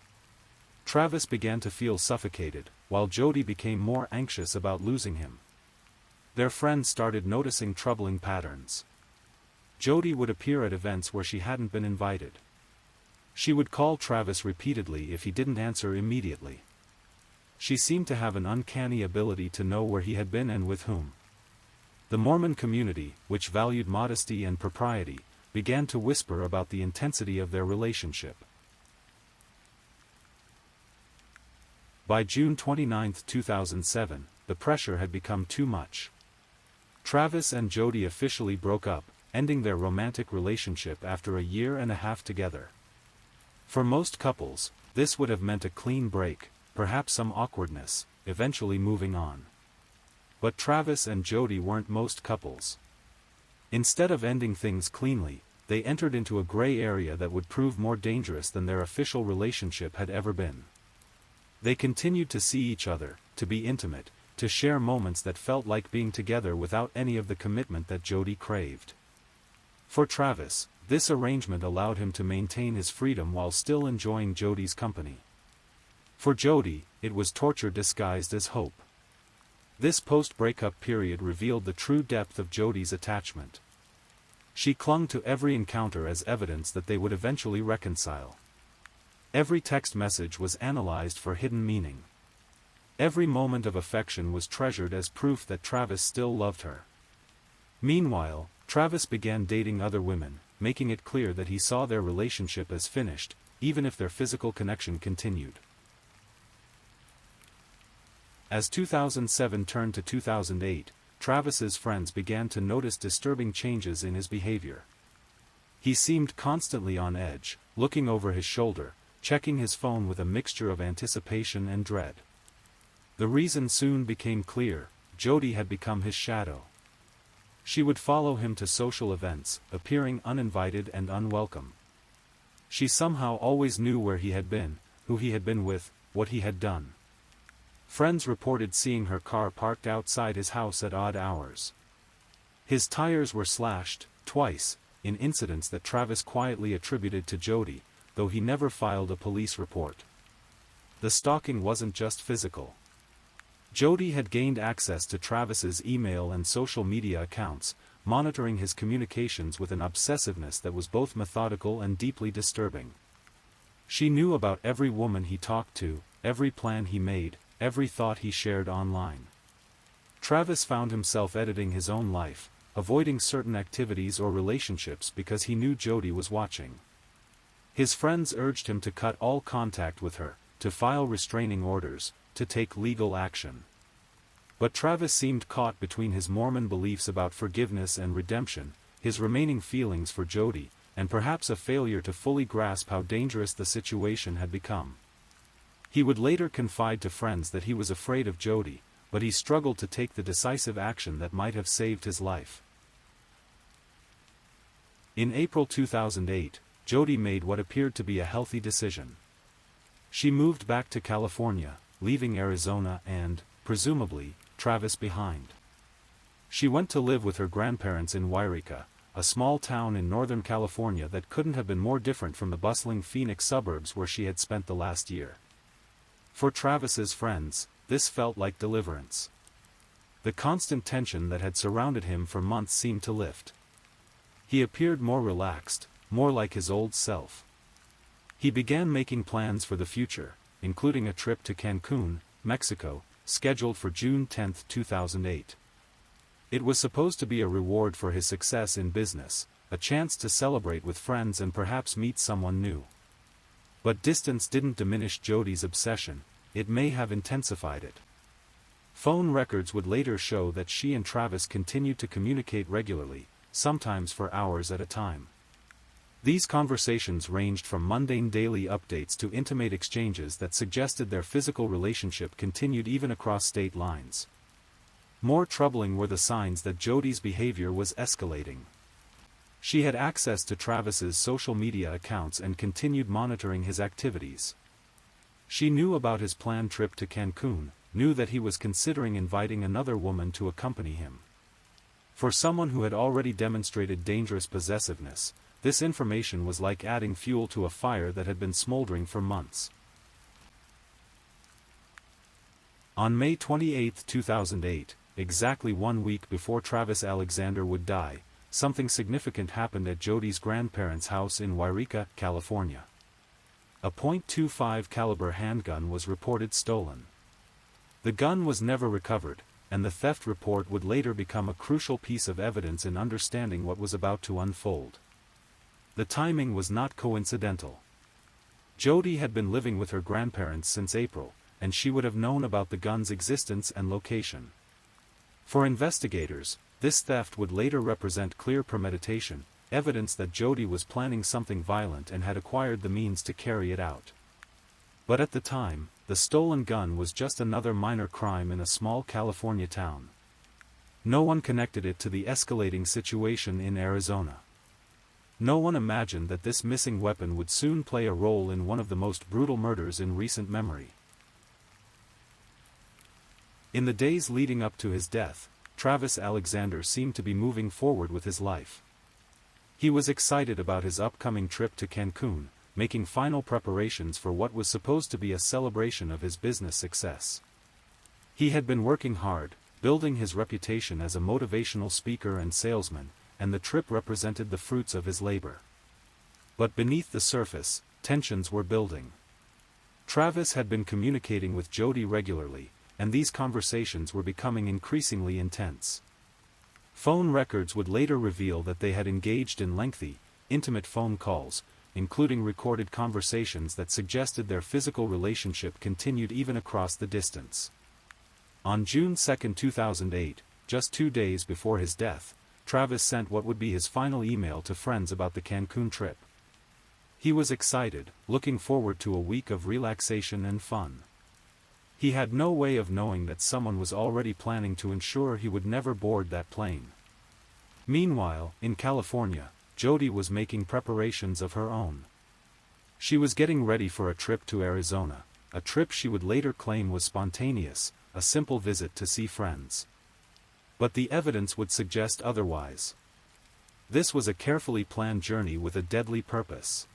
Travis began to feel suffocated, while Jody became more anxious about losing him. Their friends started noticing troubling patterns. Jody would appear at events where she hadn't been invited. She would call Travis repeatedly if he didn't answer immediately. She seemed to have an uncanny ability to know where he had been and with whom. The Mormon community, which valued modesty and propriety, began to whisper about the intensity of their relationship. By June 29, 2007, the pressure had become too much. Travis and Jody officially broke up, ending their romantic relationship after a year and a half together. For most couples, this would have meant a clean break, perhaps some awkwardness, eventually moving on. But Travis and Jody weren't most couples. Instead of ending things cleanly, they entered into a gray area that would prove more dangerous than their official relationship had ever been. They continued to see each other, to be intimate, to share moments that felt like being together without any of the commitment that Jody craved. For Travis, this arrangement allowed him to maintain his freedom while still enjoying Jody's company. For Jody, it was torture disguised as hope. This post-breakup period revealed the true depth of Jody's attachment. She clung to every encounter as evidence that they would eventually reconcile. Every text message was analyzed for hidden meaning. Every moment of affection was treasured as proof that Travis still loved her. Meanwhile, Travis began dating other women, making it clear that he saw their relationship as finished, even if their physical connection continued. As 2007 turned to 2008, Travis's friends began to notice disturbing changes in his behavior. He seemed constantly on edge, looking over his shoulder, checking his phone with a mixture of anticipation and dread. The reason soon became clear: Jody had become his shadow. She would follow him to social events, appearing uninvited and unwelcome. She somehow always knew where he had been, who he had been with, what he had done. Friends reported seeing her car parked outside his house at odd hours. His tires were slashed, twice, in incidents that Travis quietly attributed to Jody, though he never filed a police report. The stalking wasn't just physical. Jody had gained access to Travis's email and social media accounts, monitoring his communications with an obsessiveness that was both methodical and deeply disturbing. She knew about every woman he talked to, every plan he made, every thought he shared online. Travis found himself editing his own life, avoiding certain activities or relationships because he knew Jody was watching. His friends urged him to cut all contact with her, to file restraining orders, to take legal action. But Travis seemed caught between his Mormon beliefs about forgiveness and redemption, his remaining feelings for Jody, and perhaps a failure to fully grasp how dangerous the situation had become. He would later confide to friends that he was afraid of Jody, but he struggled to take the decisive action that might have saved his life. In April 2008, Jody made what appeared to be a healthy decision. She moved back to California, leaving Arizona and, presumably, Travis behind. She went to live with her grandparents in Yreka, a small town in Northern California that couldn't have been more different from the bustling Phoenix suburbs where she had spent the last year. For Travis's friends, this felt like deliverance. The constant tension that had surrounded him for months seemed to lift. He appeared more relaxed, more like his old self. He began making plans for the future, including a trip to Cancun, Mexico, scheduled for June 10, 2008. It was supposed to be a reward for his success in business, a chance to celebrate with friends and perhaps meet someone new. But distance didn't diminish Jody's obsession, it may have intensified it. Phone records would later show that she and Travis continued to communicate regularly, sometimes for hours at a time. These conversations ranged from mundane daily updates to intimate exchanges that suggested their physical relationship continued even across state lines. More troubling were the signs that Jody's behavior was escalating. She had access to Travis's social media accounts and continued monitoring his activities. She knew about his planned trip to Cancun, knew that he was considering inviting another woman to accompany him. For someone who had already demonstrated dangerous possessiveness, this information was like adding fuel to a fire that had been smoldering for months. On May 28, 2008, exactly 1 week before Travis Alexander would die, something significant happened at Jody's grandparents' house in Wairika, California. A .25 caliber handgun was reported stolen. The gun was never recovered, and the theft report would later become a crucial piece of evidence in understanding what was about to unfold. The timing was not coincidental. Jody had been living with her grandparents since April, and she would have known about the gun's existence and location. For investigators, this theft would later represent clear premeditation, evidence that Jody was planning something violent and had acquired the means to carry it out. But at the time, the stolen gun was just another minor crime in a small California town. No one connected it to the escalating situation in Arizona. No one imagined that this missing weapon would soon play a role in one of the most brutal murders in recent memory. In the days leading up to his death, Travis Alexander seemed to be moving forward with his life. He was excited about his upcoming trip to Cancun, making final preparations for what was supposed to be a celebration of his business success. He had been working hard, building his reputation as a motivational speaker and salesman, and the trip represented the fruits of his labor. But beneath the surface, tensions were building. Travis had been communicating with Jody regularly, and these conversations were becoming increasingly intense. Phone records would later reveal that they had engaged in lengthy, intimate phone calls, including recorded conversations that suggested their physical relationship continued even across the distance. On June 2, 2008, just 2 days before his death, Travis sent what would be his final email to friends about the Cancun trip. He was excited, looking forward to a week of relaxation and fun. He had no way of knowing that someone was already planning to ensure he would never board that plane. Meanwhile, in California, Jody was making preparations of her own. She was getting ready for a trip to Arizona, a trip she would later claim was spontaneous, a simple visit to see friends. But the evidence would suggest otherwise. This was a carefully planned journey with a deadly purpose.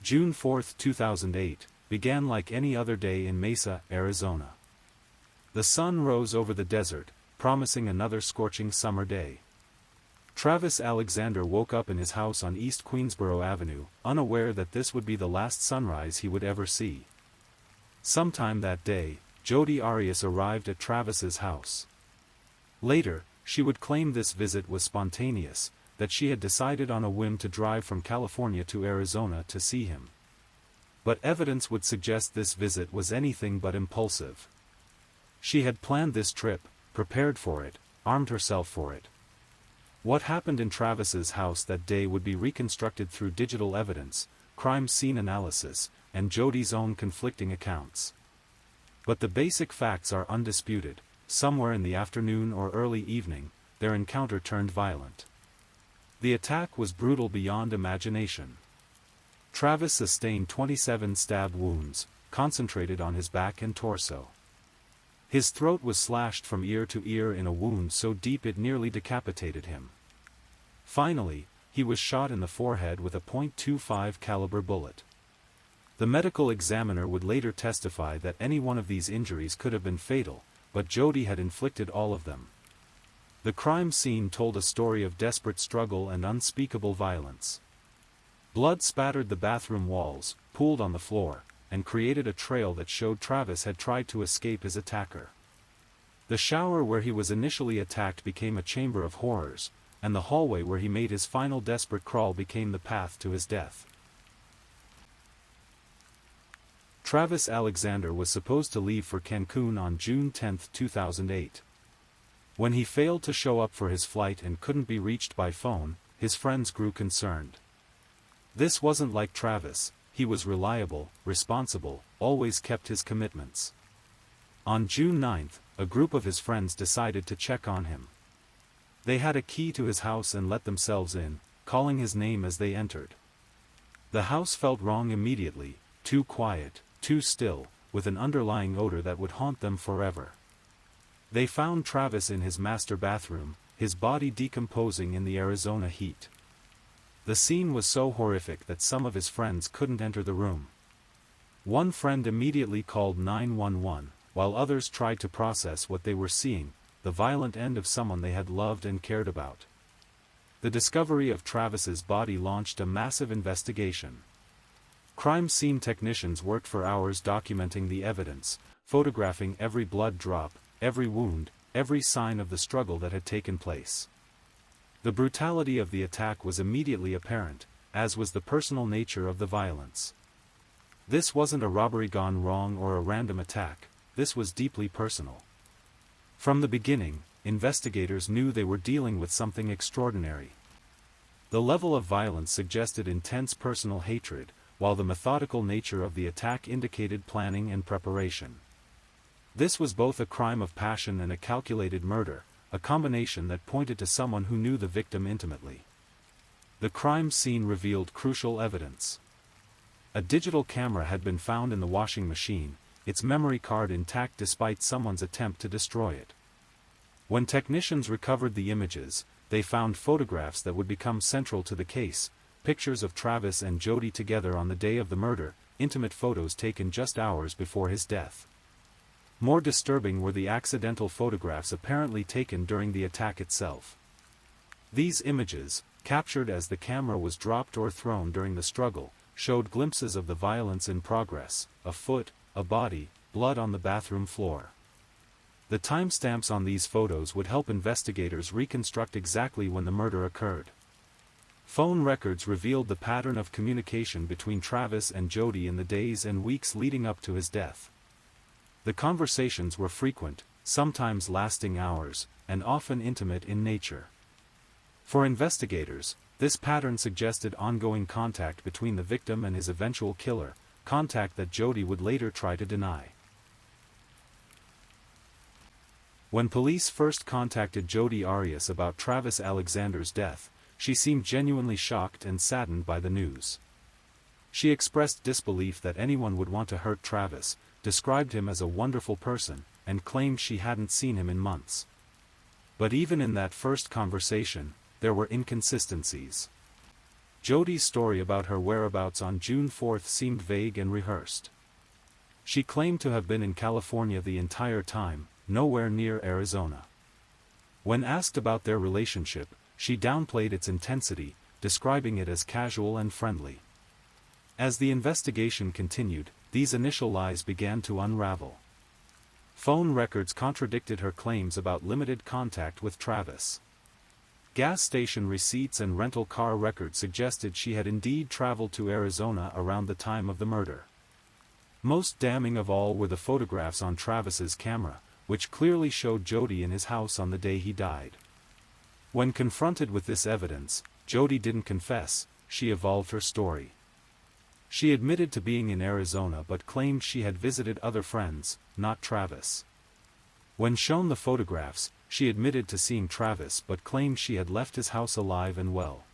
June 4, 2008, began like any other day in Mesa, Arizona. The sun rose over the desert, promising another scorching summer day. Travis Alexander woke up in his house on East Queensboro Avenue, unaware that this would be the last sunrise he would ever see. Sometime that day, Jody Arias arrived at Travis's house. Later, she would claim this visit was spontaneous, that she had decided on a whim to drive from California to Arizona to see him. But evidence would suggest this visit was anything but impulsive. She had planned this trip, prepared for it, armed herself for it. What happened in Travis's house that day would be reconstructed through digital evidence, crime scene analysis, and Jody's own conflicting accounts. But the basic facts are undisputed. Somewhere in the afternoon or early evening, their encounter turned violent. The attack was brutal beyond imagination. Travis sustained 27 stab wounds, concentrated on his back and torso. His throat was slashed from ear to ear in a wound so deep it nearly decapitated him. Finally, he was shot in the forehead with a .25 caliber bullet. The medical examiner would later testify that any one of these injuries could have been fatal, but Jody had inflicted all of them. The crime scene told a story of desperate struggle and unspeakable violence. Blood spattered the bathroom walls, pooled on the floor, and created a trail that showed Travis had tried to escape his attacker. The shower where he was initially attacked became a chamber of horrors, and the hallway where he made his final desperate crawl became the path to his death. Travis Alexander was supposed to leave for Cancun on June 10, 2008. When he failed to show up for his flight and couldn't be reached by phone, his friends grew concerned. This wasn't like Travis. He was reliable, responsible, always kept his commitments. On June 9, a group of his friends decided to check on him. They had a key to his house and let themselves in, calling his name as they entered. The house felt wrong immediately, too quiet, too still, with an underlying odor that would haunt them forever. They found Travis in his master bathroom, his body decomposing in the Arizona heat. The scene was so horrific that some of his friends couldn't enter the room. One friend immediately called 911, while others tried to process what they were seeing, the violent end of someone they had loved and cared about. The discovery of Travis's body launched a massive investigation. Crime scene technicians worked for hours documenting the evidence, photographing every blood drop, every wound, every sign of the struggle that had taken place. The brutality of the attack was immediately apparent, as was the personal nature of the violence. This wasn't a robbery gone wrong or a random attack, this was deeply personal. From the beginning, investigators knew they were dealing with something extraordinary. The level of violence suggested intense personal hatred, while the methodical nature of the attack indicated planning and preparation. This was both a crime of passion and a calculated murder, a combination that pointed to someone who knew the victim intimately. The crime scene revealed crucial evidence. A digital camera had been found in the washing machine, its memory card intact despite someone's attempt to destroy it. When technicians recovered the images, they found photographs that would become central to the case, pictures of Travis and Jody together on the day of the murder, intimate photos taken just hours before his death. More disturbing were the accidental photographs apparently taken during the attack itself. These images, captured as the camera was dropped or thrown during the struggle, showed glimpses of the violence in progress: a foot, a body, blood on the bathroom floor. The timestamps on these photos would help investigators reconstruct exactly when the murder occurred. Phone records revealed the pattern of communication between Travis and Jody in the days and weeks leading up to his death. The conversations were frequent, sometimes lasting hours, and often intimate in nature. For investigators, this pattern suggested ongoing contact between the victim and his eventual killer, contact that Jody would later try to deny. When police first contacted Jody Arias about Travis Alexander's death, she seemed genuinely shocked and saddened by the news. She expressed disbelief that anyone would want to hurt Travis, described him as a wonderful person, and claimed she hadn't seen him in months. But even in that first conversation, there were inconsistencies. Jody's story about her whereabouts on June 4 seemed vague and rehearsed. She claimed to have been in California the entire time, nowhere near Arizona. When asked about their relationship, she downplayed its intensity, describing it as casual and friendly. As the investigation continued, these initial lies began to unravel. Phone records contradicted her claims about limited contact with Travis. Gas station receipts and rental car records suggested she had indeed traveled to Arizona around the time of the murder. Most damning of all were the photographs on Travis's camera, which clearly showed Jody in his house on the day he died. When confronted with this evidence, Jody didn't confess, she evolved her story. She admitted to being in Arizona but claimed she had visited other friends, not Travis. When shown the photographs, she admitted to seeing Travis but claimed she had left his house alive and well.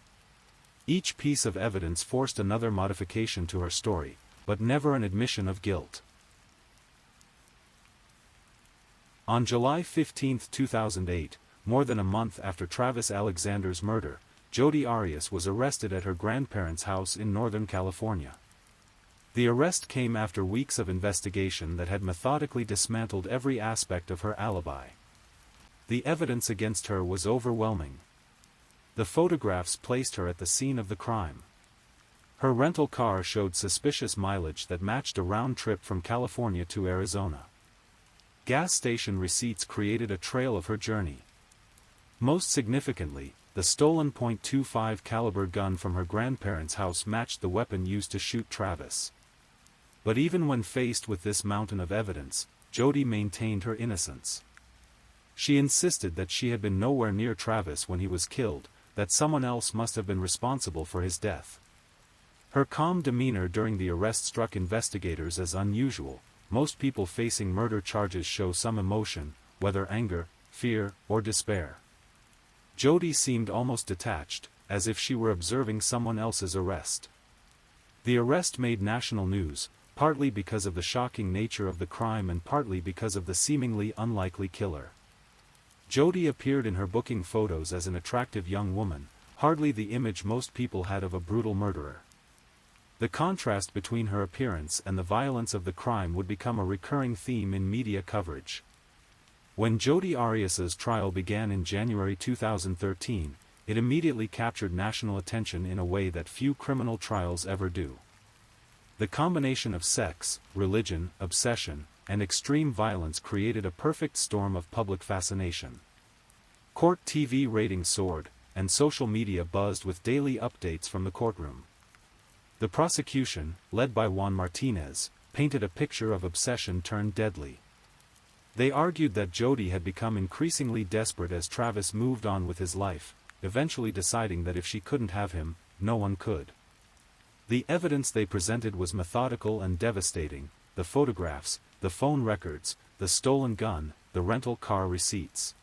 Each piece of evidence forced another modification to her story, but never an admission of guilt. On July 15, 2008, more than a month after Travis Alexander's murder, Jody Arias was arrested at her grandparents' house in Northern California. The arrest came after weeks of investigation that had methodically dismantled every aspect of her alibi. The evidence against her was overwhelming. The photographs placed her at the scene of the crime. Her rental car showed suspicious mileage that matched a round trip from California to Arizona. Gas station receipts created a trail of her journey. Most significantly, the stolen .25 caliber gun from her grandparents' house matched the weapon used to shoot Travis. But even when faced with this mountain of evidence, Jody maintained her innocence. She insisted that she had been nowhere near Travis when he was killed, that someone else must have been responsible for his death. Her calm demeanor during the arrest struck investigators as unusual. Most people facing murder charges show some emotion, whether anger, fear, or despair. Jody seemed almost detached, as if she were observing someone else's arrest. The arrest made national news, partly because of the shocking nature of the crime and partly because of the seemingly unlikely killer. Jodi appeared in her booking photos as an attractive young woman, hardly the image most people had of a brutal murderer. The contrast between her appearance and the violence of the crime would become a recurring theme in media coverage. When Jodi Arias's trial began in January 2013, it immediately captured national attention in a way that few criminal trials ever do. The combination of sex, religion, obsession, and extreme violence created a perfect storm of public fascination. Court TV ratings soared, and social media buzzed with daily updates from the courtroom. The prosecution, led by Juan Martinez, painted a picture of obsession turned deadly. They argued that Jodi had become increasingly desperate as Travis moved on with his life, eventually deciding that if she couldn't have him, no one could. The evidence they presented was methodical and devastating: the photographs, the phone records, the stolen gun, the rental car receipts.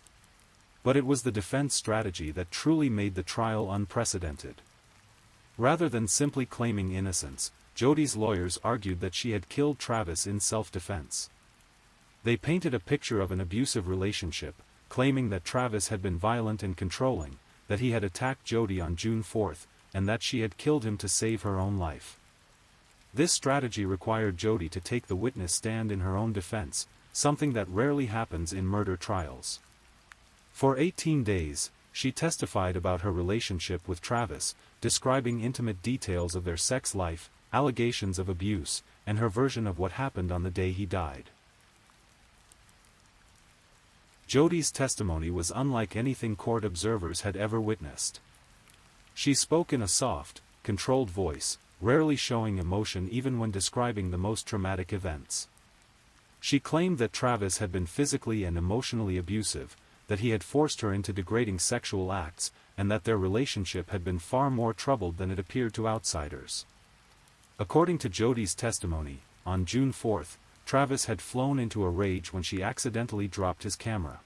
But it was the defense strategy that truly made the trial unprecedented. Rather than simply claiming innocence, Jodi's lawyers argued that she had killed Travis in self-defense. They painted a picture of an abusive relationship, claiming that Travis had been violent and controlling, that he had attacked Jodi on June 4, and that she had killed him to save her own life. This strategy required Jodi to take the witness stand in her own defense, something that rarely happens in murder trials. For 18 days, she testified about her relationship with Travis, describing intimate details of their sex life, allegations of abuse, and her version of what happened on the day he died. Jodi's testimony was unlike anything court observers had ever witnessed. She spoke in a soft, controlled voice, rarely showing emotion even when describing the most traumatic events. She claimed that Travis had been physically and emotionally abusive, that he had forced her into degrading sexual acts, and that their relationship had been far more troubled than it appeared to outsiders. According to Jodi's testimony, on June 4, Travis had flown into a rage when she accidentally dropped his camera.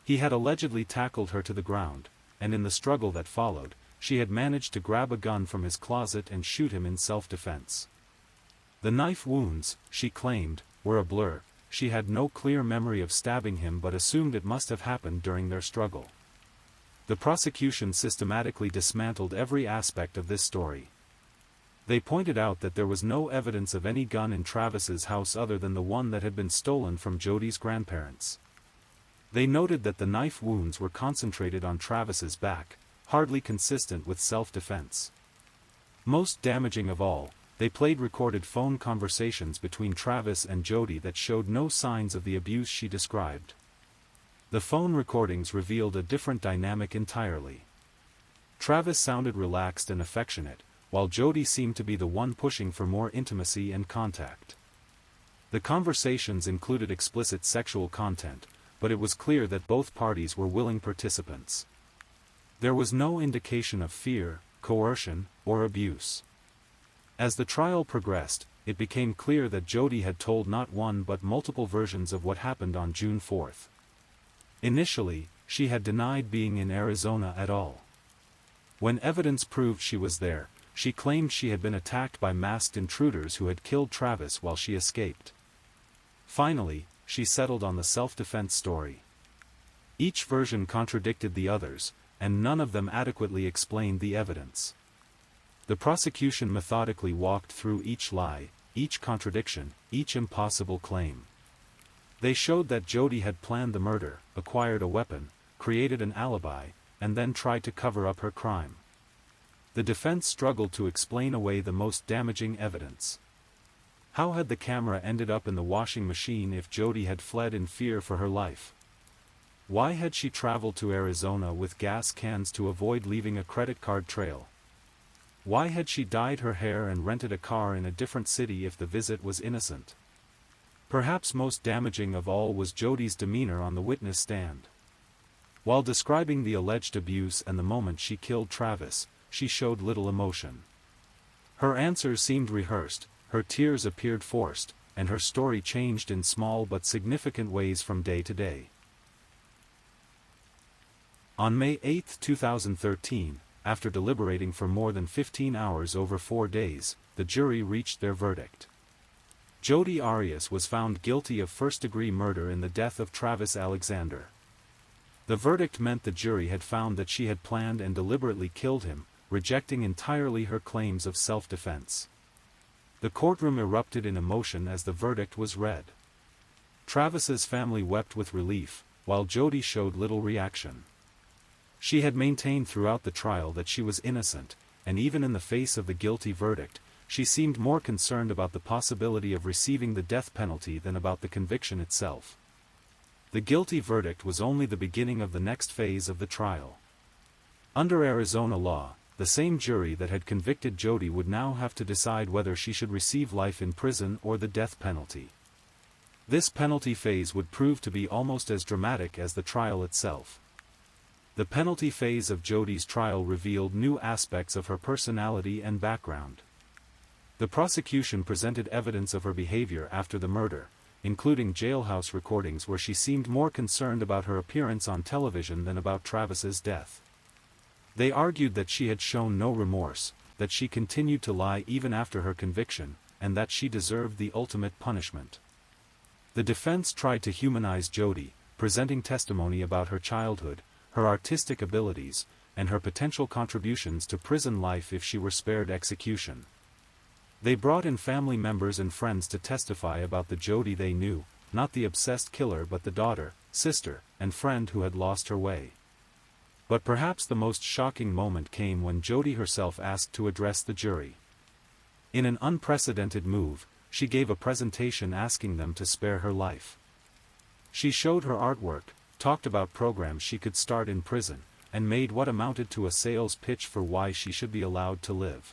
He had allegedly tackled her to the ground, and in the struggle that followed, she had managed to grab a gun from his closet and shoot him in self-defense. The knife wounds, she claimed, were a blur. She had no clear memory of stabbing him but assumed it must have happened during their struggle. The prosecution systematically dismantled every aspect of this story. They pointed out that there was no evidence of any gun in Travis's house other than the one that had been stolen from Jodi's grandparents. They noted that the knife wounds were concentrated on Travis's back, hardly consistent with self-defense. Most damaging of all, they played recorded phone conversations between Travis and Jodi that showed no signs of the abuse she described. The phone recordings revealed a different dynamic entirely. Travis sounded relaxed and affectionate, while Jodi seemed to be the one pushing for more intimacy and contact. The conversations included explicit sexual content, but it was clear that both parties were willing participants. There was no indication of fear, coercion, or abuse. As the trial progressed, it became clear that Jodi had told not one but multiple versions of what happened on June 4. Initially, she had denied being in Arizona at all. When evidence proved she was there, she claimed she had been attacked by masked intruders who had killed Travis while she escaped. Finally, she settled on the self-defense story. Each version contradicted the others, and none of them adequately explained the evidence. The prosecution methodically walked through each lie, each contradiction, each impossible claim. They showed that Jodi had planned the murder, acquired a weapon, created an alibi, and then tried to cover up her crime. The defense struggled to explain away the most damaging evidence. How had the camera ended up in the washing machine if Jodi had fled in fear for her life? Why had she traveled to Arizona with gas cans to avoid leaving a credit card trail? Why had she dyed her hair and rented a car in a different city if the visit was innocent? Perhaps most damaging of all was Jodi's demeanor on the witness stand. While describing the alleged abuse and the moment she killed Travis, she showed little emotion. Her answers seemed rehearsed, her tears appeared forced, and her story changed in small but significant ways from day to day. On May 8, 2013, after deliberating for more than 15 hours over 4 days, the jury reached their verdict. Jodi Arias was found guilty of first-degree murder in the death of Travis Alexander. The verdict meant the jury had found that she had planned and deliberately killed him, rejecting entirely her claims of self-defense. The courtroom erupted in emotion as the verdict was read. Travis's family wept with relief, while Jody showed little reaction. She had maintained throughout the trial that she was innocent, and even in the face of the guilty verdict, she seemed more concerned about the possibility of receiving the death penalty than about the conviction itself. The guilty verdict was only the beginning of the next phase of the trial. Under Arizona law, the same jury that had convicted Jody would now have to decide whether she should receive life in prison or the death penalty. This penalty phase would prove to be almost as dramatic as the trial itself. The penalty phase of Jody's trial revealed new aspects of her personality and background. The prosecution presented evidence of her behavior after the murder, including jailhouse recordings where she seemed more concerned about her appearance on television than about Travis's death. They argued that she had shown no remorse, that she continued to lie even after her conviction, and that she deserved the ultimate punishment. The defense tried to humanize Jody, presenting testimony about her childhood, her artistic abilities, and her potential contributions to prison life if she were spared execution. They brought in family members and friends to testify about the Jody they knew, not the obsessed killer but the daughter, sister, and friend who had lost her way. But perhaps the most shocking moment came when Jody herself asked to address the jury. In an unprecedented move, she gave a presentation asking them to spare her life. She showed her artwork, talked about programs she could start in prison, and made what amounted to a sales pitch for why she should be allowed to live.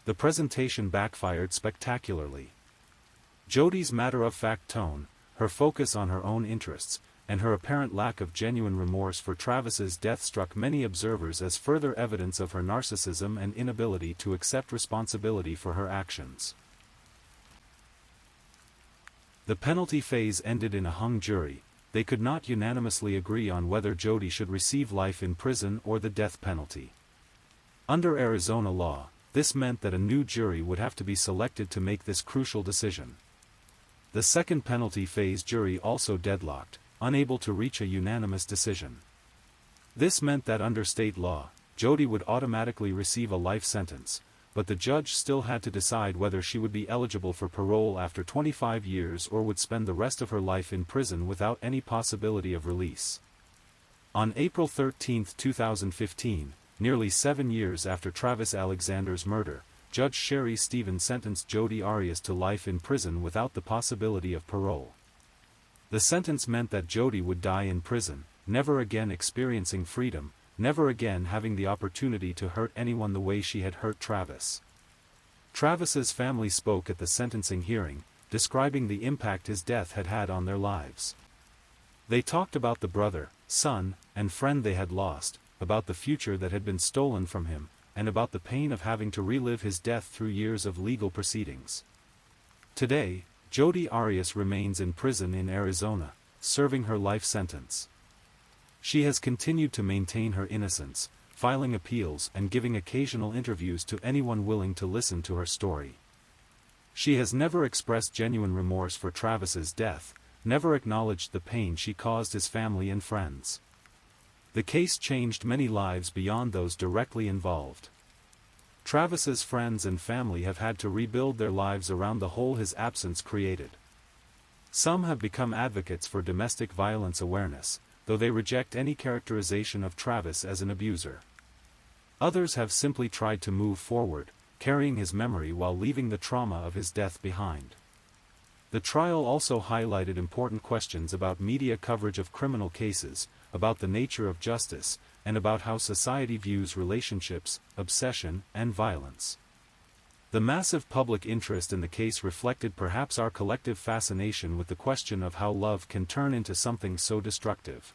The presentation backfired spectacularly. Jody's matter-of-fact tone, her focus on her own interests, and her apparent lack of genuine remorse for Travis's death struck many observers as further evidence of her narcissism and inability to accept responsibility for her actions. The penalty phase ended in a hung jury. They could not unanimously agree on whether Jody should receive life in prison or the death penalty. Under Arizona law, this meant that a new jury would have to be selected to make this crucial decision. The second penalty phase jury also deadlocked, unable to reach a unanimous decision. This meant that under state law, Jody would automatically receive a life sentence, but the judge still had to decide whether she would be eligible for parole after 25 years or would spend the rest of her life in prison without any possibility of release. On April 13, 2015, nearly 7 years after Travis Alexander's murder, Judge Sherry Stevens sentenced Jody Arias to life in prison without the possibility of parole. The sentence meant that Jody would die in prison, never again experiencing freedom, never again having the opportunity to hurt anyone the way she had hurt Travis. Travis's family spoke at the sentencing hearing, describing the impact his death had had on their lives. They talked about the brother, son, and friend they had lost, about the future that had been stolen from him, and about the pain of having to relive his death through years of legal proceedings. Today, Jody Arias remains in prison in Arizona, serving her life sentence. She has continued to maintain her innocence, filing appeals and giving occasional interviews to anyone willing to listen to her story. She has never expressed genuine remorse for Travis's death, never acknowledged the pain she caused his family and friends. The case changed many lives beyond those directly involved. Travis's friends and family have had to rebuild their lives around the hole his absence created. Some have become advocates for domestic violence awareness, though they reject any characterization of Travis as an abuser. Others have simply tried to move forward, carrying his memory while leaving the trauma of his death behind. The trial also highlighted important questions about media coverage of criminal cases, about the nature of justice, and about how society views relationships, obsession, and violence. The massive public interest in the case reflected perhaps our collective fascination with the question of how love can turn into something so destructive.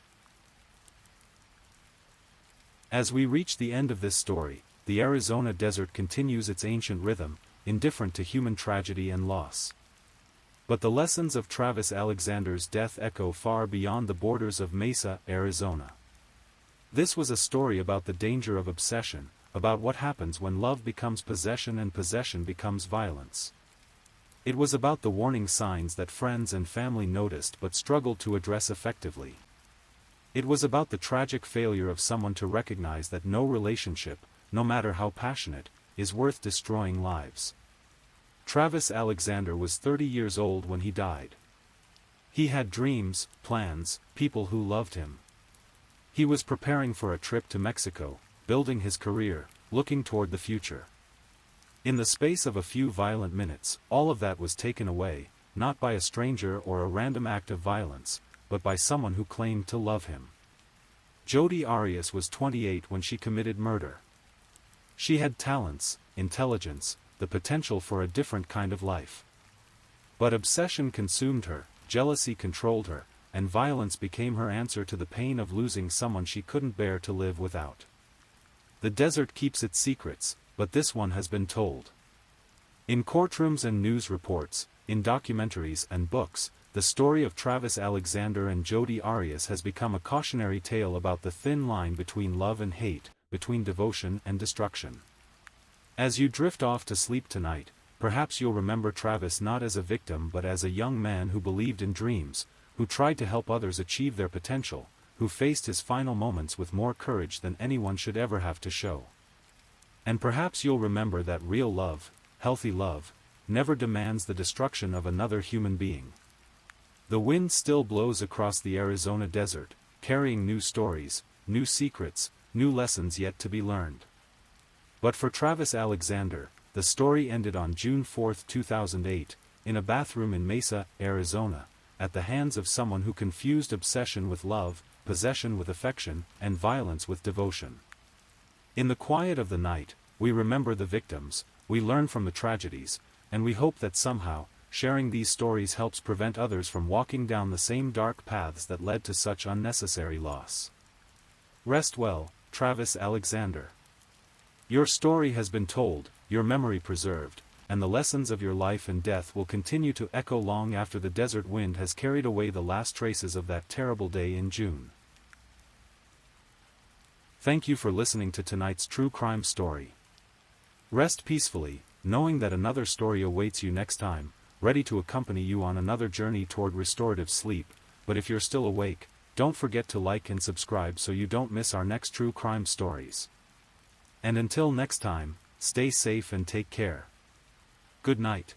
As we reach the end of this story, the Arizona desert continues its ancient rhythm, indifferent to human tragedy and loss. But the lessons of Travis Alexander's death echo far beyond the borders of Mesa, Arizona. This was a story about the danger of obsession, about what happens when love becomes possession and possession becomes violence. It was about the warning signs that friends and family noticed but struggled to address effectively. It was about the tragic failure of someone to recognize that no relationship, no matter how passionate, is worth destroying lives. Travis Alexander was 30 years old when he died. He had dreams, plans, people who loved him. He was preparing for a trip to Mexico, building his career, looking toward the future. In the space of a few violent minutes, all of that was taken away, not by a stranger or a random act of violence, but by someone who claimed to love him. Jodi Arias was 28 when she committed murder. She had talents, intelligence, the potential for a different kind of life. But obsession consumed her, jealousy controlled her, and violence became her answer to the pain of losing someone she couldn't bear to live without. The desert keeps its secrets, but this one has been told. In courtrooms and news reports, in documentaries and books, the story of Travis Alexander and Jodi Arias has become a cautionary tale about the thin line between love and hate, between devotion and destruction. As you drift off to sleep tonight, perhaps you'll remember Travis not as a victim but as a young man who believed in dreams, who tried to help others achieve their potential, who faced his final moments with more courage than anyone should ever have to show. And perhaps you'll remember that real love, healthy love, never demands the destruction of another human being. The wind still blows across the Arizona desert, carrying new stories, new secrets, new lessons yet to be learned. But for Travis Alexander, the story ended on June 4, 2008, in a bathroom in Mesa, Arizona, at the hands of someone who confused obsession with love, possession with affection, and violence with devotion. In the quiet of the night, we remember the victims, we learn from the tragedies, and we hope that somehow, sharing these stories helps prevent others from walking down the same dark paths that led to such unnecessary loss. Rest well, Travis Alexander. Your story has been told, your memory preserved, and the lessons of your life and death will continue to echo long after the desert wind has carried away the last traces of that terrible day in June. Thank you for listening to tonight's true crime story. Rest peacefully, knowing that another story awaits you next time, ready to accompany you on another journey toward restorative sleep. But if you're still awake, don't forget to like and subscribe so you don't miss our next true crime stories. And until next time, stay safe and take care. Good night.